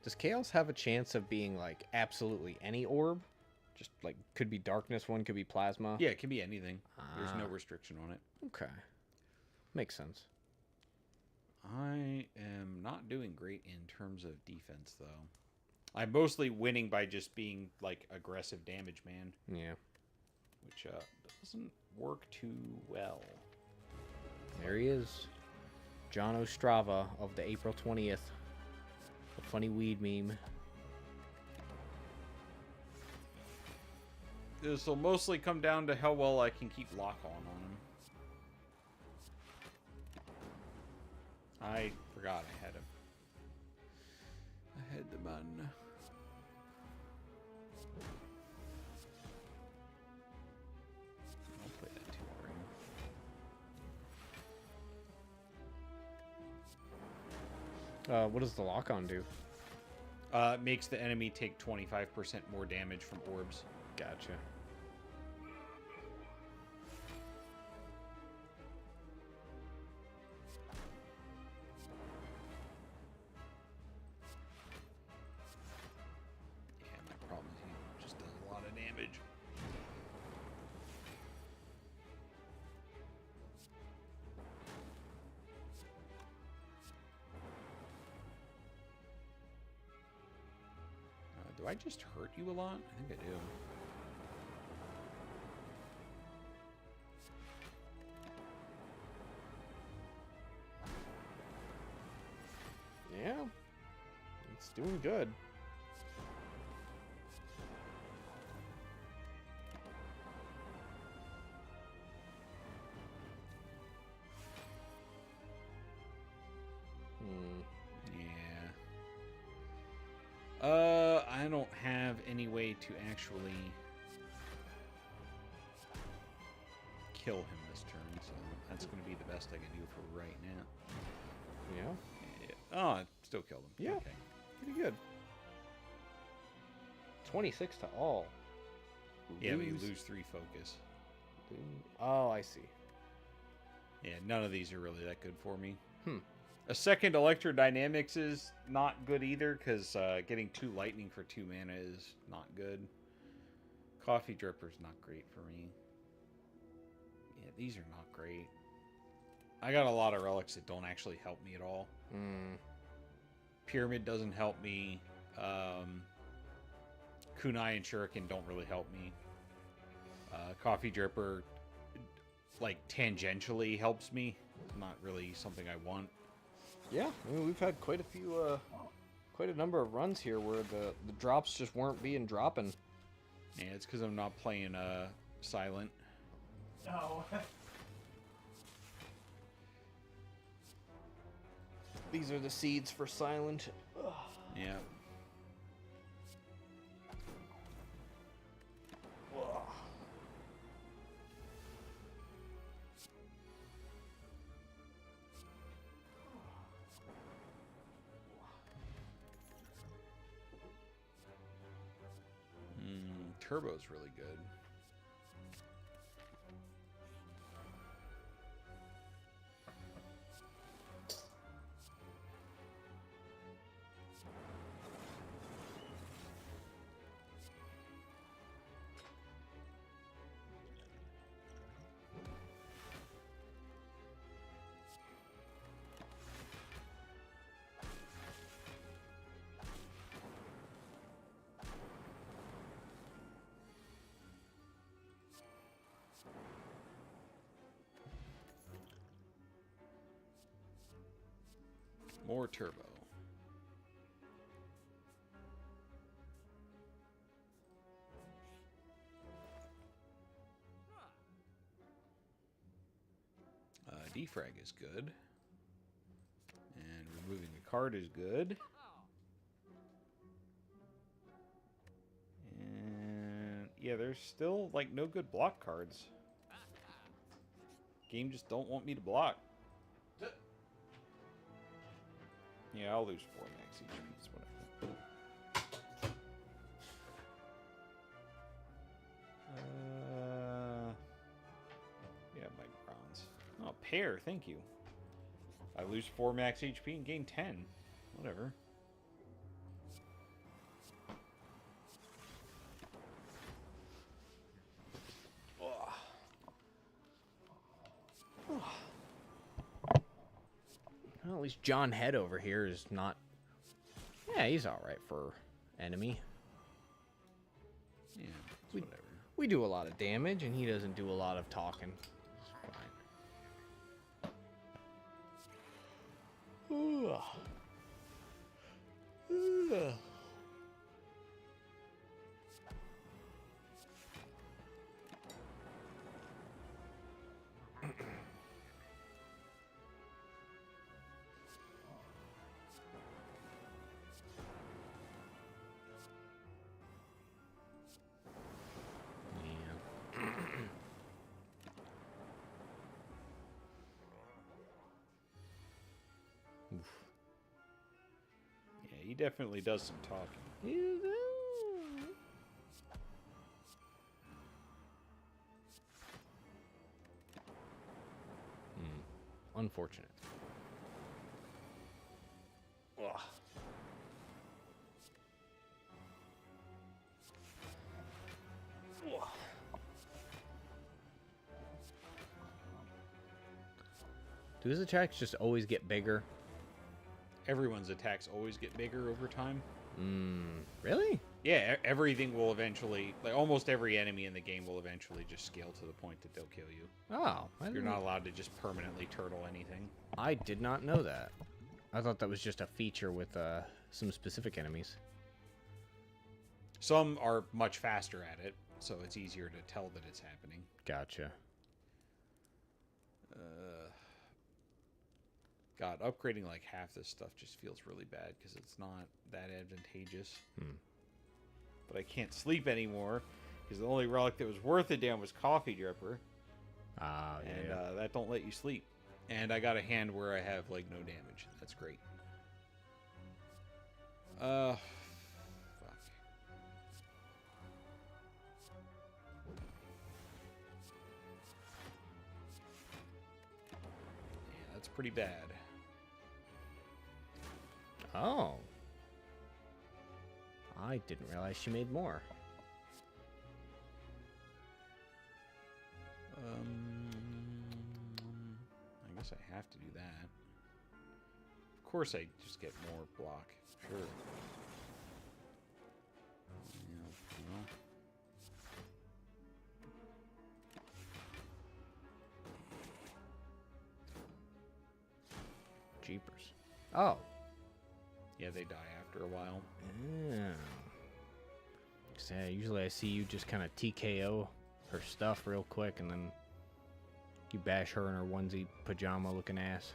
Does Chaos have a chance of being, like, absolutely any orb? Just, like, could be darkness one, could be plasma? Yeah, it can be anything. There's no Ah. restriction on it. Okay. Makes sense. I am not doing great in terms of defense, though. I'm mostly winning by just being, like, aggressive damage man, Yeah. which doesn't work too well. There he is. John Ostrava of the April 20th. The funny weed meme. This will mostly come down to how well I can keep lock on him. I forgot I had him. I had the man. I'll play that too, What does the lock-on do? Makes the enemy take 25% more damage from orbs. Gotcha. Yeah, my problem is he just does a lot of damage. Do I just hurt you a lot? I think I do. Yeah. It's doing good. I don't have any way to actually kill him this turn, so that's going to be the best I can do for right now. Yeah. Yeah. Oh, I still killed him. Yeah. Okay. Pretty good. 26 to all. Yeah, but you lose 3 focus. Oh, I see. Yeah, none of these are really that good for me. Hmm. A second electrodynamics is not good either, because getting 2 lightning for 2 mana is not good. Coffee dripper's not great for me. Yeah, these are not great. I got a lot of relics that don't actually help me at all. Pyramid doesn't help me. Kunai and Shuriken don't really help me. Coffee dripper, like, tangentially helps me. Not really something I want. Yeah, I mean, we've had quite a few, quite a number of runs here where the drops just weren't being dropping. Yeah, it's because I'm not playing Silent. No. These are the seeds for Silent. Ugh. Yeah. Turbo's really good. More turbo. Defrag is good. And removing a card is good. And yeah, there's still like no good block cards. Game just don't want me to block. Yeah, I'll lose 4 max HP, whatever. Yeah, my bronze. Oh, pair, thank you. I lose 4 max HP and gain 10. Whatever. least John Head over here is not... Yeah, he's alright for enemy. Yeah, it's We- whatever. We do a lot of damage, and he doesn't do a lot of talking. It's fine. Ugh. Ugh. Yeah, he definitely does some talking. Unfortunate. Ugh. Ugh. Do his attacks just always get bigger? Everyone's attacks always get bigger over time. Really? Yeah, everything will eventually, like almost every enemy in the game will eventually just scale to the point that they'll kill you. Oh, You're not allowed to just permanently turtle anything. I did not know that. I thought that was just a feature with some specific enemies. Some are much faster at it, so it's easier to tell that it's happening. Gotcha. God, upgrading like half this stuff just feels really bad because it's not that advantageous. But I can't sleep anymore because the only relic that was worth a damn was Coffee Dripper. Ah, And yeah. that don't let you sleep. And I got a hand where I have like no damage. That's great. Fuck. Yeah, that's pretty bad. Oh. I didn't realize she made more. I guess I have to do that. Of course I just get more block. Sure. Yeah, well. Jeepers. Oh. Yeah, they die after a while. Yeah. So, usually I see you just kind of TKO her stuff real quick, and then you bash her in her onesie pajama looking ass.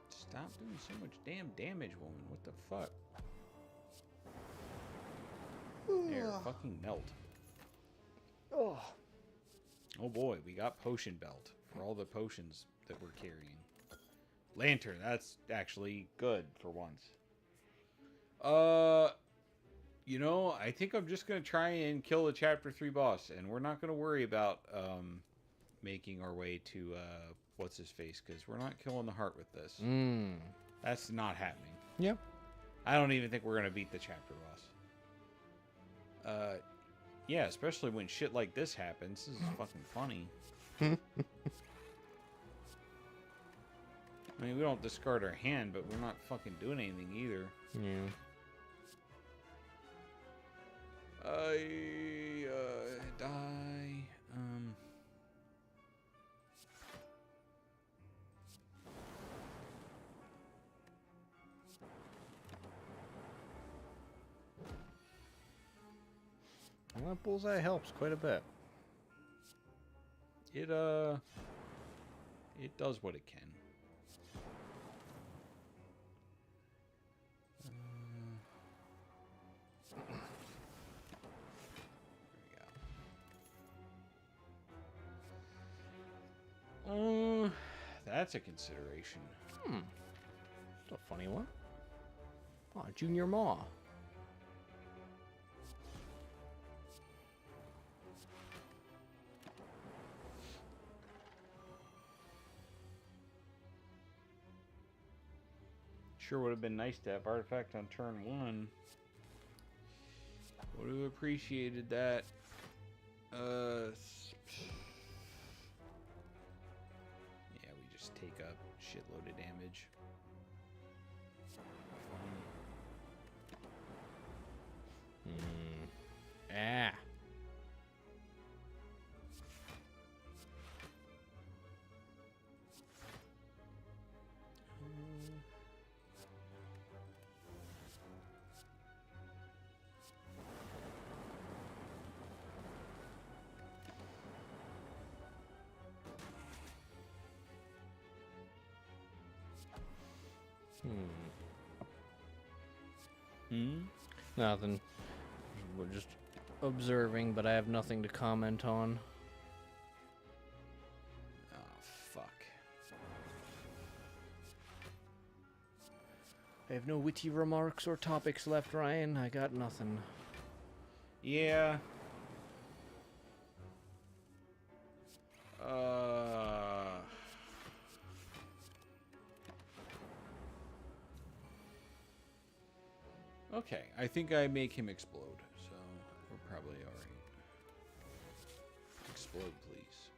Stop doing so much damn damage, woman. What the fuck? There, fucking melt. Oh. Oh boy, we got potion belt for all the potions that we're carrying. Lantern, that's actually good for once. You know, I think I'm just gonna try and kill the chapter 3 boss, and we're not gonna worry about making our way to what's his face, because we're not killing the heart with this. That's not happening. Yep. I don't even think we're gonna beat the chapter boss. Yeah, especially when shit like this happens. This is fucking funny. I mean, we don't discard our hand, but we're not fucking doing anything either. Yeah. I die. Well, that bullseye helps quite a bit. It does what it can. There we go. That's a consideration. That's a funny one. Oh, Junior Maw. Sure would have been nice to have artifact on turn 1. Would have appreciated that. Yeah, we just take up shitload of damage. Ah. Nothing. We're just observing, but I have nothing to comment on. Oh, fuck. I have no witty remarks or topics left, Ryan. I got nothing. Yeah. Okay, I think I make him explode, so we're probably alright. Explode, please.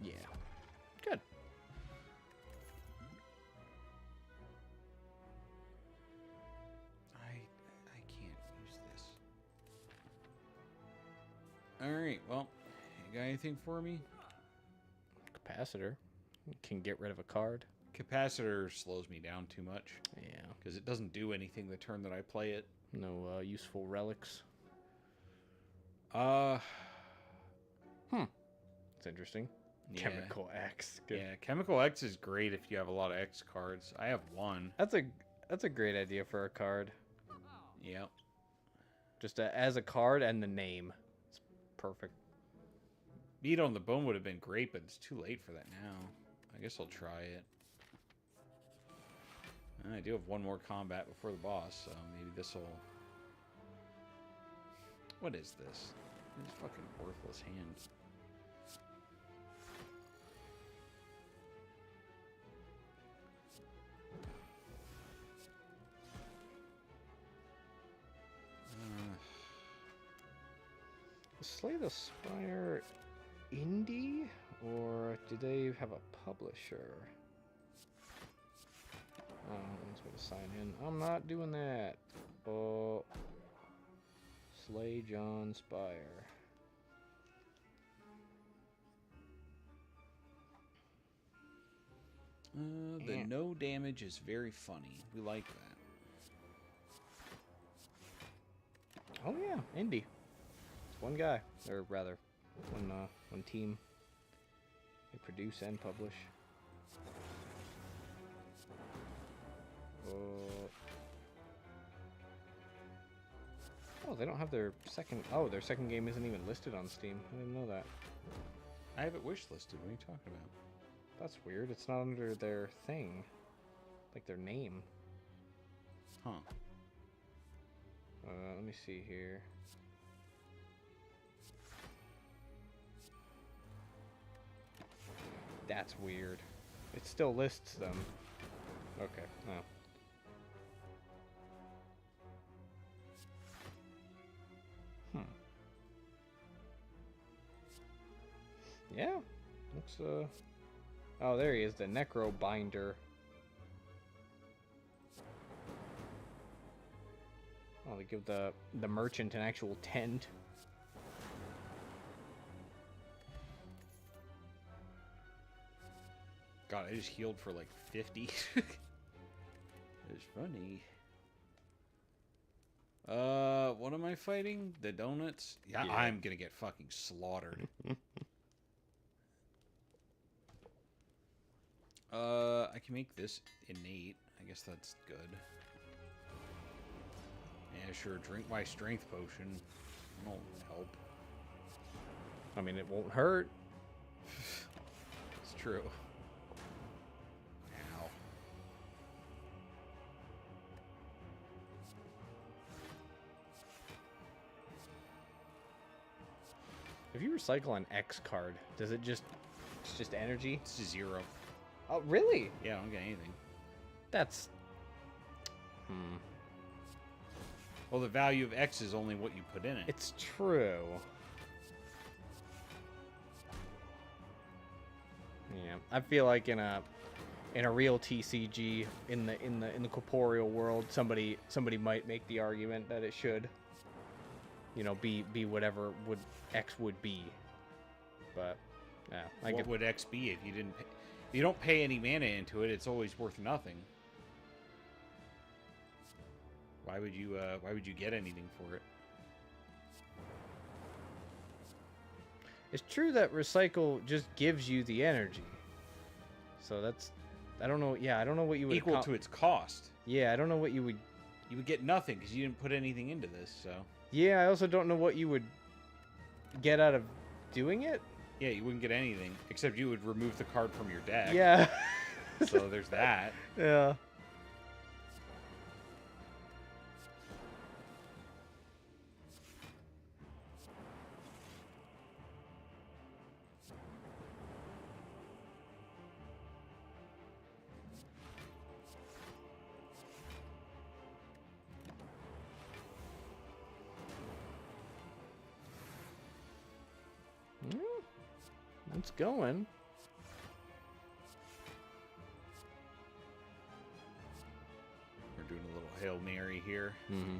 Yeah. Good. I can't use this. Alright, well, you got anything for me? Capacitor. Can get rid of a card. Capacitor slows me down too much. Yeah. Because it doesn't do anything the turn that I play it. No useful relics. Uh. It's interesting. Yeah. Chemical X. Good. Yeah, Chemical X is great if you have a lot of X cards. I have one. That's a great idea for a card. Yep. Just as a card and the name. It's perfect. Beat on the Bone would have been great, but it's too late for that now. I guess I'll try it. I do have one more combat before the boss, so maybe this'll... What is this? This fucking worthless hand. Slay the Spire indie? Or do they have a publisher? Oh, wants me to sign in. I'm not doing that. Oh. Slay John Spire. The no damage is very funny. We like that. Oh yeah, indie. It's one guy, or rather, one team. They produce and publish. Oh, they don't have their second. Oh, their second game isn't even listed on Steam. I didn't know that. I have it wish listed. What are you talking about? That's weird. It's not under their thing, like their name. Huh. Let me see here. That's weird. It still lists them. Okay. Oh. Yeah. Looks Oh, there he is, the Necro Binder. Oh, they give the merchant an actual tent. God, I just healed for like 50. It's funny. What am I fighting? The donuts? Yeah, Yeah. I'm gonna get fucking slaughtered. I can make this innate. I guess that's good. Yeah, sure. Drink my strength potion. Won't help. I mean, it won't hurt. It's true. Ow. If you recycle an X card, does it just It's just energy. It's 0. Oh, really? Yeah, I don't get anything. That's... Well, the value of X is only what you put in it. It's true. Yeah, I feel like in a real TCG in the corporeal world, somebody might make the argument that it should, be whatever X would be. But yeah, What would X be if you didn't? If you don't pay any mana into it, it's always worth nothing. Why would you get anything for it? It's true that recycle just gives you the energy. So that's, I don't know. Yeah, I don't know what you would Equal to its cost. Yeah, I don't know what you would. You would get nothing because you didn't put anything into this. So. Yeah, I also don't know what you would get out of doing it. Yeah, you wouldn't get anything except you would remove the card from your deck. Yeah. So there's that. Yeah. It's going. We're doing a little Hail Mary here. Mm-hmm.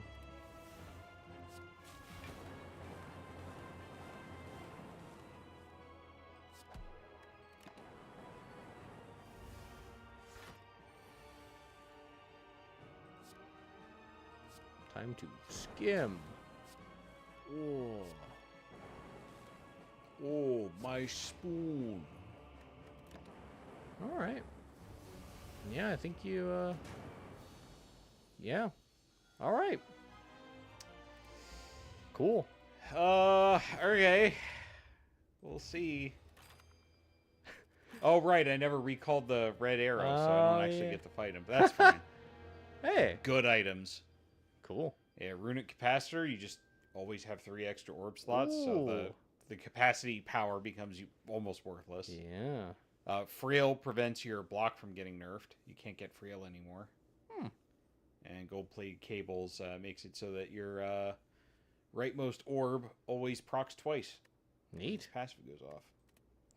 Time to skim. Oh. Oh, my spoon. All right. Yeah, I think you, yeah. All right. Cool. Okay. We'll see. Oh, right. I never recalled the red arrow, so I don't actually get to fight him. But that's fine. Hey. Good items. Cool. Yeah, runic capacitor, you just always have 3 extra orb slots, so Ooh. the capacity power becomes almost worthless. Yeah. Frail prevents your block from getting nerfed. You can't get frail anymore. And gold-plated cables makes it so that your rightmost orb always procs twice. Neat. Passive goes off.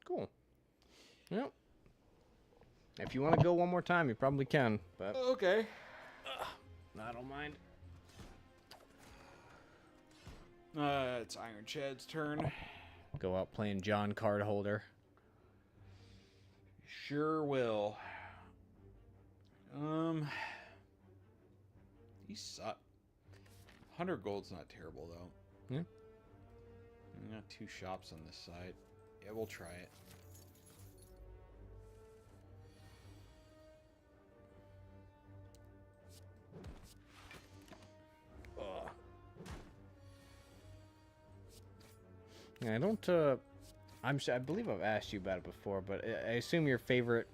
Cool. Yep. If you want to go one more time, you probably can. But Okay. I don't mind. It's Iron Chad's turn. Go out playing John Card Holder. Sure will. These suck. 100 gold's not terrible though. Yeah. I got 2 shops on this side. Yeah, we'll try it. Yeah, I don't. I believe I've asked you about it before, but I assume your favorite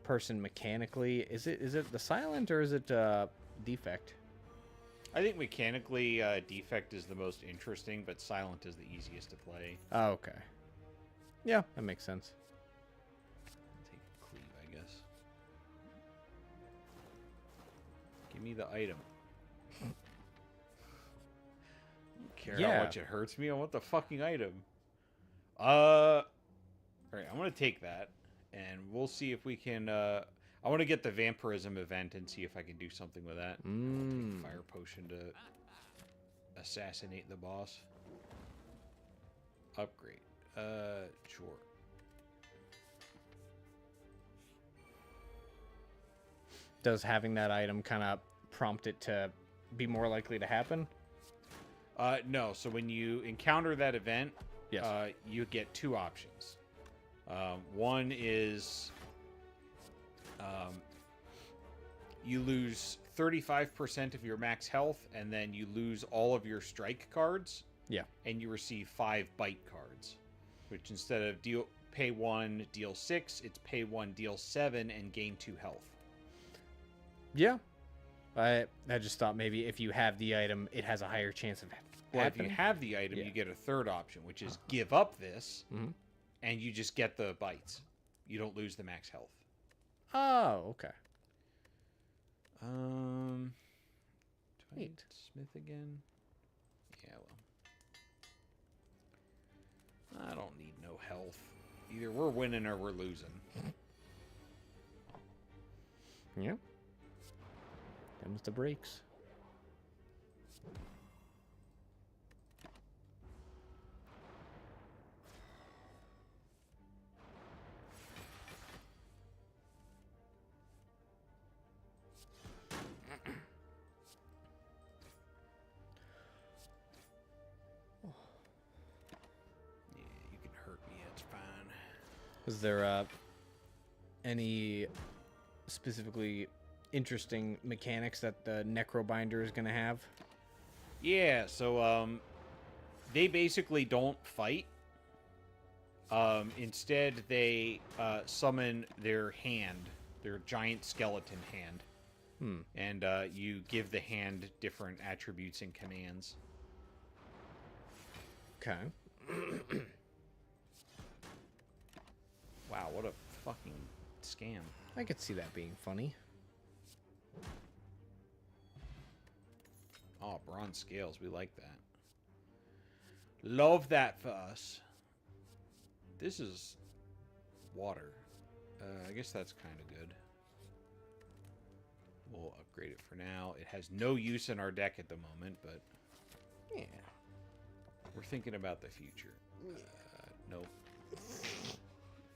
person mechanically is it the silent or is it defect? I think mechanically defect is the most interesting, but silent is the easiest to play. Oh, okay. Yeah, that makes sense. Take cleave, I guess. Give me the item. Care how much it hurts me. I want the fucking item. Alright, I'm gonna take that, and we'll see if we can. I want to get the vampirism event and see if I can do something with that. I'll take fire potion to assassinate the boss. Upgrade. Sure. Does having that item kind of prompt it to be more likely to happen? No. So when you encounter that event, Yes. You get 2 options. One is you lose 35% of your max health, and then you lose all of your strike cards. Yeah. And you receive 5 bite cards, which instead of pay 1, deal 6, it's pay 1, deal 7, and gain 2 health. Yeah. I just thought maybe if you have the item, it has a higher chance of Well, if happening. you have the item, Yeah. you get a third option, which is give up this and you just get the bites. You don't lose the max health. Oh, okay. Do I need Neat. Smith again? Yeah, well. I don't need no health. Either we're winning or we're losing. Yep. Them's the breaks. Yeah, you can hurt me. It's fine. Is there any specifically interesting mechanics that the Necrobinder is going to have? Yeah, so they basically don't fight. Instead, they summon their hand, their giant skeleton hand. And you give the hand different attributes and commands. Okay. Wow, what a fucking scam. I could see that being funny. Oh, bronze scales. We like that. Love that for us. This is water. I guess that's kind of good. We'll upgrade it for now. It has no use in our deck at the moment, but Yeah. we're thinking about the future. Nope.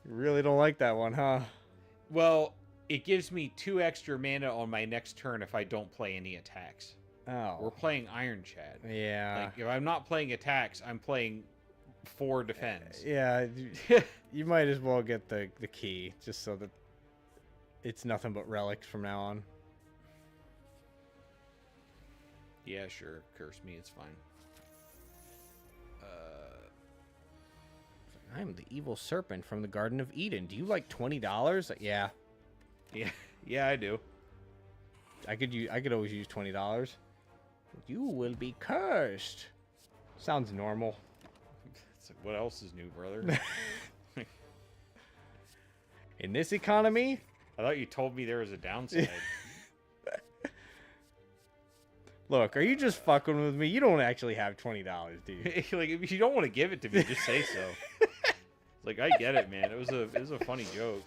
You really don't like that one, huh? Well, it gives me 2 extra mana on my next turn if I don't play any attacks. Oh. We're playing Iron Chad. Yeah. Like, if I'm not playing attacks, I'm playing 4 defense. Yeah, you might as well get the key, just so that it's nothing but relics from now on. Yeah, sure. Curse me, it's fine. I am the evil serpent from the Garden of Eden. Do you like $20? Yeah, Yeah, I do. I could always use $20. You will be cursed. Sounds normal. It's like, what else is new, brother? In this economy, I thought you told me there was a downside. look, are you just fucking with me? You don't actually have $20, dude. Like, if you don't want to give it to me, just say so. It's like, I get it, man. It was a funny joke.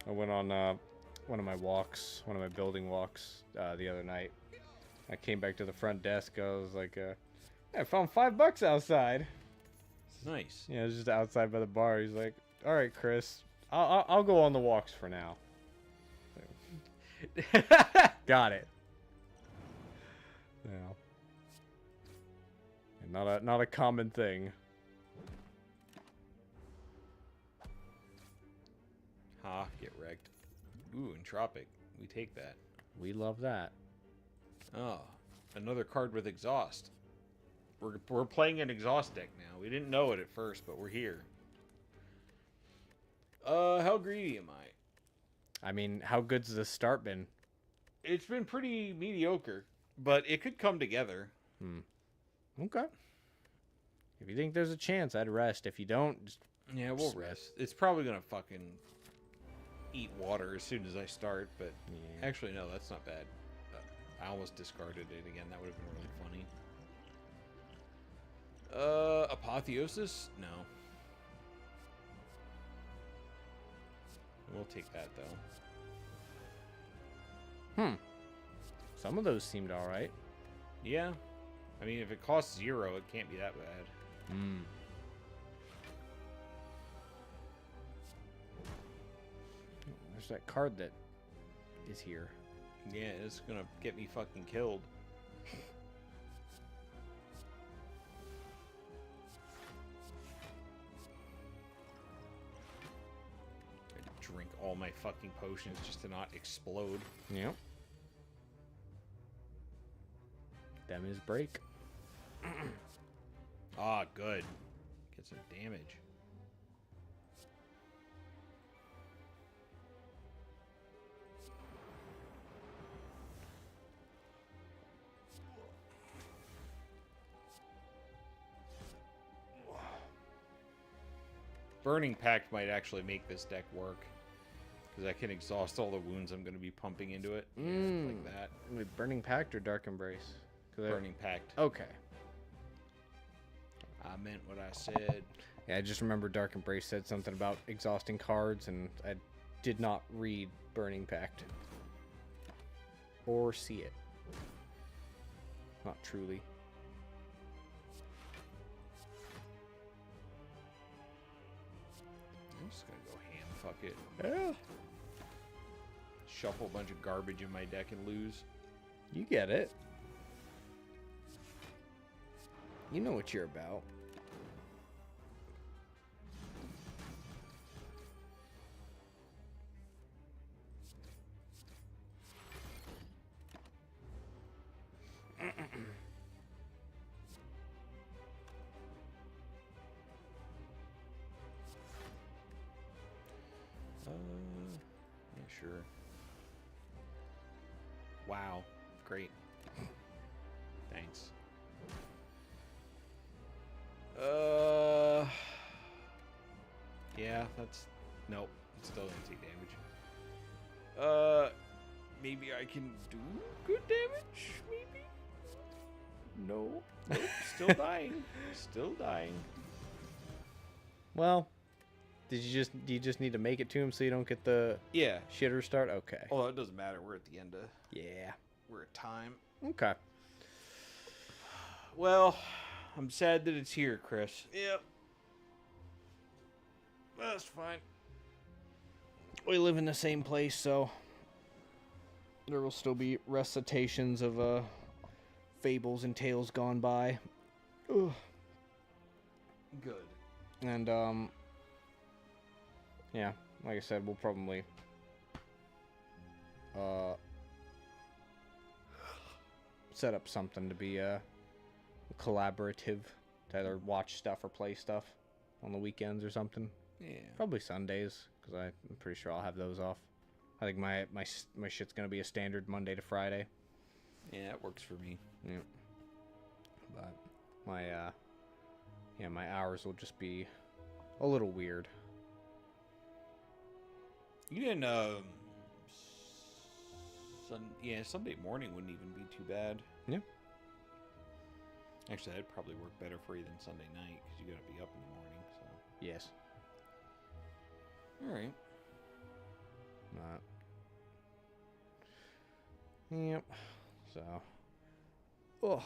I went on one of my walks, one of my building walks the other night. I came back to the front desk. I was like, I found $5 outside. Nice. Yeah, it was just outside by the bar. He's like, all right, Chris, I'll go on the walks for now. Got it. Yeah. And not a common thing. Ha, get wrecked. Ooh, Entropic. We take that. We love that. Oh, another card with exhaust. We're playing an exhaust deck now. We didn't know it at first, but we're here. How greedy am I? I mean, how good's the start been? It's been pretty mediocre, but it could come together. Okay. If you think there's a chance, I'd rest. If you don't, just Yeah, we'll rest. It's probably gonna fucking eat water as soon as I start, but yeah. actually, no, that's not bad. I almost discarded it again. That would have been really funny. Apotheosis? No. We'll take that, though. Some of those seemed all right. Yeah. I mean, if it costs 0, it can't be that bad. There's that card that is here. Yeah, it's gonna get me fucking killed. I drink all my fucking potions just to not explode. Yep. Them is break. Ah, good. Get some damage. Burning Pact might actually make this deck work. Because I can exhaust all the wounds I'm going to be pumping into it. Yeah, like that. Wait, Burning Pact or Dark Embrace? Burning Pact. Okay. I meant what I said. Yeah, I just remember Dark Embrace said something about exhausting cards, and I did not read Burning Pact. Or see it. Not truly. I'm just going to go ham. Fuck it. Yeah. Shuffle a bunch of garbage in my deck and lose. You get it. You know what you're about. Yeah, sure. Wow. Great. Thanks. Yeah, that's... Nope. It's still gonna take damage. Maybe I can do good damage? Maybe? No. Nope. Still dying. Still dying. Well, do you just need to make it to him so you don't get the Yeah. shitter start? Okay. Well, it doesn't matter. We're at the end of... Yeah. We're at time. Okay. Well, I'm sad that it's here, Chris. Yep. That's fine. We live in the same place, so there will still be recitations of fables and tales gone by. Ugh. Good. And yeah, like I said, we'll probably set up something to be collaborative, to either watch stuff or play stuff on the weekends or something. Yeah. Probably Sundays, because I'm pretty sure I'll have those off. I think my shit's gonna be a standard Monday to Friday. Yeah, that works for me. Yeah. But my hours will just be a little weird. You didn't, Sunday morning wouldn't even be too bad. Yeah. Actually, that'd probably work better for you than Sunday night, because you gotta be up in the morning, so. Yes. Alright. Yep. So. Oh,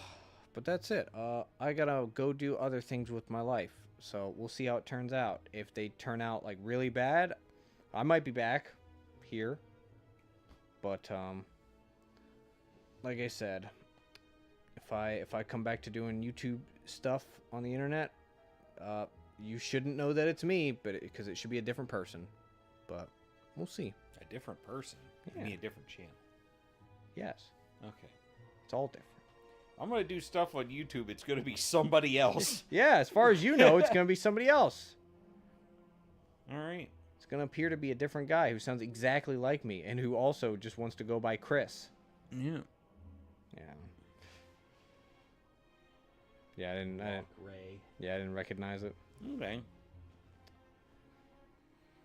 but that's it. I gotta go do other things with my life. So we'll see how it turns out. If they turn out like really bad, I might be back here. But like I said, if I come back to doing YouTube stuff on the internet, you shouldn't know that it's me, but because it should be a different person. But we'll see. A different person? Yeah. You mean a different channel? Yes. Okay. It's all different. I'm gonna do stuff on YouTube. It's gonna be somebody else. Yeah, as far as you know, it's going to be somebody else. Alright. It's going to appear to be a different guy who sounds exactly like me and who also just wants to go by Chris. Yeah. Yeah. Yeah, I didn't I didn't recognize it. Okay.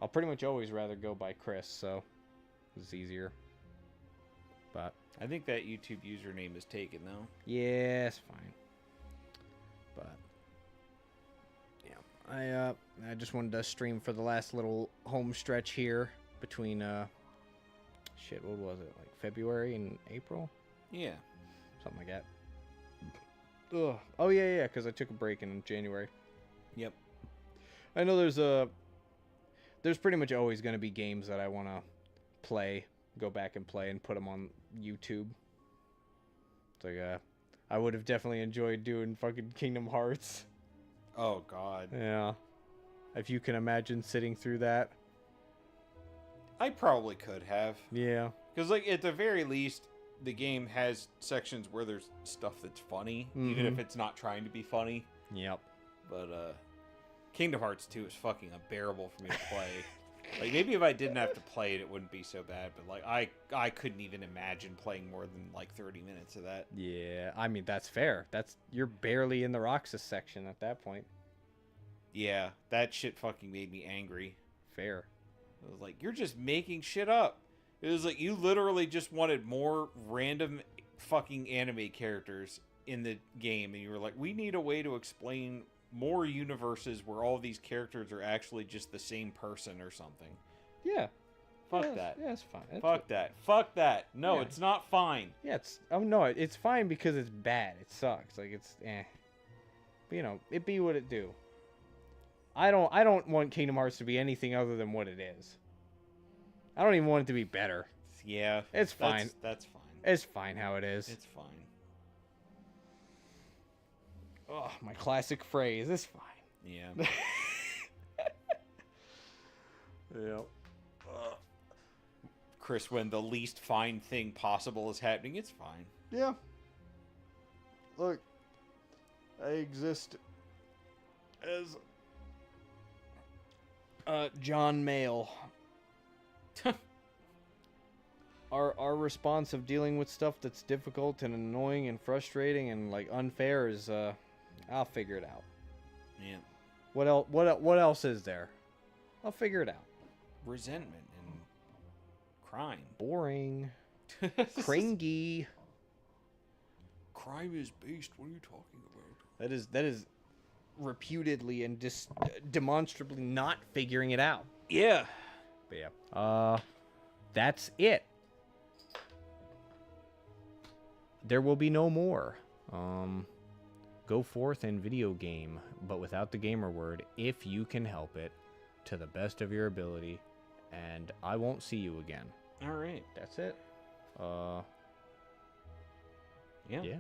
I'll pretty much always rather go by Chris, so it's easier. But I think that YouTube username is taken, though. yeah, it's fine. But yeah, I just wanted to stream for the last little home stretch here between shit, what was it? Like February and April? Yeah. Something like that. Ugh. Oh yeah, because I took a break in January. Yep. I know there's pretty much always going to be games that I want to play, go back and play and put them on YouTube. It's like I would have definitely enjoyed doing fucking Kingdom Hearts. Oh God. Yeah. If you can imagine sitting through that. I probably could have. Yeah. Because, like, at the very least, the game has sections where there's stuff that's funny, even if it's not trying to be funny. Yep. But, Kingdom Hearts 2 is fucking unbearable for me to play. Like, maybe if I didn't have to play it, it wouldn't be so bad. But, like, I couldn't even imagine playing more than, like, 30 minutes of that. Yeah, I mean, that's fair. You're barely in the Roxas section at that point. Yeah, that shit fucking made me angry. Fair. I was like, you're just making shit up. It was like you literally just wanted more random fucking anime characters in the game, and you were like, we need a way to explain more universes where all these characters are actually just the same person or something. Yeah. Fuck Yeah, that. Yeah, it's fine. Fuck that. Fuck that. No, Yeah. it's not fine. Yeah, it's... Oh, no, it's fine because it's bad. It sucks. Like, it's... eh. But, you know, it be what it do. I don't want Kingdom Hearts to be anything other than what it is. I don't even want it to be better. Yeah. It's fine. That's fine. It's fine how it is. It's fine. Oh, my classic phrase. It's fine. Yeah. Yeah. Chris, when the least fine thing possible is happening, it's fine. Yeah. Look, I exist as John Mayle. Our response of dealing with stuff that's difficult and annoying and frustrating and like unfair is I'll figure it out. Yeah. What else is there? I'll figure it out. Resentment and crime. Boring. Cringy. Crime is based. What are you talking about? That is reputedly and demonstrably not figuring it out. Yeah. But yeah. That's it. There will be no more. Go forth and video game, but without the gamer word, if you can help it, to the best of your ability, and I won't see you again. All right. That's it. Yeah. Yeah.